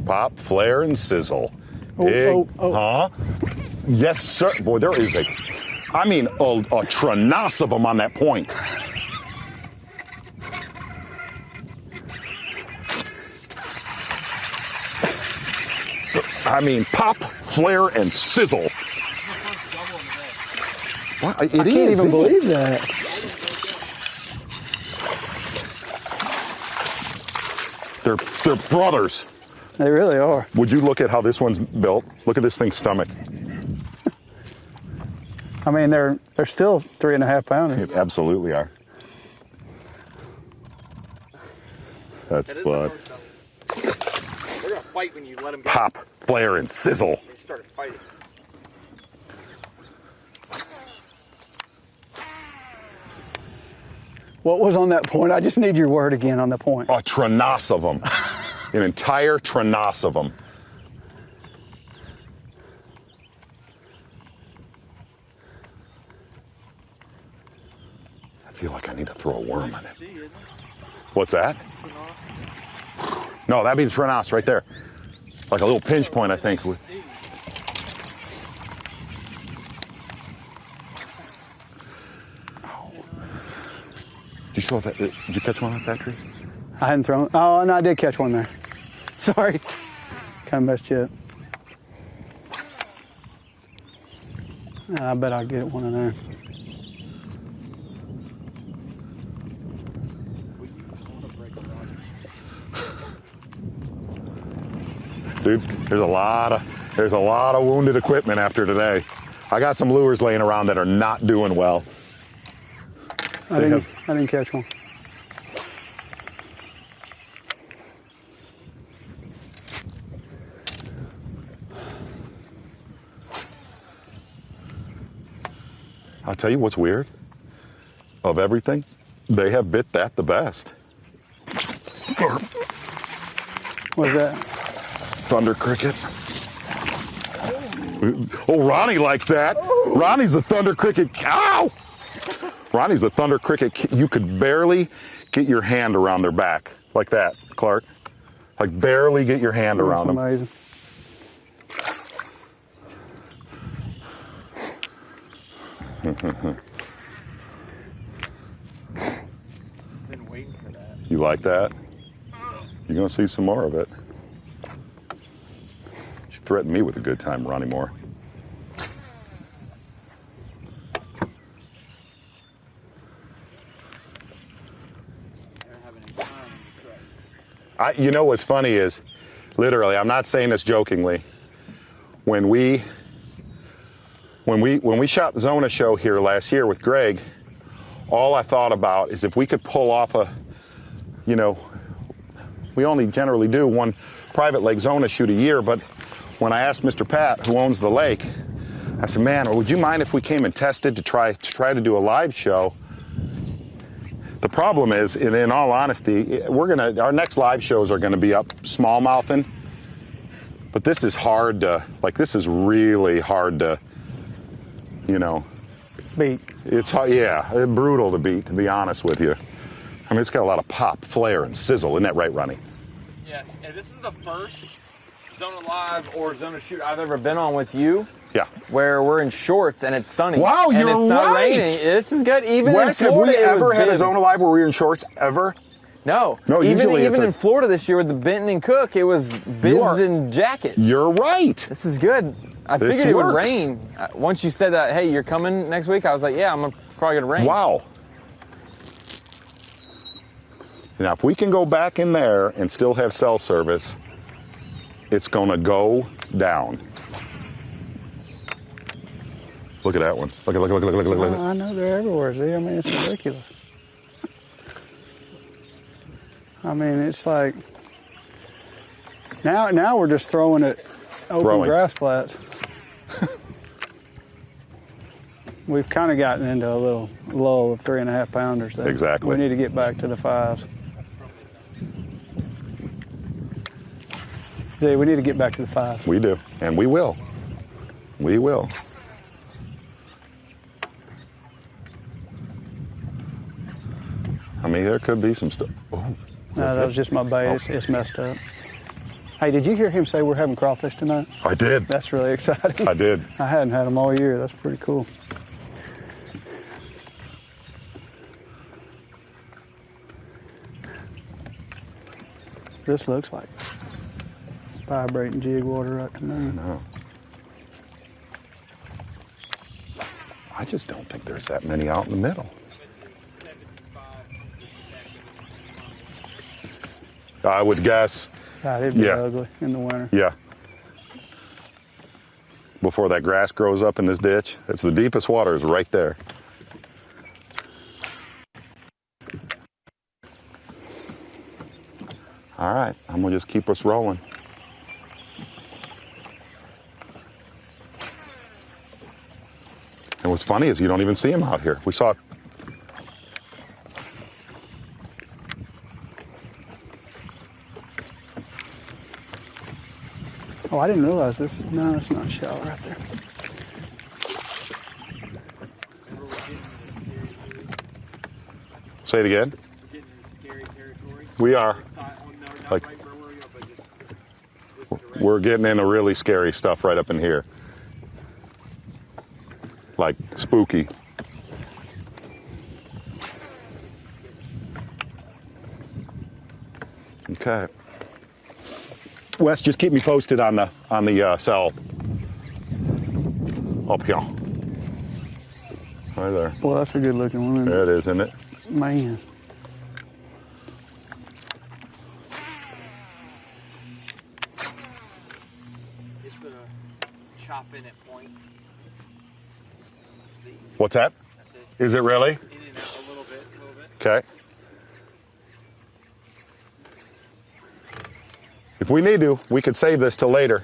Pop, flare, and sizzle. Oh, Big, oh, oh. huh? Yes, sir. Boy, there is a tronace of them on that point. I mean, pop, flare, and sizzle. What? I can't even believe that. They're brothers. They really are. Would you look at how this one's built? Look at this thing's stomach. I mean, they're still 3.5 pounders. They absolutely are. That's fun. They're gonna fight when you let them go. Pop, flare, and sizzle. They started fighting. What was on that point? I just need your word again on the point. A tronace of them. An entire tronace of them. I feel like I need to throw a worm on it. What's that? No, that'd be the tronace right there. Like a little pinch point, I think. Did you catch one off that tree? I hadn't thrown. Oh, no, I did catch one there. Sorry. Kind of messed you up. I bet I'll get one in there. Dude, there's a lot of wounded equipment after today. I got some lures laying around that are not doing well. I didn't catch one. I'll tell you what's weird. Of everything, they have bit that the best. What's that? Thunder cricket. Oh, Ronnie likes that. Ronnie's the thunder cricket. Ow! Ronnie's the thunder cricket. You could barely get your hand around their back. Like that, Clark. Like barely get your hand around them. Amazing. Been waiting for that. You like that? You're gonna see some more of it. She threatened me with a good time, Ronnie Moore. You know what's funny is, literally, I'm not saying this jokingly. When we shot Zona show here last year with Greg, all I thought about is if we could pull off we only generally do one private lake Zona shoot a year, but when I asked Mr. Pat, who owns the lake, I said, man, would you mind if we came and tested to try to do a live show? The problem is, in all honesty, our next live shows are gonna be up smallmouthing, but this is hard to, this is really hard to, beat. It's brutal to beat, to be honest with you. I mean, it's got a lot of pop, flare, and sizzle. Isn't that right, Ronnie? Yes, and this is the first Zona Live or Zona Shoot I've ever been on with you. Yeah. Where we're in shorts and it's sunny. Wow, and you're it's not right. raining. This is good. Even Wes, in have Florida, we ever it had a was Zona Live where we were in shorts, ever? No. No, even usually in Florida this year with the Benton and Cook, it was bids and jacket. You're right. This is good. I This figured it would works. rain. Once you said that, hey, you're coming next week, I was like, yeah, I'm probably gonna rain. Wow. Now, if we can go back in there and still have cell service, it's gonna go down. Look at that one. Look. I know they're everywhere, Z. I mean, it's ridiculous. I mean, it's like now we're just throwing it open grass flats. We've kind of gotten into a little lull of 3.5 pounders there. Exactly. We need to get back to the 5s. Z, we need to get back to the 5s. We do, and we will. We will. I mean, there could be some stuff. Oh, No, that was just my bait. It's messed up. Hey, did you hear him say we're having crawfish tonight? I did. That's really exciting. I did. I hadn't had them all year. That's pretty cool. This looks like vibrating jig water right to me. No. I just don't think there's that many out in the middle. I would guess. God, it'd be ugly in the winter. Yeah. Before that grass grows up in this ditch, it's the deepest water is right there. All right, I'm gonna just keep us rolling. And what's funny is you don't even see them out here. We saw it. Oh, I didn't realize this. No, it's not shallow right there. Say it again. We are. Like, we're getting into really scary stuff right up in here. Like spooky. Okay. Wes, just keep me posted on the cell. Up here. Right there. Well, that's a good looking one. There it is, isn't it? Man. It's gonna chop in at points. What's that? Is it really? In and out a little bit. Okay. If we need to, we could save this till later.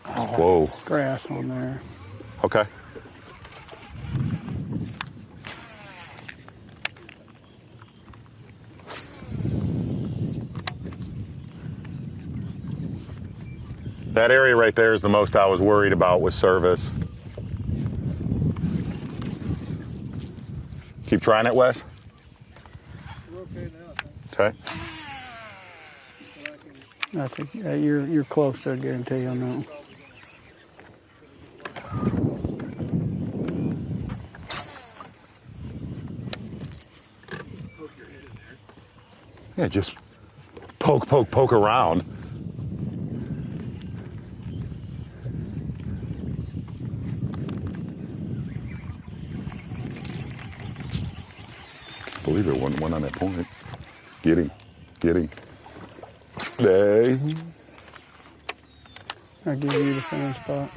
Oh, whoa. Grass on there. Okay. That area right there is the most I was worried about with service. Keep trying it, Wes. We're okay now, I think. Okay. I think you're close to a guarantee on that one. Yeah, just poke around. Can't believe there wasn't one on that point. Get him. Hey. I'll give you the same spot.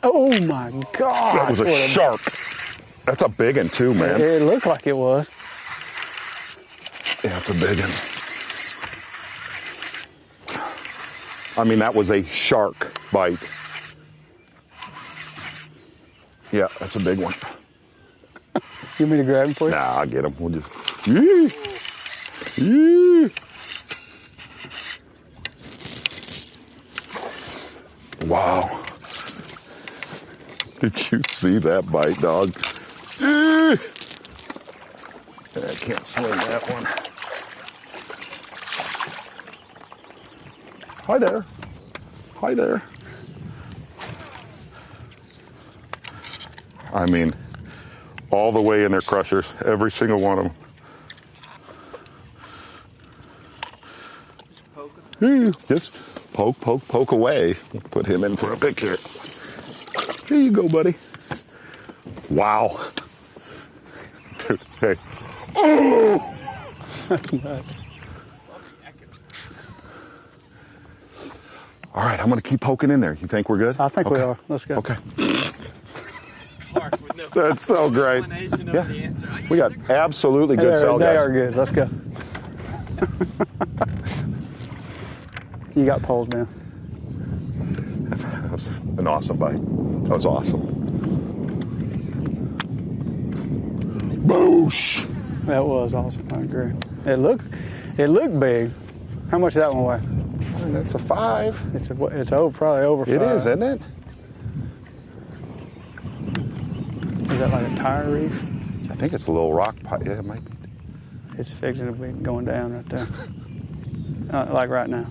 Oh my God! That was a shark. That's a big one too, man. It looked like it was. Yeah, it's a big one. I mean, that was a shark bite. Yeah, that's a big one. You want me to grab him for you? Nah, I'll get him. We'll just. Yee! Yee! Wow. Did you see that bite, dog? I can't swing that one. Hi there. Hi there. I mean, all the way in their crushers, every single one of them. Just Poke, poke, poke away. Put him in for a picture. Here you go, buddy. Wow. Dude, hey. Oh! That's nuts. All right, I'm going to keep poking in there. You think we're good? I think we are. Let's go. Okay. That's so great. Yeah. We got absolutely good cell They guys. are good. Let's go. You got poles down. That was an awesome bite. That was awesome. Boosh! That was awesome. I agree. It looked big. How much did that one weigh? That's a 5. It's over, probably over 5. It is, isn't it? Is that like a tire reef? I think it's a little rock pipe. Yeah, it might be. It's fixing to be going down right there. Like right now.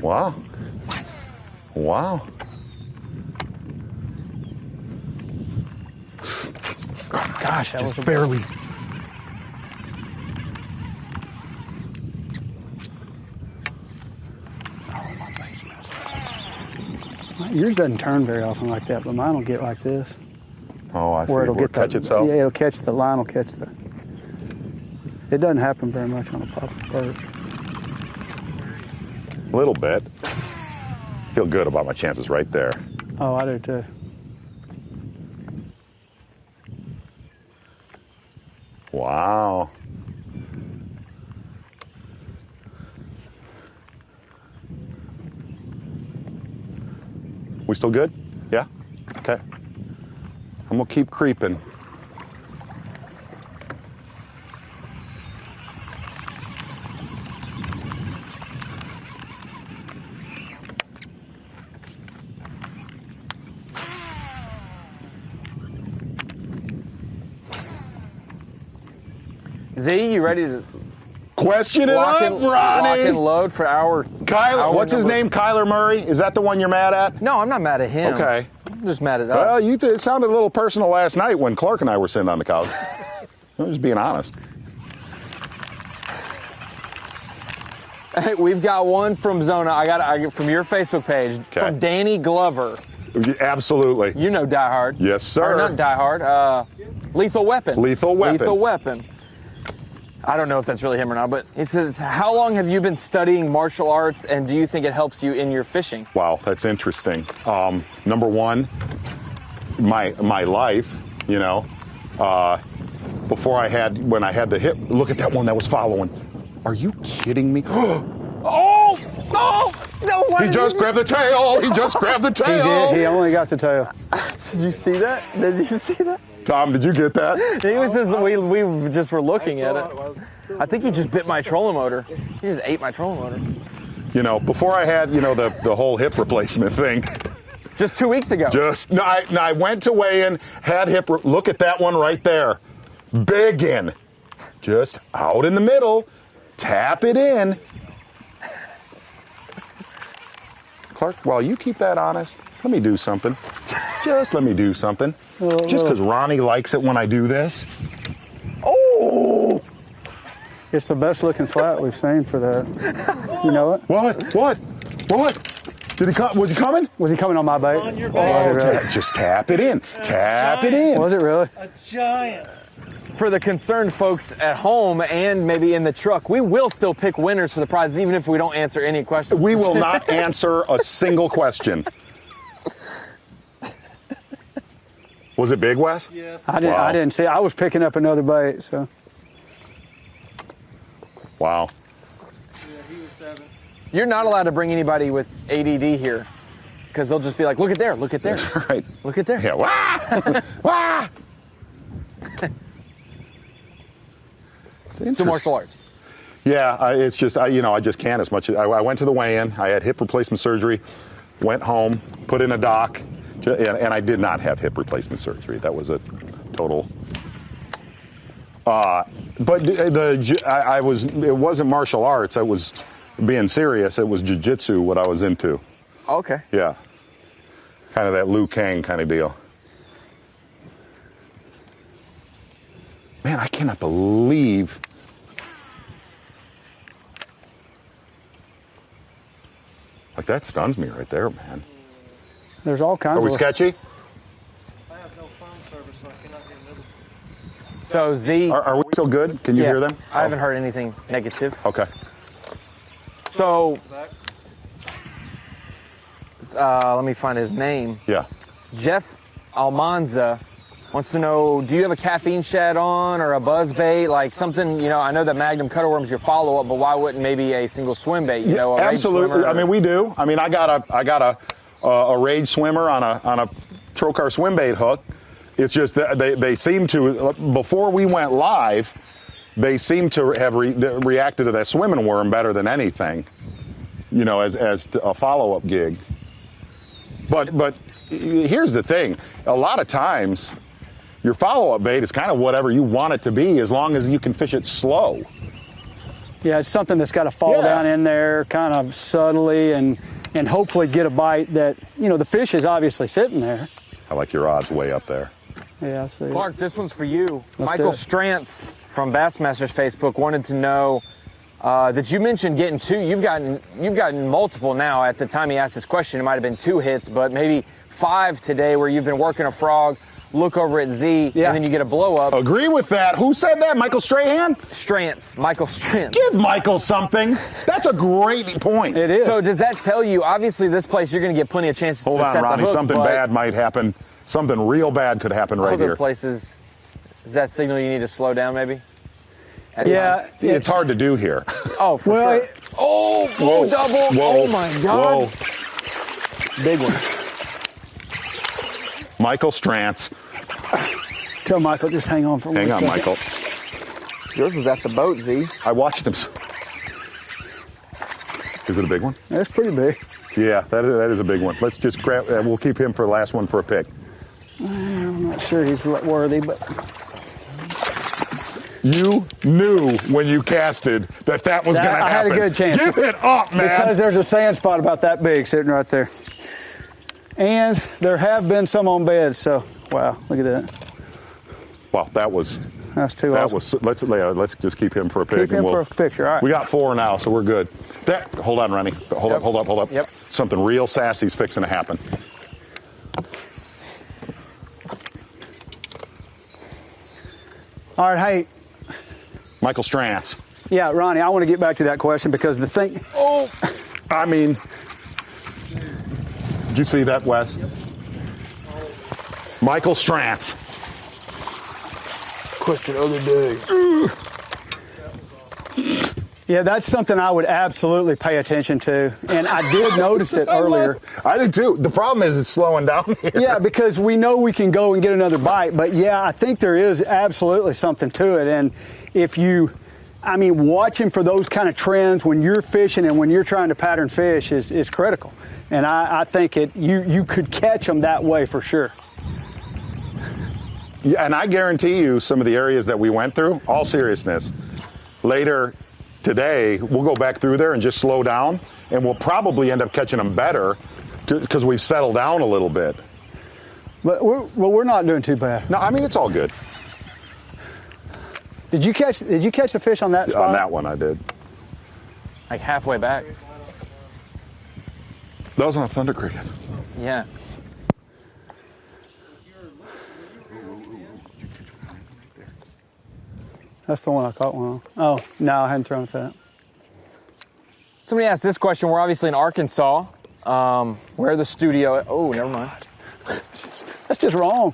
Wow. Wow. Gosh, that was barely. Yours doesn't turn very often like that, but mine will get like this. Oh, I see. Where it'll Where get catch itself? Yeah, it'll catch the line. Will catch the. It doesn't happen very much on a pop perch. A little bit. Feel good about my chances right there. Oh, I do too. Wow. We still good? Yeah? Okay. I'm gonna keep creeping. Z, you ready to Question it lock up, and, Ronnie! lock and load for our Kyler, what's his name? Kyler Murray? Is that the one you're mad at? No, I'm not mad at him. Okay. I'm just mad at us. Well, it sounded a little personal last night when Clark and I were sitting on the couch. I'm just being honest. Hey, we've got one from Zona. I got from your Facebook page from Danny Glover. Absolutely. You know Die Hard. Yes, sir. Or not Die Hard. Lethal Weapon. Lethal Weapon. Lethal Weapon. I don't know if that's really him or not, but he says, how long have you been studying martial arts, and do you think it helps you in your fishing? Wow, that's interesting. Number one, my life, you know, when I had the hip, look at that one that was following. Are you kidding me? Oh! No! He just grabbed the tail! He just grabbed the tail! He did. He only got the tail. Did you see that? Did you see that? Tom, did you get that? He was just, we just were looking at it. I think he just bit my trolling motor. He just ate my trolling motor. You know, before I had, the whole hip replacement thing. Just 2 weeks ago. I went to weigh-in, had look at that one right there. Biggin. Just out in the middle. Tap it in. Clark, while you keep that honest, let me do something. Just let me do something. Just because Ronnie likes it when I do this. Oh! It's the best looking flat we've seen for that. You know it? What? Did he come? Was he coming? Was he coming on my bait? On your bait. Just tap it in. Tap it in. Was it really? A giant. For the concerned folks at home and maybe in the truck, we will still pick winners for the prizes, even if we don't answer any questions. We will not answer a single question. Was it big, Wes? Yes. I didn't see it. I was picking up another bait, so. Wow. Yeah, he was 7. You're not allowed to bring anybody with ADD here, because they'll just be like, look at there, look at there. Right. Look at there. Yeah. Wah! Wah! So martial arts. Yeah, it's just, I just can't as much. I went to the weigh-in. I had hip replacement surgery, went home, put in a doc, and I did not have hip replacement surgery. That was a total. But it wasn't martial arts. I was being serious. It was jiu-jitsu, what I was into. Okay. Yeah. Kind of that Liu Kang kind of deal. Man, I cannot believe Like, that stuns me right there, man. There's all kinds Are we of... sketchy? I have no phone service, so I cannot get another. So Z, Are we still good? Can you hear them? I haven't heard anything negative. Okay. So, let me find his name. Yeah. Jeff Almanza wants to know, do you have a caffeine shed on or a buzz bait? Like something, you know, I know that Magnum Cutter Worm's your follow-up, but why wouldn't maybe a single swim bait, you know, a Rage absolutely. Swimmer? I mean, we do. I mean, I got a Rage Swimmer on a Trocar swim bait hook. It's just that they seem to, before we went live, they seem to have reacted to that swimming worm better than anything, you know, as a follow-up gig. But here's the thing. A lot of times, your follow-up bait is kind of whatever you want it to be as long as you can fish it slow. Yeah, it's something that's got to fall down in there kind of subtly and hopefully get a bite that, you know, the fish is obviously sitting there. I like your odds way up there. Yeah, I see. Clark, this one's for you. Let's Michael do it. Strantz from Bassmasters Facebook wanted to know that you mentioned getting two. You've gotten multiple now. At the time he asked this question, it might have been 2 hits, but maybe 5 today where you've been working a frog, look over at Z, and then you get a blow up. Agree with that. Who said that? Michael Strahan? Strantz. Michael Strantz. Give Michael something. That's a great point. It is. So does that tell you, obviously this place you're going to get plenty of chances Hold to on, set Ronnie. the hook, Something but bad might happen. Something real bad could happen right other here. places, does that signal you need to slow down maybe? Yeah. It's hard to do here. Oh, for sure. Oh, Whoa. double. Whoa. Oh, my God. Whoa. Big one. Michael Strantz. Tell Michael, just hang on for one Hang on, second. Michael. Yours was at the boat, Z. I watched him. Is it a big one? That's pretty big. Yeah, that is a big one. Let's just grab, we'll keep him for the last one for a pick. I'm not sure he's worthy, but... You knew when you casted that was going to happen. I had a good chance. Give it up, man. Because there's a sand spot about that big sitting right there. And there have been some on beds, so wow, look at that. Well, that's too awesome. Let's just keep him for a pick. Keep him for a picture, all right. We got 4 now, so we're good. Hold on, Ronnie. Hold up. Yep. Something real sassy's fixing to happen. All right, hey. Michael Strantz. Yeah, Ronnie, I want to get back to that question because the thing... Oh! I mean... Did you see that, Wes? Yep. Michael Strantz. Question other day. Yeah, that's something I would absolutely pay attention to. And I did notice it earlier. I did too. The problem is it's slowing down here. Yeah, because we know we can go and get another bite. But yeah, I think there is absolutely something to it. And if watching for those kind of trends when you're fishing and when you're trying to pattern fish is critical. And I think you could catch them that way for sure. Yeah, and I guarantee you some of the areas that we went through, all seriousness, later today, we'll go back through there and just slow down, and we'll probably end up catching them better because we've settled down a little bit. But we're not doing too bad. No, I mean, it's all good. Did you catch the fish on that spot? On that one, I did. Like halfway back. That was on a Thunder Cricket. Yeah. That's the one I caught one on. Oh, no, I hadn't thrown it that. Somebody asked this question. We're obviously in Arkansas. Where the studio... Oh, never mind. That's just wrong.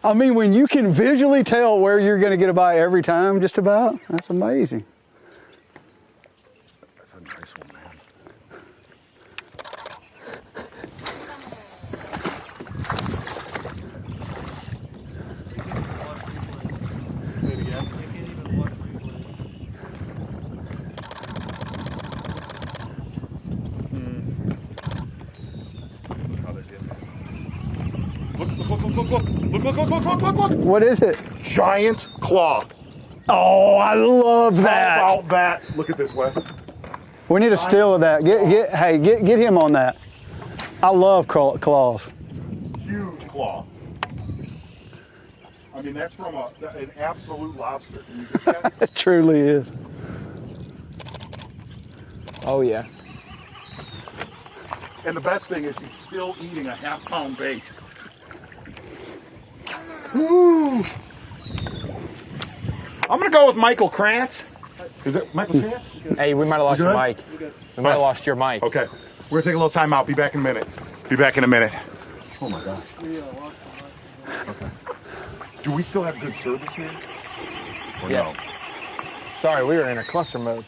I mean, when you can visually tell where you're going to get a bite every time, just about, that's amazing. That's a nice one, man. Look. What is it? Giant claw. Oh, I love that. How about that? Look at this, Wes. We need a still of that. Get him on that. I love claws. Huge claw. I mean, that's from an absolute lobster. Can you get that? It truly is. Oh, yeah. And the best thing is he's still eating a half-pound bait. Woo! I'm gonna go with Michael Krantz. Is it Michael Krantz? Hey, we might have lost your mic. We might have lost your mic. Okay, we're gonna take a little time out. Be back in a minute. Be back in a minute. Oh my gosh. Okay. Do we still have good service here? Or Yes. no? Sorry, we were in a cluster mode.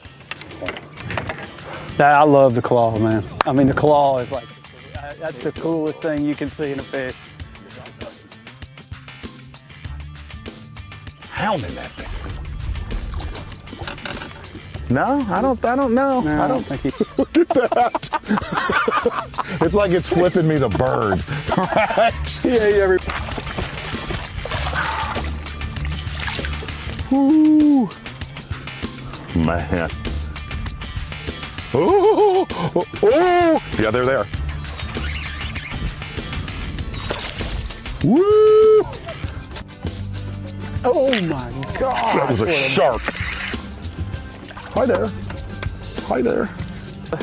I love the claw, man. I mean, the claw is like, that's the coolest thing you can see in a fish. Hounding that thing. No, I don't know. No, I don't think he. Look at that. It's like it's flipping me the bird. Right? Yeah, every. Woo. Man. Oh, oh, oh. Yeah, they're there. Woo. Oh my God. That was a shark. Hi there. Hi there.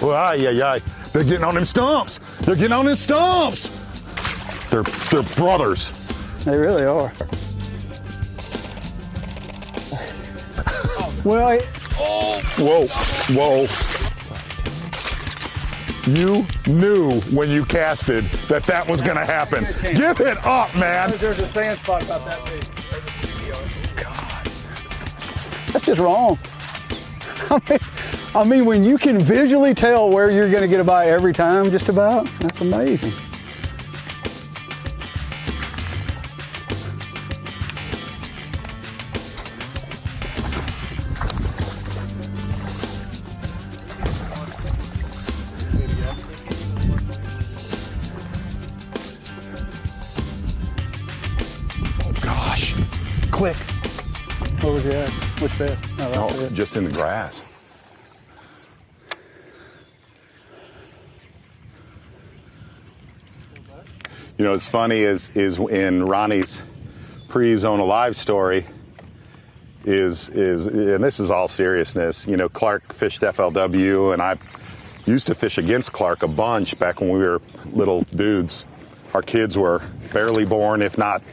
Oh, ay, ay, ay. They're getting on them stumps. They're getting on them stumps. They're brothers. They really are. Well, Whoa, whoa. You knew when you casted that was going to happen. Give it up, man. there's a sand spot about that big. God. That's just wrong. I mean, when you can visually tell where you're going to get a bite every time, just about, that's amazing. Oh, gosh. Click. What was that? Which fish? Oh, that's it. Just in the grass. You know, what's funny is in Ronnie's pre-Zone Alive story is, and this is all seriousness, you know, Clark fished FLW, and I used to fish against Clark a bunch back when we were little dudes. Our kids were barely born, if not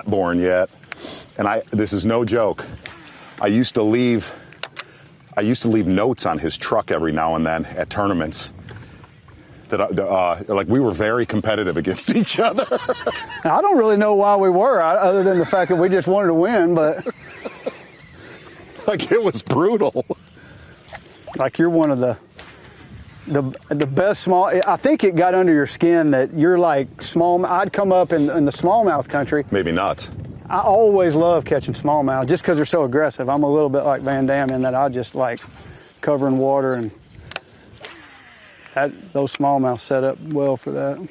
born yet. And this is no joke. I used to leave notes on his truck every now and then at tournaments. Like we were very competitive against each other. Now, I don't really know why we were, other than the fact that we just wanted to win, but like it was brutal. Like you're one of the best small. I think it got under your skin that you're like small. I'd come up in the smallmouth country. Maybe not. I always love catching smallmouth just because they're so aggressive. I'm a little bit like Van Damme in that I just like covering water, and those smallmouth set up well for that.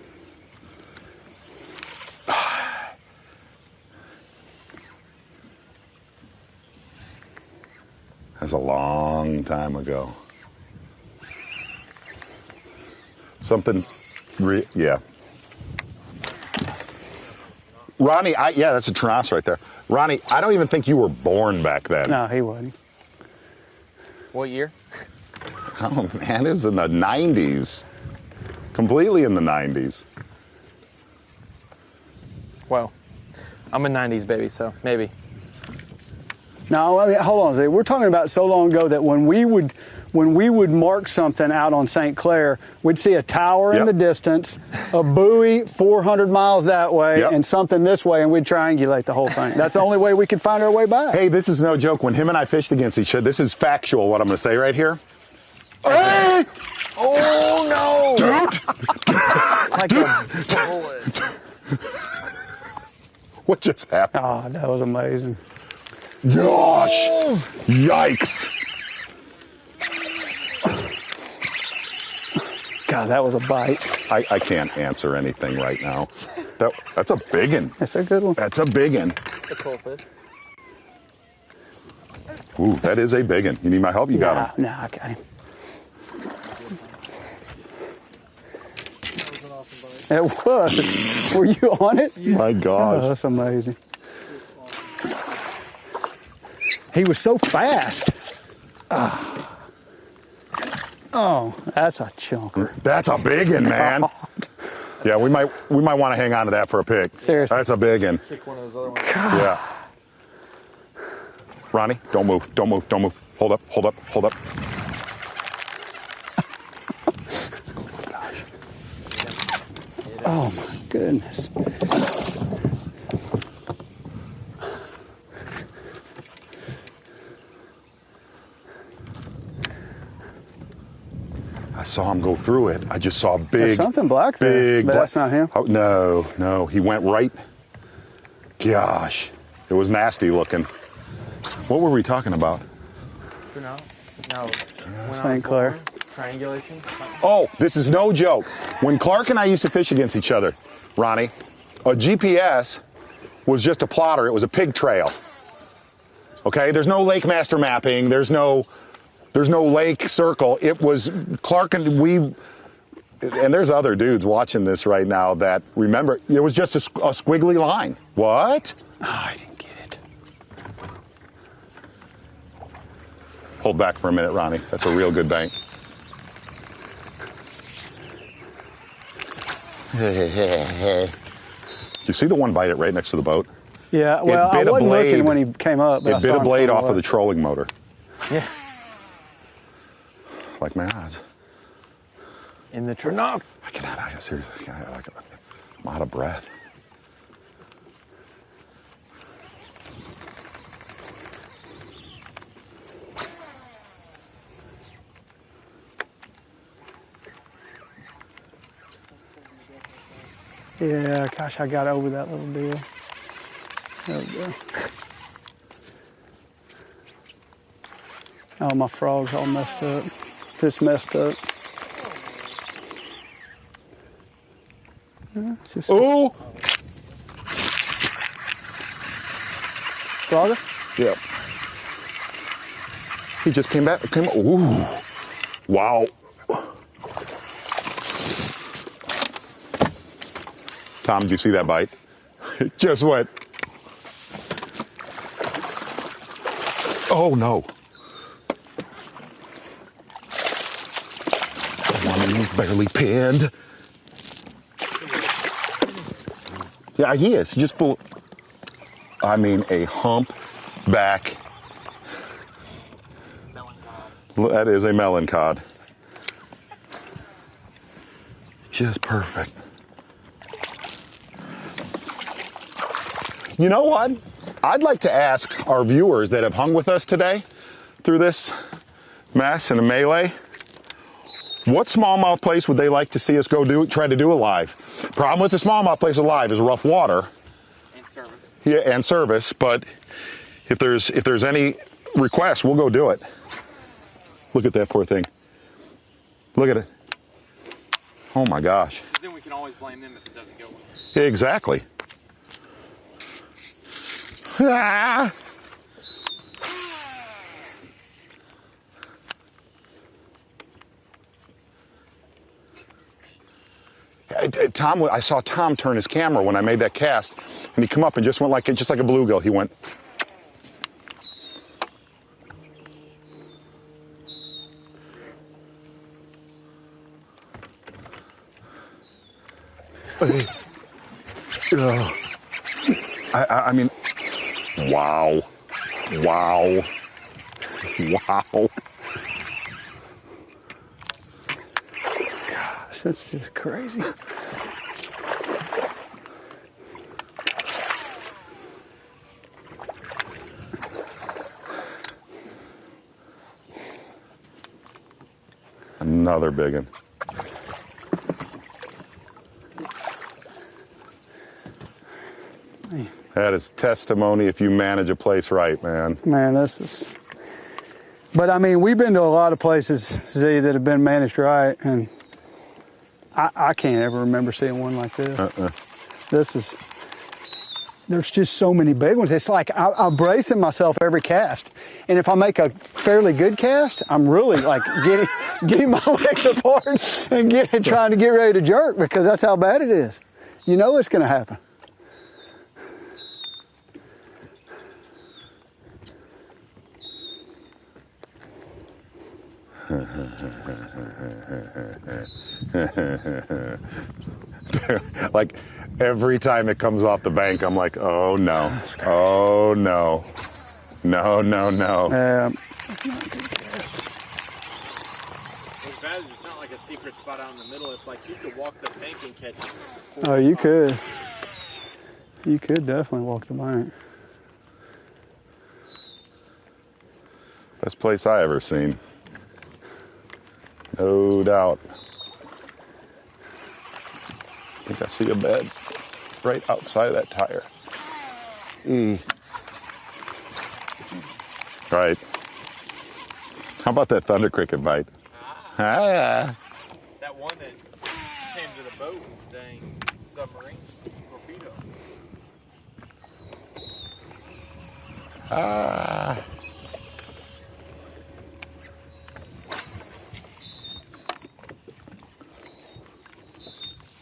That's a long time ago. Yeah. Ronnie, yeah, that's a Tronas right there. Ronnie, I don't even think you were born back then. No, he wasn't. What year? Oh, man, it was in the 90s. Completely in the 90s. Well, I'm a 90s baby, so maybe. No, I mean, hold on, Zay. We're talking about so long ago that when we would mark something out on St. Clair, we'd see a tower in the distance, a buoy 400 miles that way, and something this way, and we'd triangulate the whole thing. That's the only way we could find our way back. Hey, this is no joke. When him and I fished against each other, this is factual, what I'm going to say right here. Hey! Oh, no! Dude! Like a bullet. What just happened? Oh, that was amazing. Gosh! Yikes! God, that was a bite. I can't answer anything right now. That's a big one. That's a good one. That's a big one. It's a cool fish. Ooh, that is a big one. You need my help? You got him. No, I got him. It was. Were you on it? My gosh. Oh, that's amazing. He was so fast. Oh, that's a chunker. That's a big one, man. God. Yeah, we might want to hang on to that for a pick. Seriously. That's a big one. Kick one of those other ones. Yeah. Ronnie, don't move. Don't move. Don't move. Hold up. Hold up. Hold up. Oh my goodness. I saw him go through it. I just saw big. There's something black there, big but that's not him. Oh, no. He went right. Gosh, it was nasty looking. What were we talking about? No. St. Clair. Triangulation. Oh, this is no joke. When Clark and I used to fish against each other, Ronnie, a GPS was just a plotter. It was a pig trail. Okay, there's no lake master mapping. There's no lake circle. It was Clark and we, and there's other dudes watching this right now that remember, it was just a squiggly line. What? Oh, I didn't get it. Hold back for a minute, Ronnie. That's a real good bank. You see the one bite it right next to the boat? Yeah, well, I wasn't looking when he came up. But It bit a blade off of the trolling motor. Yeah. Like my eyes. In the Trinos. I seriously, I'm out of breath. Yeah, gosh, I got over that little deal. There we go. Oh, my frog's all messed up. Just messed up. Yeah, it's just Ooh! Frogger? Yep. He just came back. Ooh. Wow. Tom, did you see that bite? It just went. Oh, no. He's barely pinned. Yeah, he is. Just full. I mean, a humpback. That is a melon cod. Just perfect. You know what? I'd like to ask our viewers that have hung with us today through this mess and a melee, what smallmouth place would they like to see us go try to do a live? Problem with the smallmouth place alive is rough water. And service. Yeah, and service, but if there's any request, we'll go do it. Look at that poor thing. Look at it. Oh my gosh. Then we can always blame them if it doesn't go well. Yeah, exactly. Ah. Tom, I saw Tom turn his camera when I made that cast, and he come up and just went like a bluegill. He went. I mean, wow. Gosh, that's just crazy. Another big one. That is testimony if you manage a place right, man. Man, this is. But I mean, we've been to a lot of places, Z, that have been managed right, and I can't ever remember seeing one like this. This is. There's just so many big ones. It's like I'm bracing myself every cast, and if I make a fairly good cast, I'm really like getting my legs apart and trying to get ready to jerk because that's how bad it is. You know it's going to happen. Like every time it comes off the bank, I'm like, oh no, oh no, no, no, no. It's not a good cast. What's bad is it's not like a secret spot out in the middle. It's like you could walk the bank and catch it. Oh, you could. You could definitely walk the bank. Best place I ever seen. No doubt. I think I see a bed right outside of that tire. Right. How about that thunder cricket bite? That one that came to the boat, dang submarine torpedo.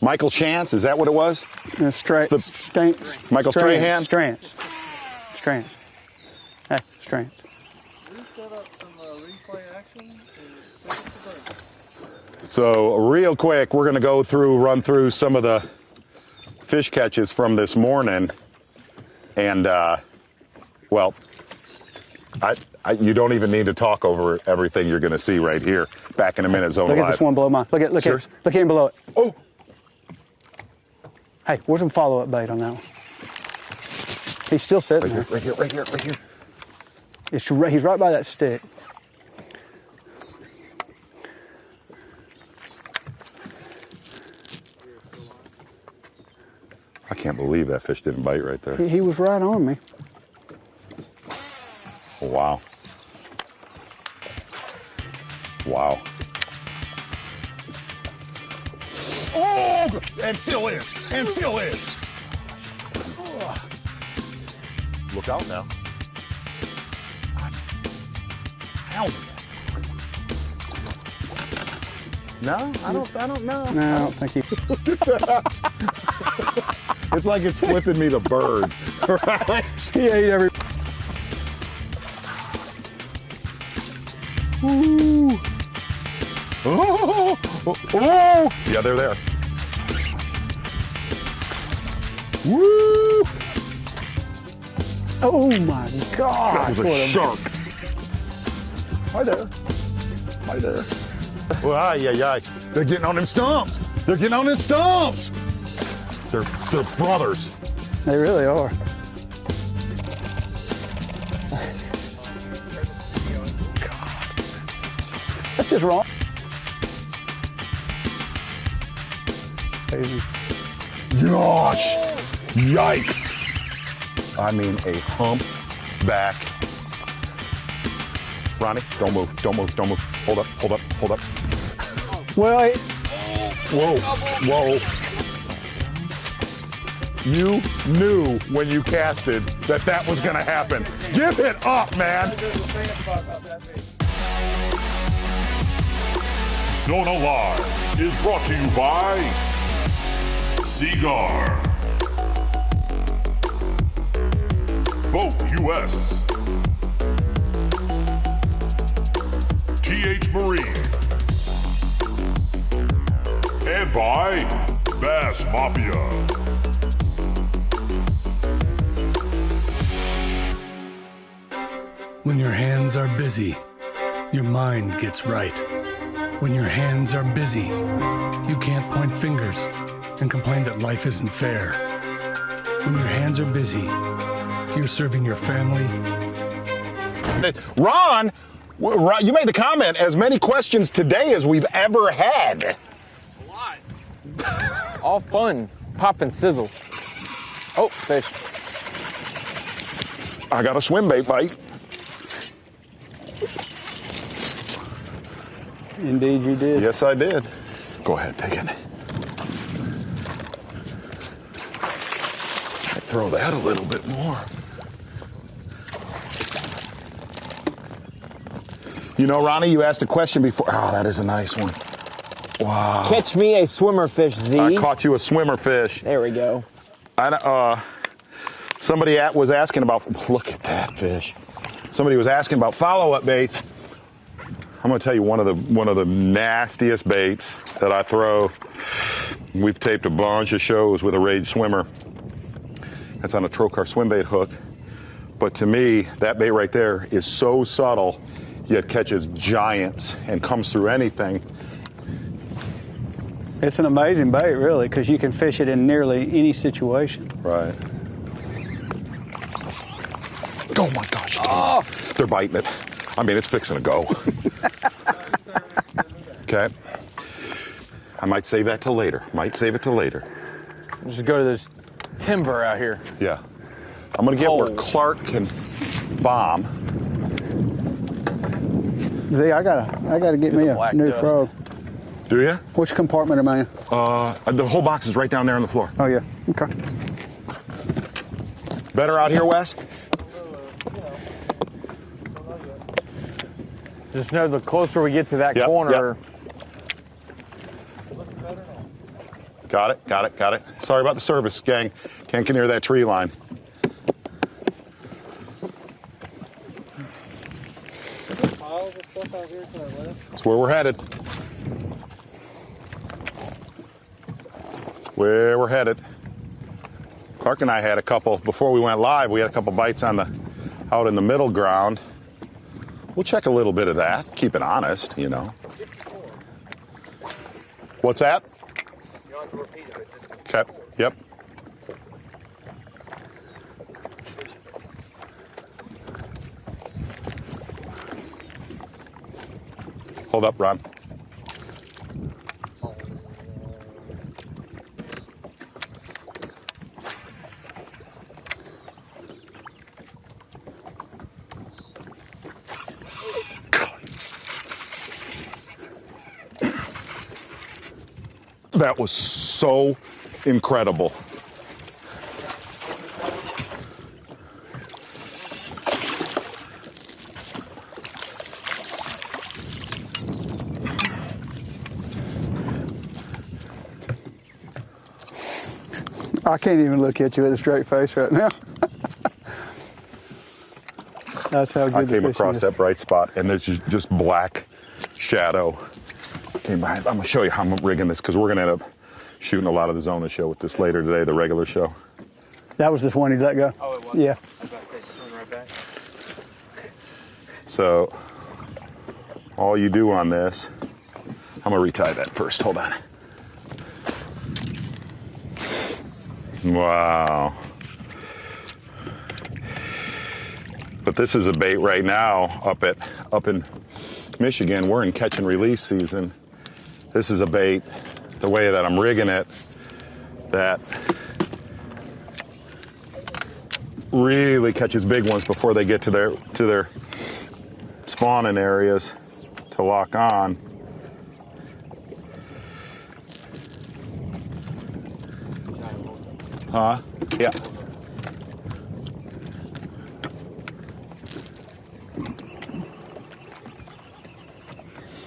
Michael Chance, is that what it was? Michael Michael Strahan? Strands. Hey, Strands. We set up some replay action. So real quick, we're going to run through some of the fish catches from this morning. And, well, you don't even need to talk over everything you're going to see right here. Back in a minute, Zone Look Alive. at this one below mine. Look at him below it. Oh! Hey, where's some follow-up bait on that one? He's still sitting there. Right here. He's right by that stick. I can't believe that fish didn't bite right there. He was right on me. Wow. Wow. Oh! And still is. Look out now. Pounding it. No, I don't know. No, I don't think he. Look at that. It's like it's flipping me the bird, right? He ate every. Ooh. Oh. Yeah, they're there. Woo! Oh my God! That was a shark. Hi there. Well, ay. They're getting on them stumps. They're brothers. They really are. That's just wrong. Crazy. Gosh! Yikes! I mean, a humpback. Ronnie, don't move. Hold up. Well, Whoa. You knew when you casted that was gonna happen. Give it up, man. Zona Live is brought to you by Seaguar, Boat US, TH Marine, and by Bass Mafia. When your hands are busy, your mind gets right. When your hands are busy, you can't point fingers and complain that life isn't fair. When your hands are busy, you're serving your family. Ron, you made the comment, as many questions today as we've ever had. A lot. All fun. Pop and sizzle. Oh, fish. I got a swim bait bite. indeed you did. Yes, I did. Go ahead, take it. Throw that a little bit more. You know, Ronnie, you asked a question before. Oh, that is a nice one. Wow. Catch me a swimmer fish, Z. I caught you a swimmer fish. There we go. Somebody was asking about, look at that fish. Somebody was asking about follow-up baits. I'm gonna tell you one of the nastiest baits that I throw. We've taped a bunch of shows with a Rage Swimmer. That's on a Trokar swim bait hook. But to me, that bait right there is so subtle, yet catches giants and comes through anything. It's an amazing bait, really, because you can fish it in nearly any situation. Right. Oh my gosh. Oh. They're biting it. I mean, it's fixing to go. Okay. I might save that till later. Might save it till later. Just go to this timber out here. Yeah. I'm gonna get where Clark can bomb. Z, I gotta get me a new frog. Do you? Which compartment am I in? The whole box is right down there on the floor. Oh yeah. Okay. Better out here, Wes? Just know the closer we get to that corner. Got it. Sorry about the service, gang. Can't get near that tree line. That's where we're headed. Where we're headed. Clark and I had a couple, before we went live, we had a couple bites out in the middle ground. We'll check a little bit of that, keep it honest, you know. What's that? Okay, yep. Hold up, Ron. That was so incredible. I can't even look at you with a straight face right now. That's how good I the came fishing across is. that bright spot, and there's just black shadow. I'm going to show you how I'm rigging this, because we're going to end up shooting a lot of the Zona show with this later today, the regular show. That was the one he let go? Oh, it was? Yeah. I was about to say, swing right back. So all you do on this, I'm going to retie that first. Hold on. Wow. But this is a bait right now up in Michigan. We're in catch and release season. This is a bait, the way that I'm rigging it, that really catches big ones before they get to their spawning areas to lock on. Huh? Yeah.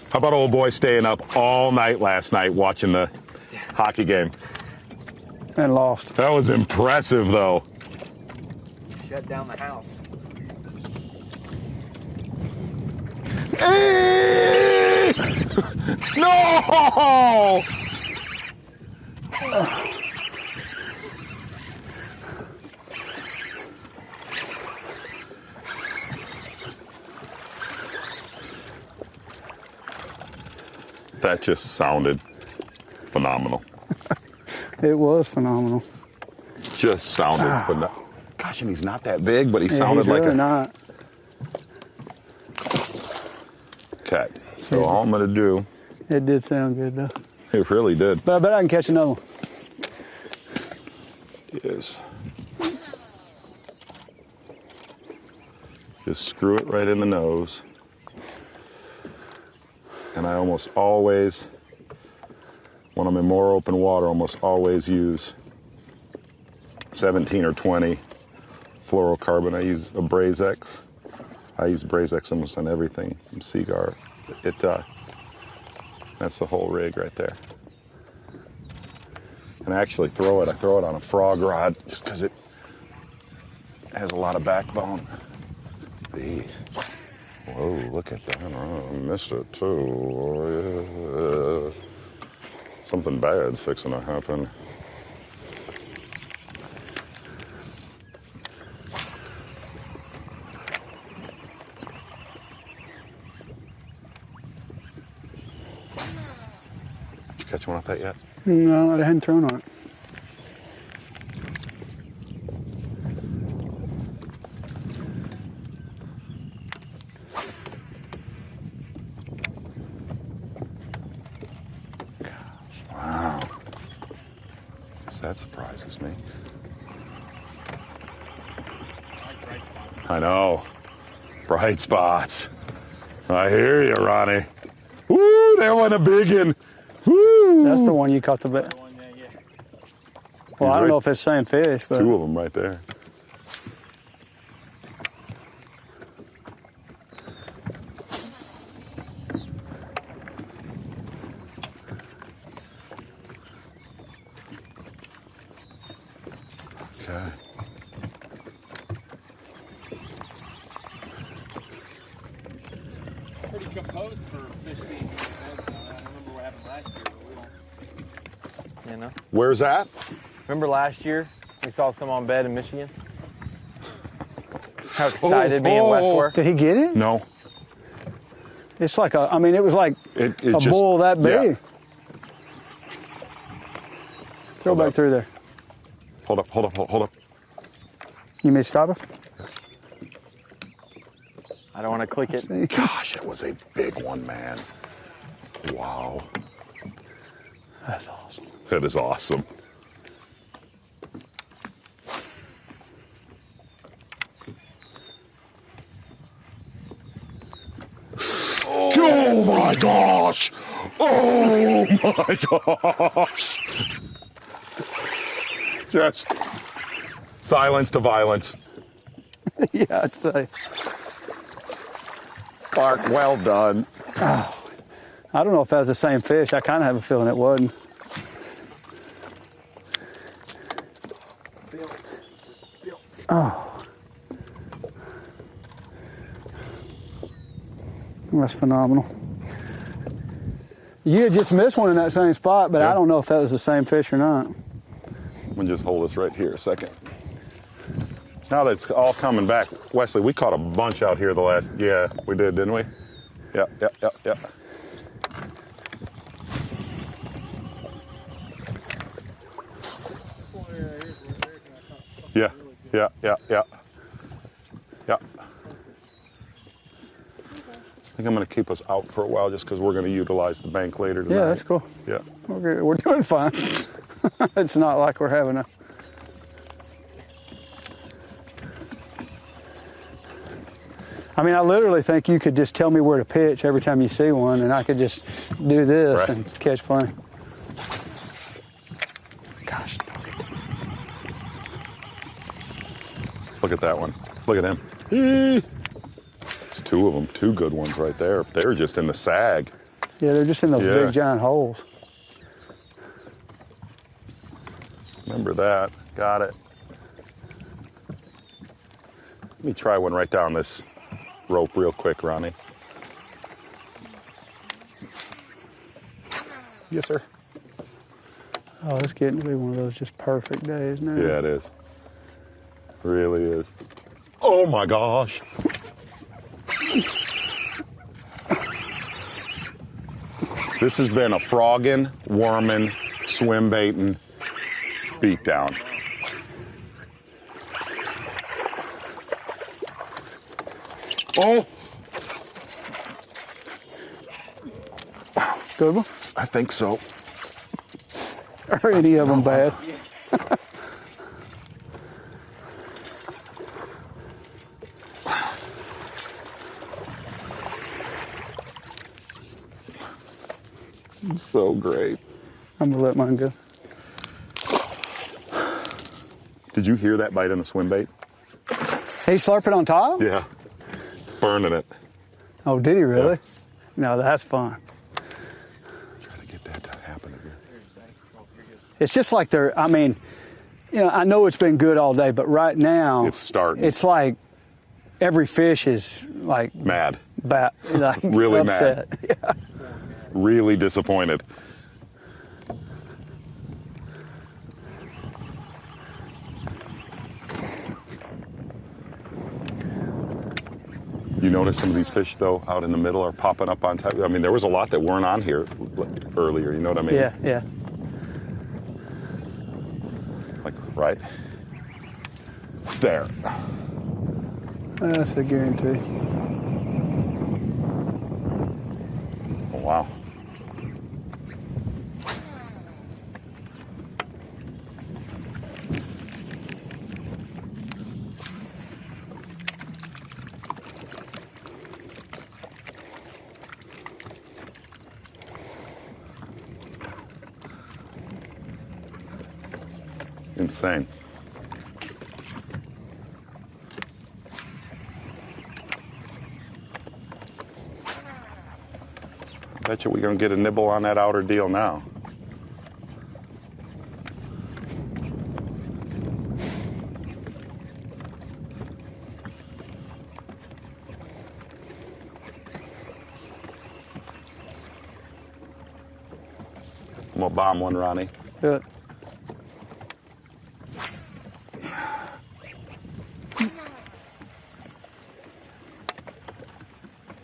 How about old boy staying up all night last night watching the hockey game? And lost. That was impressive, though. Shut down the house. No! That just sounded phenomenal. It was phenomenal. Just sounded phenomenal. Gosh, and he's not that big, but he Yeah, sounded he's like really a... not. Okay, so all I'm going to do... It did sound good, though. It really did. But I bet I can catch another one. Is just screw it right in the nose. And I almost always, when I'm in more open water, almost always use 17 or 20 fluorocarbon. I use a Brazex. I use Brazex almost on everything from Seaguar. That's the whole rig right there. And I actually throw it on a frog rod just because it has a lot of backbone. Whoa, look at that. Oh, I missed it too. Oh, yeah. Something bad's fixing to happen. Did you catch one off that yet? No, I hadn't thrown on it. Wow. Guess that surprises me. I know. Bright spots. I hear you, Ronnie. Woo, that one a big one. Woo. That's the one you caught the bit. Well, I don't know if it's the same fish, but two of them right there. Okay. Pretty composed for fish being. I don't remember what happened last year, but we don't. You know? Where's that? Remember last year we saw some on bed in Michigan? How excited me and Wes were? Did he get it? No. It's like a, I mean, it was like It a just, bull that big. yeah. Throw back through there. Hold up, hold up, hold up. You may stop it. I don't want to click it. Gosh, it was a big one, man. Wow. That's awesome. That is awesome. Oh my gosh! Oh my gosh! Just silence to violence. Yeah, I'd say. Clark, well done. Oh, I don't know if that was the same fish. I kind of have a feeling it wasn't. Oh. That's phenomenal. You had just missed one in that same spot, but Yeah. I don't know if that was the same fish or not. I'm gonna just hold this right here a second. Now that it's all coming back, Wesley, we caught a bunch out here the last, yeah, we did, didn't we? Yeah, yeah, yeah, yeah. Yeah, yeah, yeah, yeah. Yeah. I think I'm gonna keep us out for a while just because we're gonna utilize the bank later tonight. Yeah, that's cool. Yeah. We're doing fine. It's not like we're having a... I mean, I literally think you could just tell me where to pitch every time you see one, and I could just do this Right. and catch plenty. Gosh. Look at that one. Look at him. There's two of them, two good ones right there. They're just in the sag. Yeah, they're just in those Yeah. big giant holes. Remember that. Got it. Let me try one right down this rope real quick, Ronnie. Yes, sir. Oh, it's getting to be one of those just perfect days now. Yeah, it is. Really is. Oh my gosh. This has been a frogging, worming, swim baiting beatdown. Oh! Good one? I think so. Are any of them bad? So great. I'm gonna let mine go. Did you hear that bite on the swim bait? He slurping on top? Yeah. Burning it. Oh, did he really? Yeah. No, that's fun. Try to get that to happen again. It's just like they're, I mean, you know, I know it's been good all day, but right now It's starting. It's like every fish is like Mad. like Really upset. mad. Yeah. Really disappointed. You notice some of these fish, though, out in the middle are popping up on top. I mean, there was a lot that weren't on here earlier. You know what I mean? Yeah, yeah. Like, right there. That's a guarantee. Oh, wow. Insane. I bet you we're gonna get a nibble on that outer deal now. I'm gonna bomb one, Ronnie. Do it.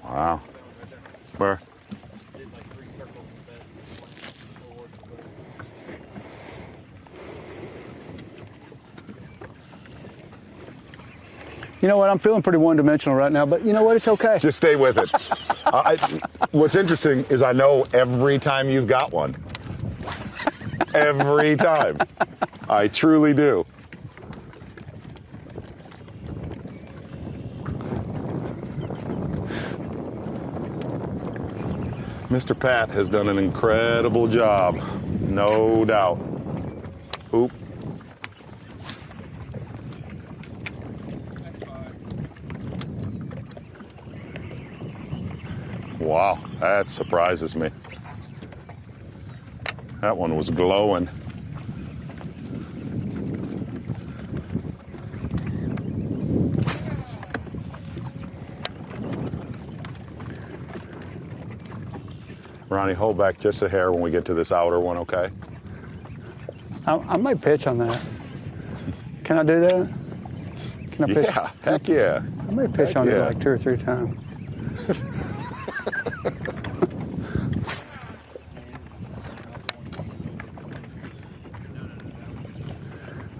Wow. Where? You know what? I'm feeling pretty one-dimensional right now, but you know what? It's okay. Just stay with it. What's interesting is I know every time you've got one. Every time. I truly do. Mr. Pat has done an incredible job, no doubt. Oop. Wow, that surprises me. That one was glowing. Ronnie, hold back just a hair when we get to this outer one, okay? I might pitch on that. Can I do that? Can I pitch? Yeah, heck yeah. I may pitch on it like 2 or 3 times.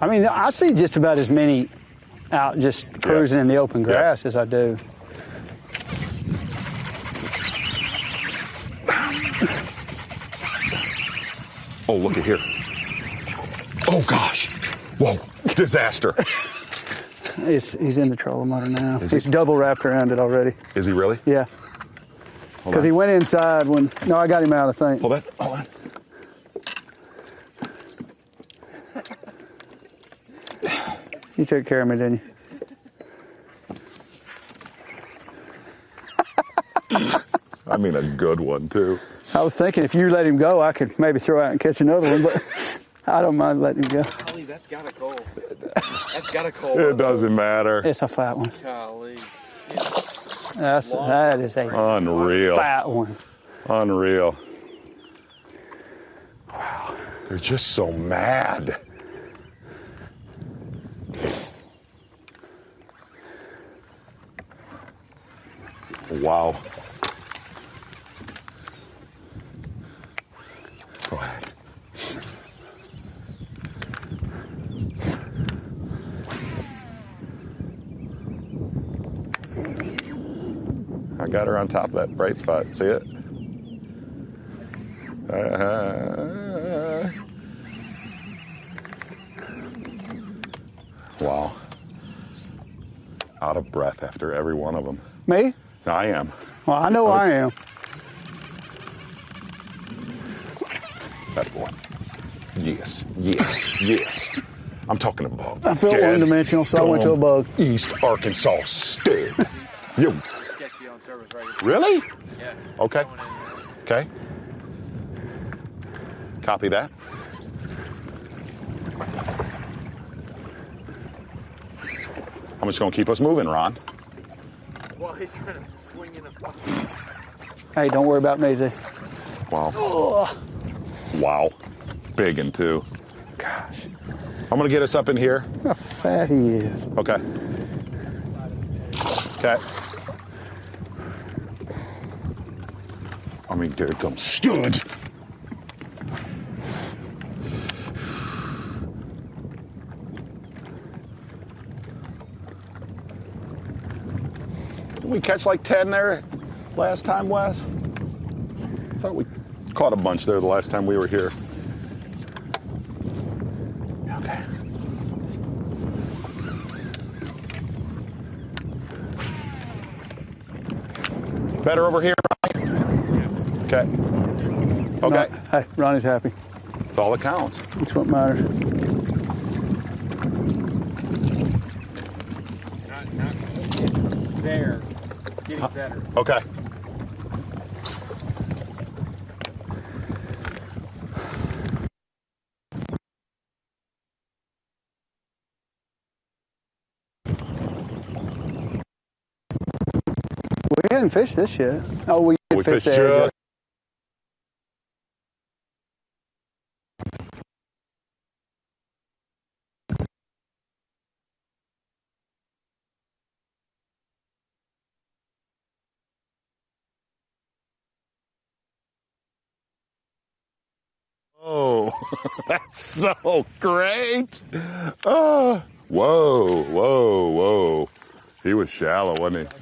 I mean, I see just about as many out just cruising in the open grass as I do. Oh, look at here. Oh, gosh. Whoa, disaster. He's in the trolling motor now. He's double wrapped around it already. Is he really? Yeah. Because he went inside when, no, I got him out, I think. Hold on. You took care of me, didn't you? I mean, a good one, too. I was thinking if you let him go, I could maybe throw out and catch another one, but I don't mind letting him go. Golly, that's got a cold. That's got a cold. It doesn't matter. It's a fat one. Golly. That is a Unreal. fat one. Unreal. Wow. They're just so mad. Wow. Go ahead. I got her on top of that bright spot. See it? Wow. Out of breath after every one of them. Me? I am. Well, I know I am. That boy. Yes, yes, yes. I'm talking about. I felt one-dimensional, so I went to a bug. East Arkansas State. You. Really? Yeah. Okay. Okay. Copy that. How much gonna keep us moving, Ron? Well, he's trying to swing in a Hey, don't worry about me, Z. Wow. Ugh. Wow. Big one, too. Gosh. I'm going to get us up in here. How fat he is. Okay. Okay. I mean, there it comes. Stood. Didn't we catch like 10 there last time, Wes? I thought we caught a bunch there the last time we were here. Okay. Better over here, Ronnie? Okay. Okay. No, hey, Ronnie's happy. That's all that counts. That's what matters. there. Getting better. Okay. We hadn't fished this yet. Oh, we did fish fished the edge. just. Oh, that's so great. Oh, whoa, whoa, whoa. He was shallow, wasn't he?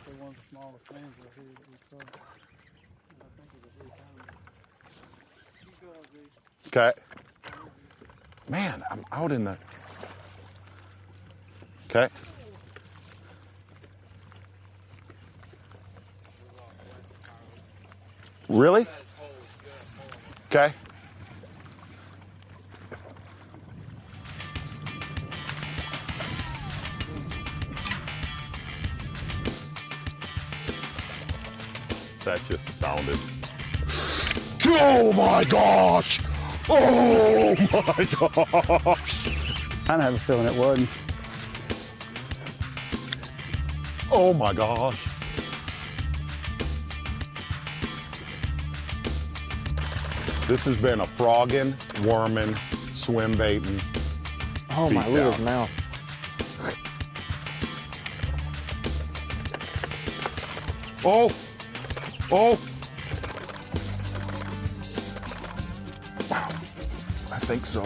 Okay. Man, I'm out in the... Okay. Really? Okay. That just sounded... Oh my gosh! Oh my gosh! I don't have a feeling it wasn't. Oh my gosh! This has been a frogging, worming, swim baiting. Oh my, look at his mouth. Oh! Oh! Wow. I think so.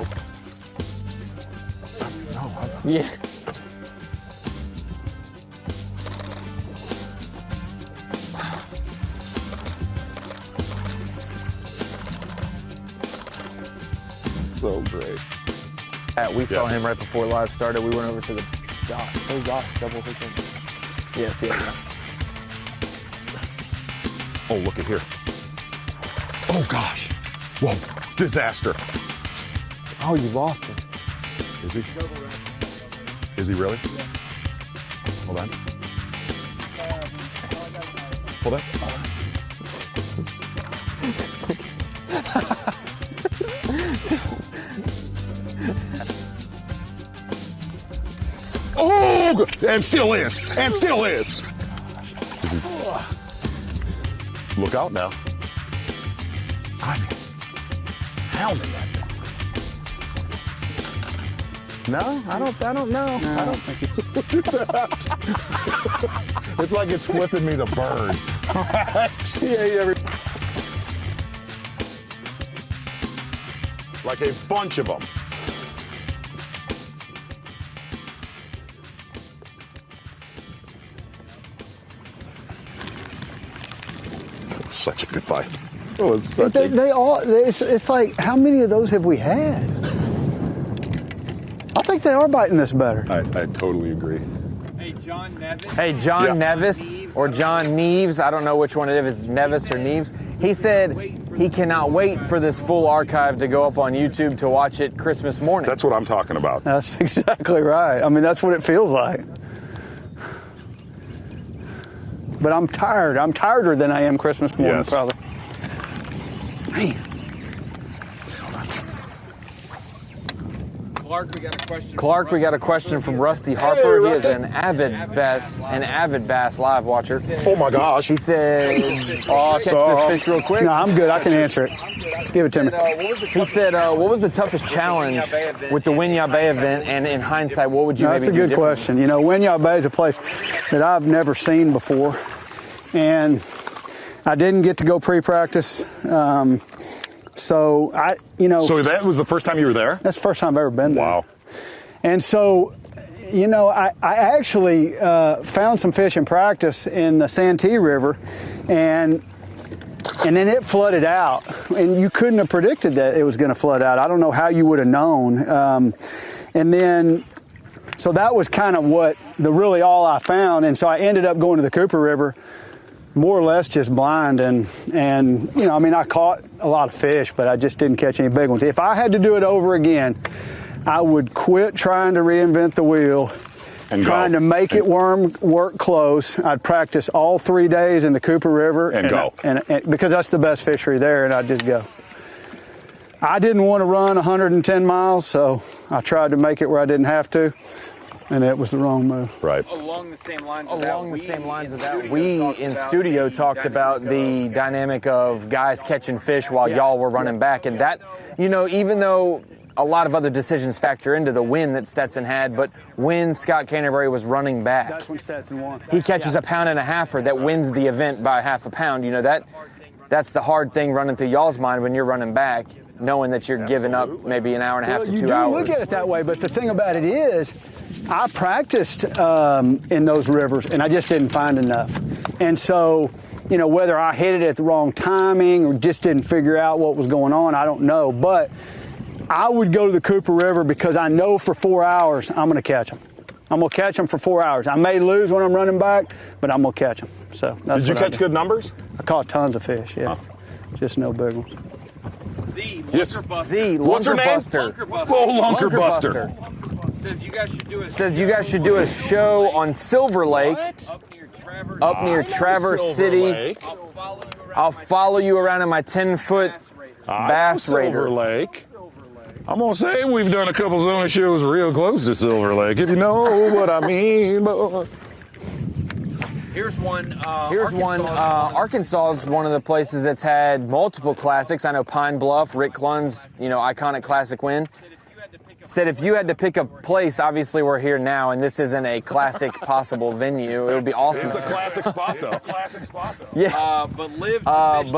No, yeah. So great. We saw him right before live started. We went over to the dock. Oh gosh, double hooking. Yes, yeah. Oh, look at here. Oh gosh. Whoa, disaster. Oh, you lost him. Is he? Is he really? Hold on. Hold on. Oh, and still is. And still is. Look out now. I'm hounding that thing. No, I don't know. No, I don't think it's like it's flipping me the bird. Right? Yeah, like a bunch of them. Such a good fight. Oh, it's such it's like, how many of those have we had? I think they are biting this better. I totally agree. Hey, John Nevis. Hey, John Yeah. Nevis or John Neves. I don't know which one it is, if it's Nevis or Neves. He said he cannot wait for this full archive to go up on YouTube to watch it Christmas morning. That's what I'm talking about. That's exactly right. I mean, that's what it feels like. But I'm tired. I'm tireder than I am Christmas morning, Yes. probably. Man. Clark, we got a question. Clark, we got a question from Rusty Harper. He is Rusty. an avid bass live watcher. Oh my gosh. He said, Awesome. catch this fish real quick. No, I'm good. I can answer it. Give it to me. He said, what was the toughest challenge with the Winyah Bay event? And in hindsight, what would you That's maybe a do good differently? question. You know, Winyah Bay is a place that I've never seen before, and I didn't get to go pre-practice. So So that was the first time you were there? that's the first time I've ever been there. Wow. And so, you know, I actually found some fish in practice in the Santee River, and then it flooded out, and you couldn't have predicted that it was going to flood out. I don't know how you would have known. And then, so that was kind of really all I found. And so I ended up going to the Cooper River, more or less just blind. And you know, I mean, I caught a lot of fish, but I just didn't catch any big ones. If I had to do it over again, I would quit trying to reinvent the wheel And trying go. to make it work close. I'd practice all 3 days in the Cooper River And go. and because that's the best fishery there, and I'd just go. I didn't want to run 110 miles, so I tried to make it where I didn't have to, and it was the wrong move. Right. Along the same lines of that, We in studio talked about the dynamic of guys catching fish while y'all were running back, and that, you know, even though a lot of other decisions factor into the win that Stetson had, but when Scott Canterbury was running back, That's when Stetson won. he catches a pound and a halfer that wins the event by half a pound. You know, that's the hard thing running through y'all's mind when you're running back, knowing that you're giving up maybe an hour and a half to 2 You do hours. look at it that way, but the thing about it is, I practiced in those rivers, and I just didn't find enough. And so, you know, whether I hit it at the wrong timing or just didn't figure out what was going on, I don't know. But I would go to the Cooper River because I know for 4 hours I'm going to catch them. I'm going to catch them for 4 hours. I may lose when I'm running back, but I'm going to catch them. So that's Did you what I catch did. good numbers? I caught tons of fish, yeah. Just no big ones. Z, Yes. Lunker Z, What's her name? Lunkerbuster. Oh, Lunker Buster. says you guys should do a Says you guys should do a show on Silver Lake up near Traverse City. Lake. I'll follow you around in my 10-foot bass Silver raider. Lake. I'm gonna say we've done a couple Zona shows real close to Silver Lake, if you know what I mean. But Here's one. Arkansas is one of the places that's had multiple classics. I know Pine Bluff, Rick Clunn's, iconic classic win. Said if you had to pick a place, obviously we're here now, and this isn't a classic possible venue. It would be awesome. it's a classic spot, though. Yeah. But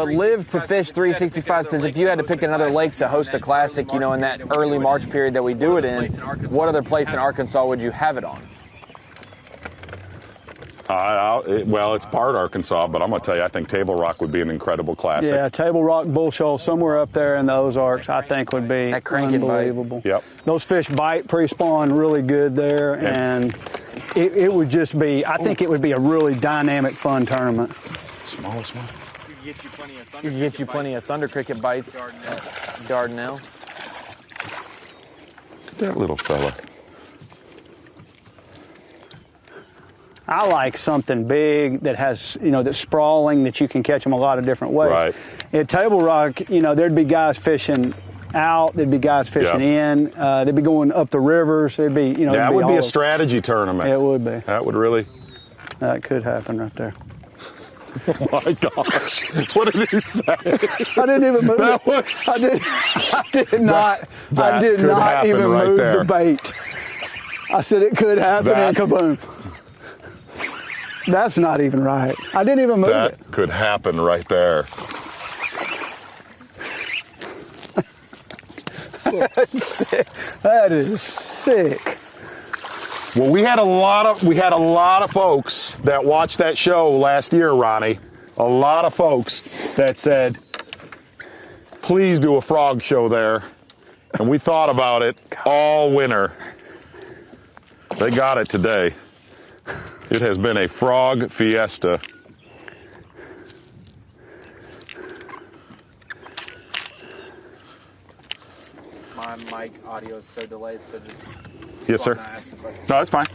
live to fish 365 says if you had to pick another lake to host a classic, in that early March period that we do it in, what other place in Arkansas would you have it on? Well, it's part Arkansas, but I'm going to tell you, I think Table Rock would be an incredible classic. Yeah, Table Rock, Bull Shoal, somewhere up there in the Ozarks, I think would be That cranking bite. unbelievable. Yep. Those fish bite pre-spawn really good there, and it would just be, I think it would be a really dynamic, fun tournament. Smallest one. You can get you plenty of thunder cricket bites at Dardanelle. That little fella. I like something big that has, that's sprawling, that you can catch them a lot of different ways. Right. At Table Rock, there'd be guys fishing out, there'd be guys fishing in, they'd be going up the rivers, there'd be, That would be a strategy tournament. It would be. That would really. That could happen right there. Oh my gosh! What did he say? I didn't even move That it. was. I did not that even happen right move there. the bait. I said it could happen, and kaboom. That's not even right. I didn't even move it. That could happen right there. That is sick. Well, we had a lot of folks that watched that show last year, Ronnie. A lot of folks that said, please do a frog show there. And we thought about it all winter. They got it today. It has been a frog fiesta. My mic audio is so delayed, so just... Yes, sir. No, that's fine.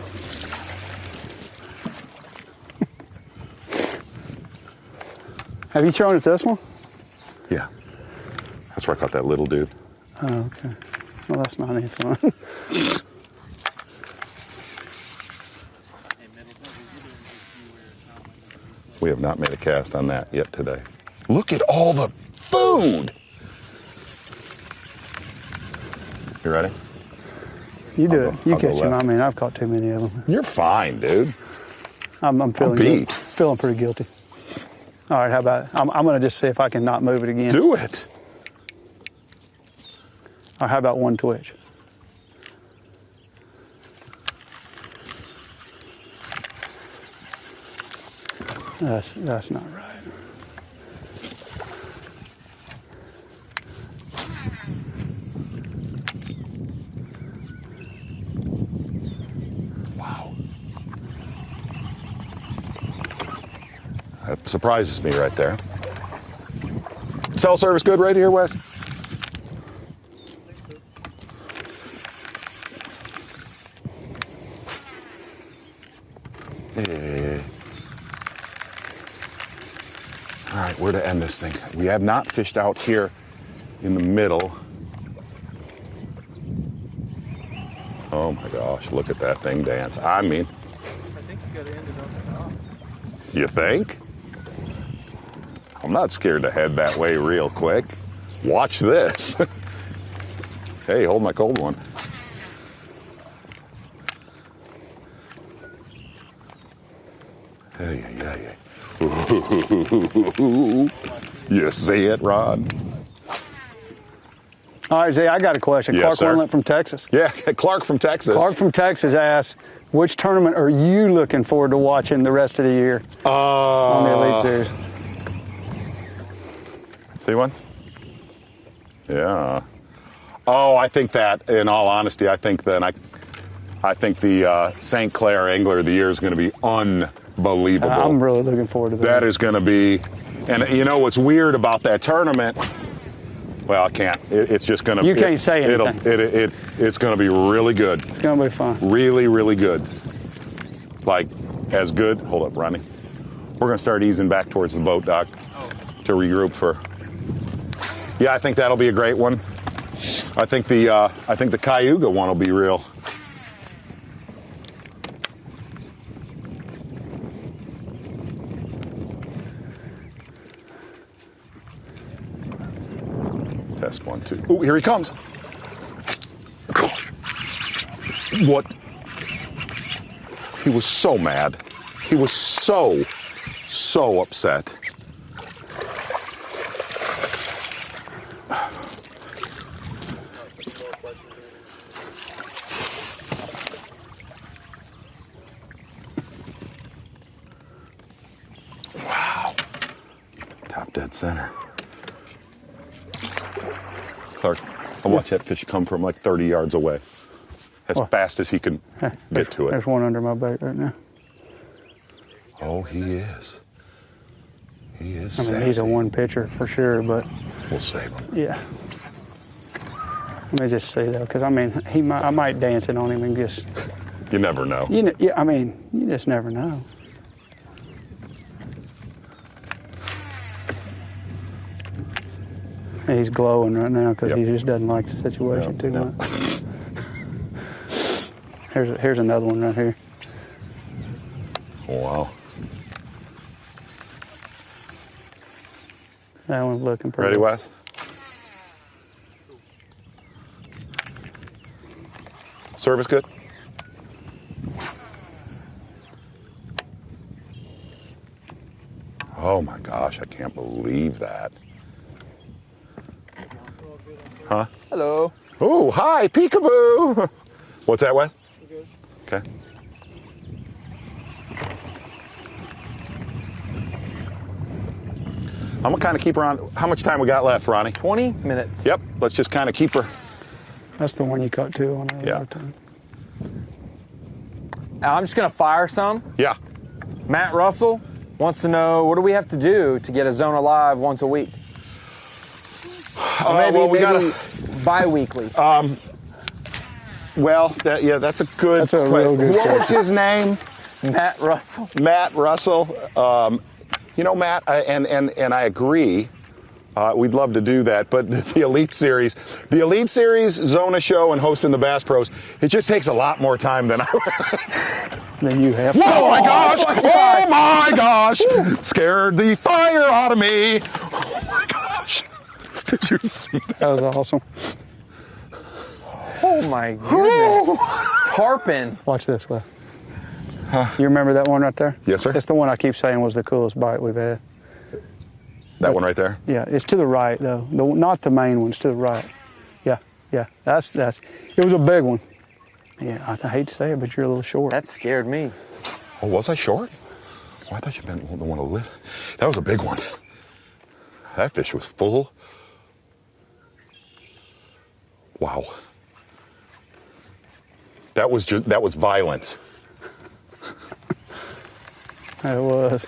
Have you thrown at this one? Yeah. That's where I caught that little dude. Oh, okay. Well, that's not any fun. We have not made a cast on that yet today. Look at all the food. You ready? You do it. You I'll go catch them. I left. mean, I've caught too many of them. You're fine, dude. I'm feeling beat. feeling pretty guilty. All right, how about I'm going to just see if I can not move it again. Do it. Or how about one twitch? That's not right. Wow. That surprises me right there. Cell service good right here, Wes? Yeah. All right, where to end this thing? We have not fished out here in the middle. Oh my gosh, look at that thing dance. I mean, I think you got to end it on the top. you think? I'm not scared to head that way real quick. Watch this. Hey, hold my cold one. Hey, hey, hey. You see it, Rod? All right, Zay, I got a question. Yes, Clark sir. Wendlandt from Texas. Yeah, Clark from Texas. Clark from Texas asks, which tournament are you looking forward to watching the rest of the year on the Elite Series? See one? Yeah. Oh, I think that, in all honesty, I think the St. Clair Angler of the Year is going to be unbelievable. I'm really looking forward to that. That is going to be, and you know what's weird about that tournament? Well, I can't. It's just going to. You can't say anything. It's going to be really good. It's going to be fun. Really, really good. Like, as good. Hold up, Ronnie. We're going to start easing back towards the boat dock to regroup for. Yeah, I think that'll be a great one. I think the Cayuga one will be real. Test 1, 2. Oh, here he comes. What? He was so mad. He was so upset. Wow. Top dead center. Clark, I watched that fish come from like 30 yards away. As fast as he can get to it. There's one under my bait right now. Oh, he is. He is. I mean, he's a one pitcher for sure, but we'll save him. Yeah. Let me just see though, because I mean, I might dance it on him and just. You never know. Yeah, I mean, you just never know. He's glowing right now because he just doesn't like the situation too much. Here's another one right here. Wow. That one's looking pretty. Ready, Wes? Service good? Oh my gosh, I can't believe that. Huh? Hello. Oh, hi, peekaboo. What's that, Wes? Okay. I'm gonna kind of keep her on. How much time we got left, Ronnie? 20 minutes. Yep. Let's just kind of keep her. That's the one you caught two on the other time. I'm just gonna fire some. Yeah. Matt Russell wants to know, what do we have to do to get a Zone Alive once a week? Or maybe bi-weekly. Well, that's a good. That's a real good What was his name? Matt Russell. Matt Russell. You know, Matt, and I agree. We'd love to do that, but the Elite Series, Zona Show, and hosting the Bass Pros, it just takes a lot more time than Then you have. Oh my gosh! Oh my gosh! Scared the fire out of me. Oh my gosh! Did you see that? That was awesome. Oh my goodness. Tarpon. Watch this, Cliff. You remember that one right there? Yes, sir. It's the one I keep saying was the coolest bite we've had. That one right there? Yeah, it's to the right though. Not the main one, it's to the right. Yeah. That's. It was a big one. Yeah, I hate to say it, but you're a little short. That scared me. Oh, was I short? Oh, I thought you meant the one that lit. That was a big one. That fish was full. Wow. That was violence. It was.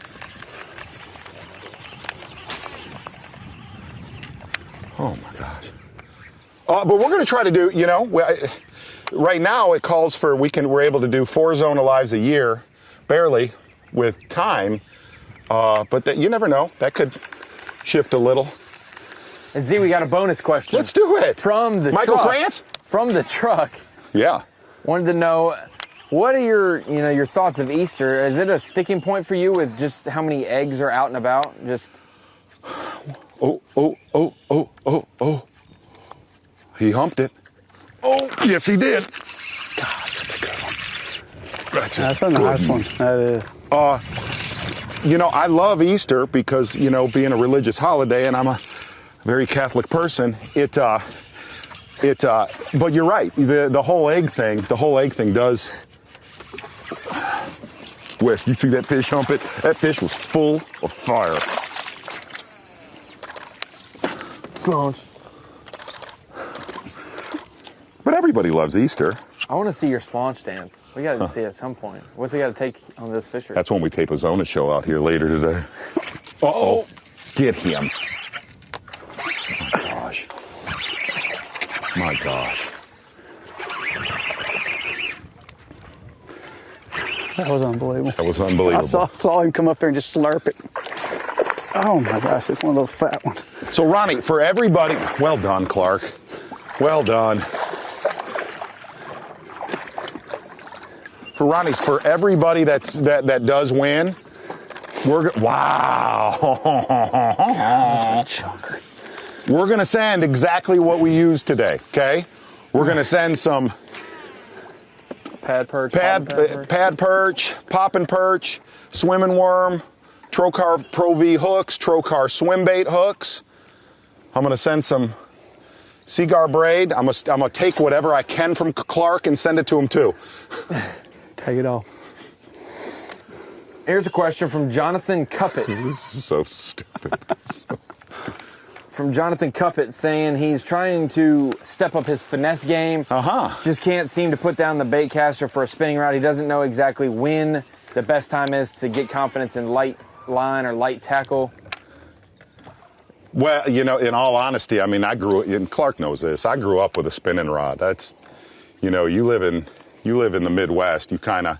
Oh my gosh. But we're going to try to do, right now it calls for, we're able to do 4 Zona Lives a year, barely, with time. But you never know. That could shift a little. And Z, we got a bonus question. Let's do it. From the Michael truck. Krantz? From the truck. Yeah. Wanted to know, what are your thoughts of Easter? Is it a sticking point for you with just how many eggs are out and about? Just. Oh. He humped it. Oh, yes, he did. Gosh, that's a good one. That's a nice one. That is. I love Easter because, being a religious holiday, and I'm a very Catholic person, but you're right. The whole egg thing does. Wes, you see that fish hump it? That fish was full of fire. Launch. But everybody loves Easter. I want to see your slaunch dance. We got to see it at some point. What's it got to take on this fisher? That's when we tape a Zona show out here later today. Uh-oh. Get him. My gosh. That was unbelievable. That was unbelievable. I saw him come up there and just slurp it. Oh my gosh, it's one of those fat ones. So Ronnie, for everybody, well done, Clark. Well done. For Ronnie, for everybody that does win, wow. That's a chunker. We're gonna send exactly what we used today. Okay, we're gonna send some pad perch, poppin' perch, swimming worm, Trocar Pro V hooks, Trocar swim bait hooks. I'm gonna send some Seagar braid. I'm gonna take whatever I can from Clark and send it to him too. Take it all. Here's a question from Jonathan Cuppet. This is so stupid. From Jonathan Cuppet saying he's trying to step up his finesse game. Just can't seem to put down the bait caster for a spinning rod. He doesn't know exactly when the best time is to get confidence in light line or light tackle. Well, in all honesty, I mean, and Clark knows this, I grew up with a spinning rod. That's, you live in the Midwest, you cut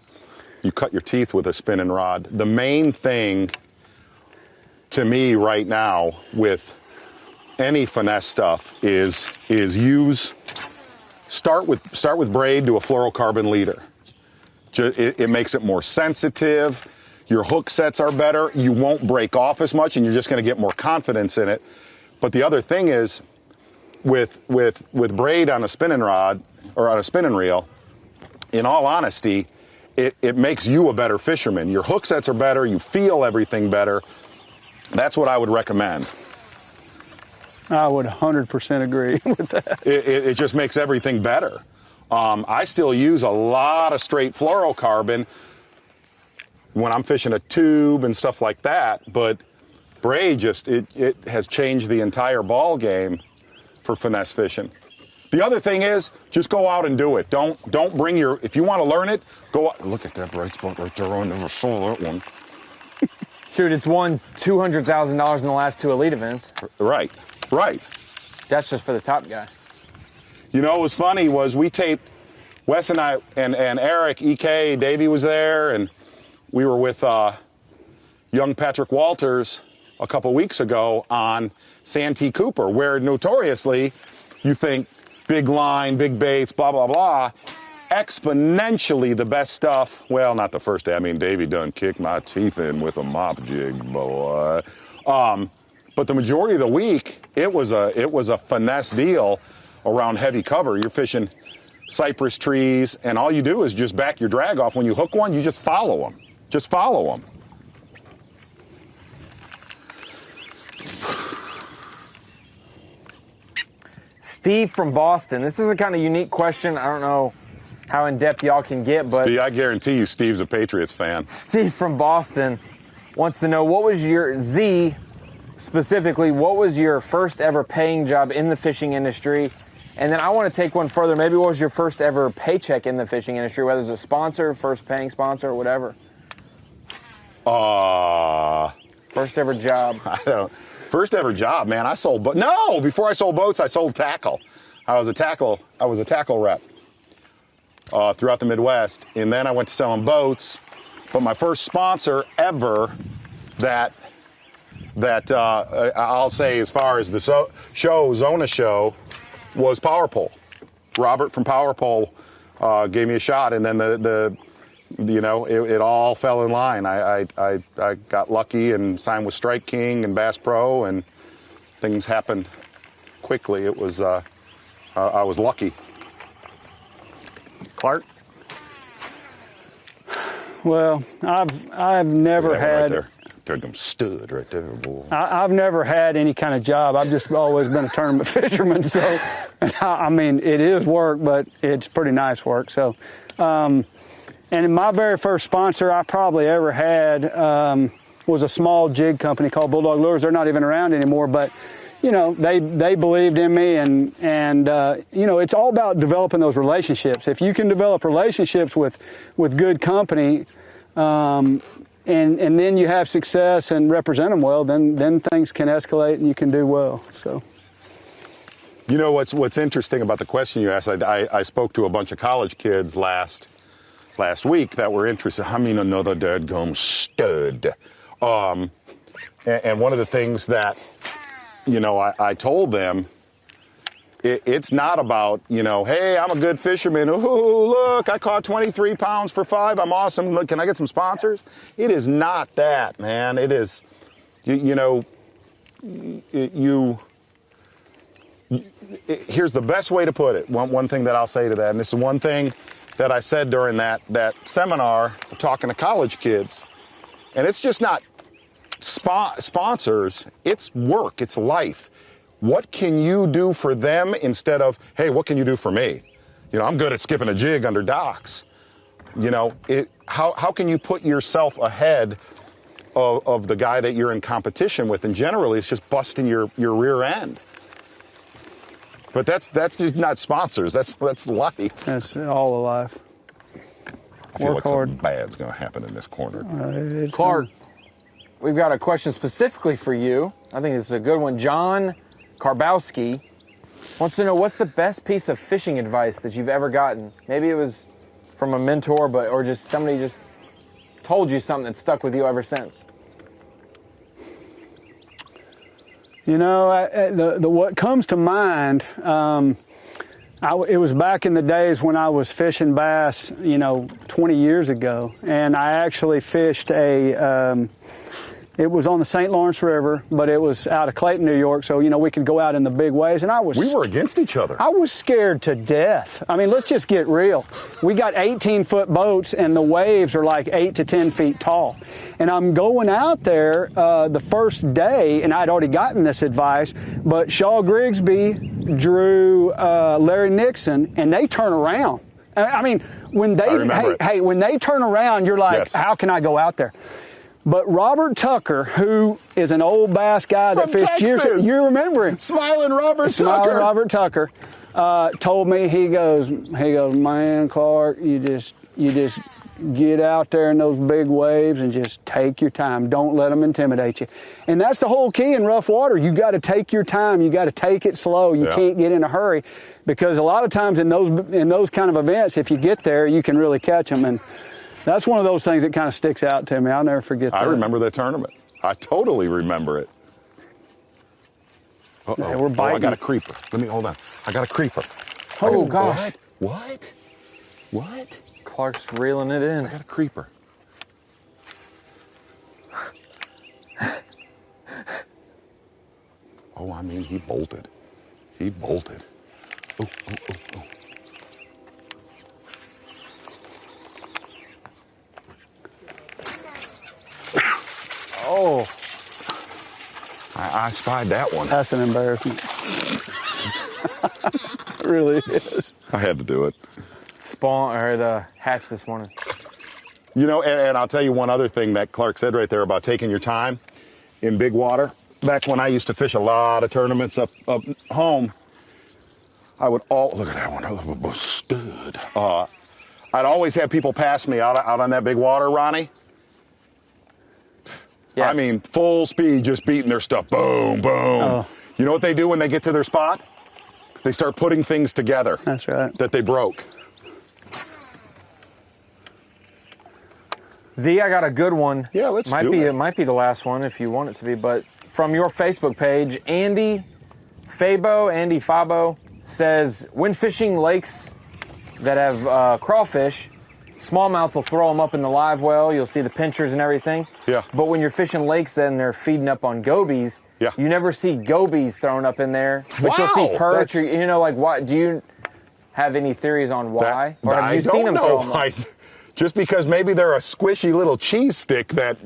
your teeth with a spinning rod. The main thing to me right now with any finesse stuff is start with braid to a fluorocarbon leader. It makes it more sensitive. Your hook sets are better. You won't break off as much, and you're just going to get more confidence in it. But the other thing is, with braid on a spinning rod or on a spinning reel, in all honesty, it makes you a better fisherman. Your hook sets are better. You feel everything better. That's what I would recommend. I would 100% agree with that. It just makes everything better. I still use a lot of straight fluorocarbon when I'm fishing a tube and stuff like that, but braid it has changed the entire ball game for finesse fishing. The other thing is, just go out and do it. Don't bring if you want to learn it, go out. Look at that bright spot right there. I never saw that one. Shoot, it's won $200,000 in the last 2 elite events. Right. That's just for the top guy. What was funny was we taped, Wes and I, and Eric, EK, Davey was there, and we were with young Patrick Walters a couple weeks ago on Santee Cooper, where notoriously you think big line, big baits, blah, blah, blah. Exponentially the best stuff, well, not the first day. I mean, Davey done kicked my teeth in with a mop jig, boy. But the majority of the week, it was a finesse deal around heavy cover. You're fishing cypress trees, and all you do is just back your drag off. When you hook one, you just follow them. Just follow them. Steve from Boston. This is a kind of unique question. I don't know how in-depth y'all can get, but Steve, I guarantee you Steve's a Patriots fan. Steve from Boston wants to know, what was your specifically, what was your first ever paying job in the fishing industry? And then I want to take one further. Maybe what was your first ever paycheck in the fishing industry, whether it's a sponsor, first paying sponsor, or whatever? First ever job. I don't. First ever job, man. I sold before I sold boats, I sold tackle. I was a tackle rep throughout the Midwest, and then I went to selling boats. But my first sponsor ever that I'll say, as far as the Zona show, was Power Pole. Robert from Power Pole gave me a shot, and then it all fell in line. I got lucky and signed with Strike King and Bass Pro, and things happened quickly. It was I was lucky. Clark? Well, I've never had. Right there, them stood right there, boy. I've never had any kind of job. I've just always been a tournament fisherman. So, I mean, it is work, but it's pretty nice work. So, and my very first sponsor I probably ever had was a small jig company called Bulldog Lures. They're not even around anymore, but they believed in me, and it's all about developing those relationships. If you can develop relationships with good company, and then you have success and represent them well, then things can escalate and you can do well. So, what's interesting about the question you asked? I spoke to a bunch of college kids last week that were interested. I mean, another dadgum stud. And one of the things that I told them, it's not about, hey, I'm a good fisherman. Ooh, look, I caught 23 pounds for $5. I'm awesome. Look, can I get some sponsors? It is not that, man. It is, here's the best way to put it. One thing that I'll say to that, and this is one thing that I said during that seminar talking to college kids, and it's just not sponsors, it's work, it's life. What can you do for them instead of, hey, what can you do for me? I'm good at skipping a jig under docks. How can you put yourself ahead of the guy that you're in competition with? And generally, it's just busting your rear end. But that's not sponsors. That's life. That's all of life. I feel like something bad's going to happen in this corner. Clark, we've got a question specifically for you. I think this is a good one. John Karbowski wants to know, what's the best piece of fishing advice that you've ever gotten? Maybe it was from a mentor, or just somebody just told you something that stuck with you ever since. What comes to mind, it was back in the days when I was fishing bass, 20 years ago, and I actually fished it was on the St. Lawrence River, but it was out of Clayton, New York, so, we could go out in the big waves, and we were against each other. I was scared to death. I mean, let's just get real. We got 18-foot boats, and the waves are like 8 to 10 feet tall. And I'm going out there the first day, and I'd already gotten this advice, but Shaw Grigsby drew Larry Nixon, and they turn around. I mean, when they turn around, you're like, yes. How can I go out there? But Robert Tucker, who is an old bass guy that fished years ago, you remember him? Smiling Robert Tucker, told me, he goes, man, Clark, you just get out there in those big waves and just take your time. Don't let them intimidate you. And that's the whole key in rough water. You got to take your time. You got to take it slow. You can't get in a hurry, because a lot of times in those kind of events, if you get there, you can really catch them. And that's one of those things that kind of sticks out to me. I'll never forget that. I remember that tournament. I totally remember it. Uh-oh. Yeah, we're Oh, I biting. got a creeper. Hold on. I got a creeper. Oh, gosh. What? Clark's reeling it in. I got a creeper. Oh, I mean, he bolted. Oh. Oh. I spied that one. That's an embarrassment. It really is. I had to do it. Hatched this morning. You know, and I'll tell you one other thing that Clark said right there about taking your time in big water. Back when I used to fish a lot of tournaments up home, I would look at that one, oh, stud. I'd always have people pass me out on that big water, Ronnie. Yes. I mean, full speed, just beating their stuff. Boom, boom. Oh. You know what they do when they get to their spot? They start putting things together. That's right. That they broke. Z, I got a good one. Yeah, let's do it. It might be the last one if you want it to be, but from your Facebook page, Andy Fabo says, when fishing lakes that have crawfish, smallmouth will throw them up in the live well. You'll see the pinchers and everything. Yeah. But when you're fishing lakes, then they're feeding up on gobies. Yeah. You never see gobies thrown up in there, but you'll see perch. Or, what? Do you have any theories on why, or have you seen them throw them up? Just because maybe they're a squishy little cheese stick that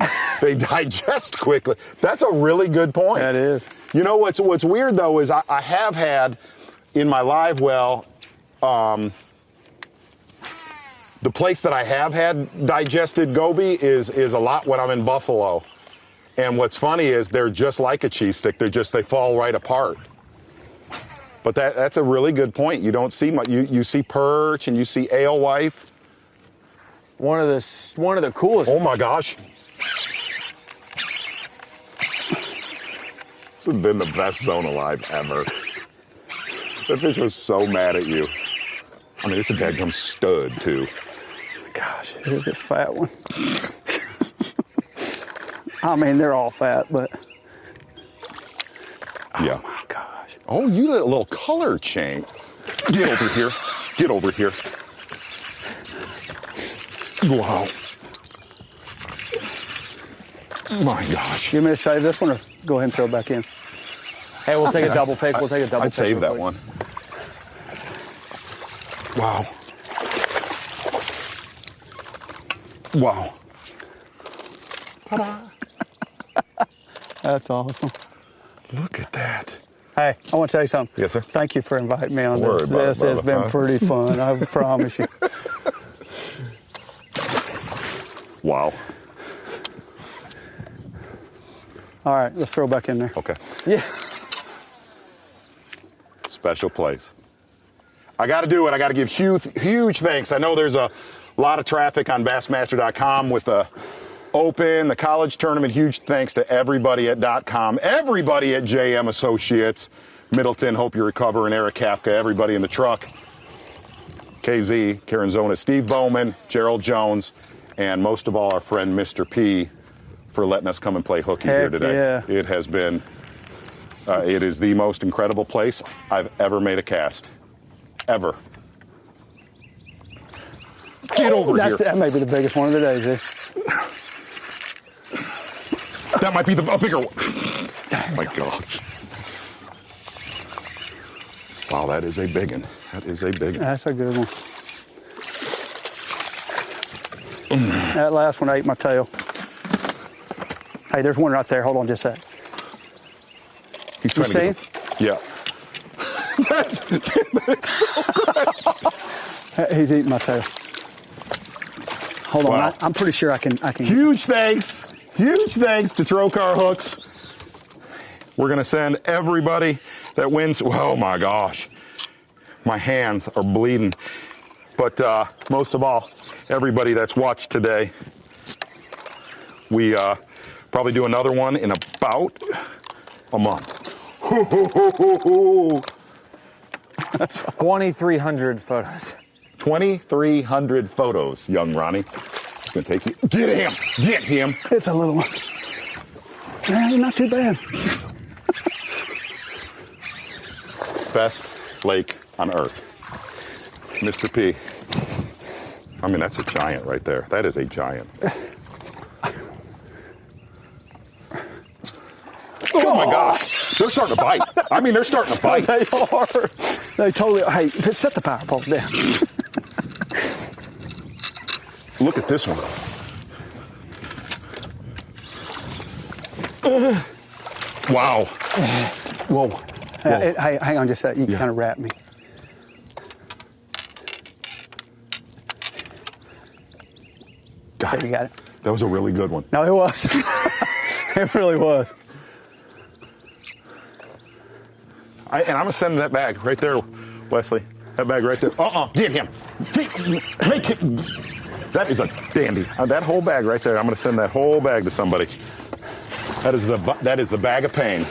they digest quickly. That's a really good point. That is. You know what's weird though is I have had in my live well. The place that I have had digested goby is a lot when I'm in Buffalo. And what's funny is they're just like a cheese stick. They fall right apart. But that's a really good point. You don't see much. You see perch and you see alewife. One of the coolest. Oh my gosh. This has been the best Zone Alive ever. That fish was so mad at you. I mean, it's a dadgum stud too. Gosh, it is a fat one. I mean, they're all fat, but. Yeah. Oh my gosh. Oh, you let a little color change. Get over here. Get over here. Wow. My gosh. You want me to save this one or go ahead and throw it back in? Hey, we'll take a double pick. We'll take a double pick. I'd save that one. Wow. Wow. Ta-da. That's awesome. Look at that. Hey, I want to tell you something. Yes, sir. Thank you for inviting me on Don't worry this. about it, This has brother, been pretty fun, I promise you. Wow. All right, let's throw it back in there. Okay. Yeah. Special place. I got to do it. I got to give huge thanks. I know there's a lot of traffic on Bassmaster.com with the Open, the college tournament. Huge thanks to everybody at .com, everybody at JM Associates, Middleton, hope you're recovering, Eric Kafka, everybody in the truck, KZ, Karen Zona, Steve Bowman, Gerald Jones, and most of all, our friend Mr. P for letting us come and play hooky here today. Yeah. It has been, it is the most incredible place I've ever made a cast. Ever. Get over here. That may be the biggest one of the day, Z. That might be a bigger one. Oh my gosh. Wow, that is a big one. That is a big one. That's a good one. That last one ate my tail. Hey, there's one right there. Hold on just a sec. He's trying see? to yeah. That's so good. He's eating my tail. Hold on. Wow. I'm pretty sure I can. Huge thanks to Trokar Hooks. We're gonna send everybody that wins. Oh my gosh, my hands are bleeding. But most of all, everybody that's watched today. We probably do another one in about a month. 2,300 photos. 2,300 photos, young Ronnie. It's gonna take you. Get him! Get him! It's a little one. Not too bad. Best lake on earth. Mr. P. I mean, that's a giant right there. That is a giant. Oh my gosh. They're starting to bite. I mean, they're starting to bite. They are. They totally, hey, set the power poles down. Look at this one. Wow. Whoa. Hey, hang on just a second. You kind of wrap me. God, You got it. that was a really good one. No, it was. It really was. And I'm gonna send that bag right there, Wesley. That bag right there. Get him. Make it. That is a dandy. That whole bag right there. I'm gonna send that whole bag to somebody. That is the bag of pain.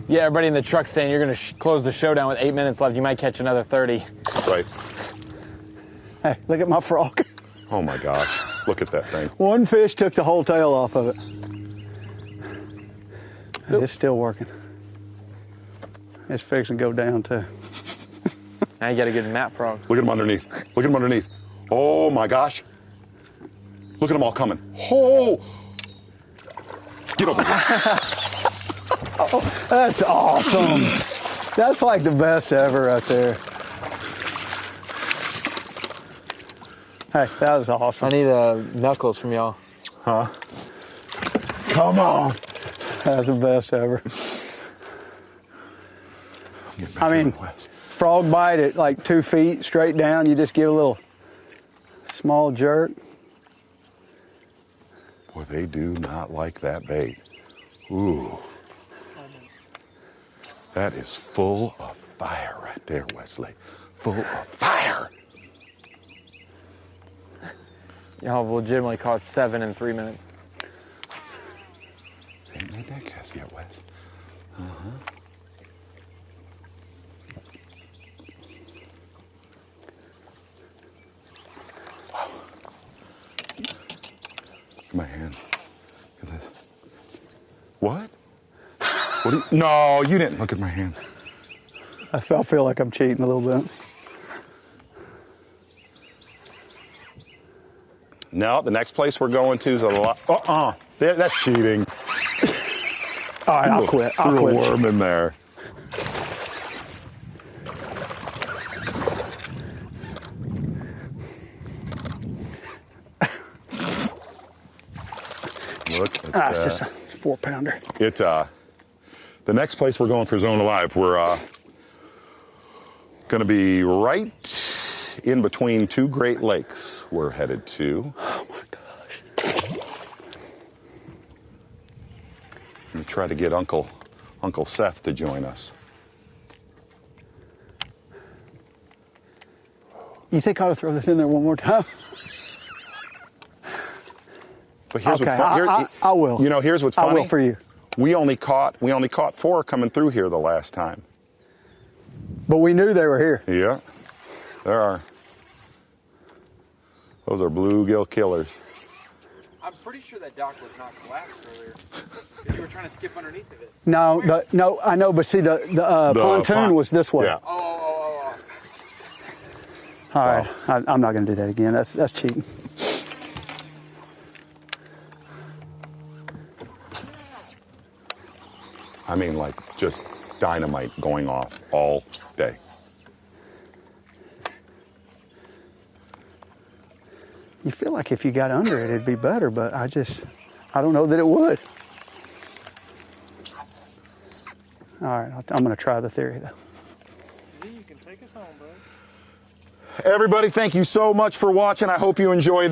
Yeah, everybody in the truck saying you're going to close the showdown with 8 minutes left. You might catch another 30. Right. Hey, look at my frog. Oh my gosh. Look at that thing. One fish took the whole tail off of it. It's still working. It's fixing to go down too. Now you got a good mat frog. Look at him underneath. Look at him underneath. Oh my gosh. Look at them all coming. Oh! Get over here. Oh, that's awesome. That's like the best ever right there. Hey, that was awesome. I need knuckles from y'all. Huh? Come on. That's the best ever. I mean, frog bite at like 2 feet straight down. You just give a little small jerk. Boy, they do not like that bait. Ooh. That is full of fire right there, Wesley. Full of fire. Y'all have legitimately caught 7 in 3 minutes. Ain't made that cast yet, Wes. Uh-huh. Wow. Look at my hand. Look at this. What? What do you, no, you didn't look at my hand. I feel like I'm cheating a little bit. No, the next place we're going to is a lot. That's cheating. All right, I'll quit. I'll Threw quit. a worm in there. Look at that. It's just a 4-pounder. It's the next place we're going for Zone Alive. We're going to be right in between two Great Lakes. We're headed to. Oh my gosh! I'm gonna try to get Uncle Seth to join us. You think I ought to throw this in there one more time? But here's Okay, what's fun. I will. You know, here's what's funny. I will for you. We only caught 4 coming through here the last time. But we knew they were here. Yeah, there are. Those are bluegill killers. I'm pretty sure that dock was not collapsed earlier. Because you were trying to skip underneath of it. No, I know, but see, the pontoon was this way. Yeah. Oh. All right, I'm not going to do that again. That's cheating. I mean, like, just dynamite going off all day. You feel like if you got under it, it'd be better, but I don't know that it would. All right, I'm going to try the theory, though. You can take us home, bud. Everybody, thank you so much for watching. I hope you enjoyed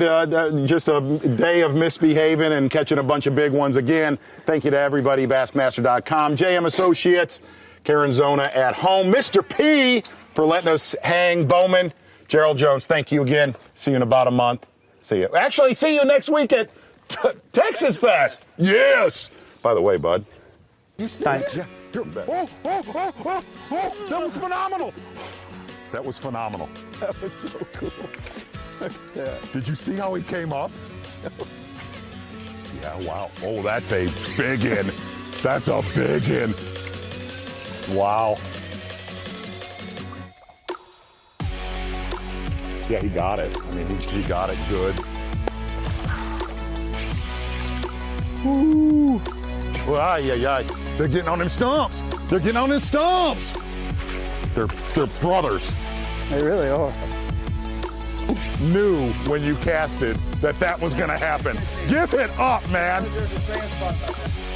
just a day of misbehaving and catching a bunch of big ones again. Thank you to everybody, Bassmaster.com, JM Associates, Karen Zona at home, Mr. P for letting us hang, Bowman, Gerald Jones, thank you again. See you in about a month. See you. Actually, see you next week at Texas Fest. Yes. By the way, bud. Thanks. You're back. That was phenomenal. That was phenomenal. That was so cool. Did you see how he came up? Yeah, wow. Oh, that's a big in. That's a big in. Wow. Yeah, he got it. I mean, he got it good. Woo. Well, yeah. They're getting on them stumps. They're getting on them stumps. They're brothers. They really are. Knew when you casted that was going to happen. Give it up, man. There's a sand spot back there.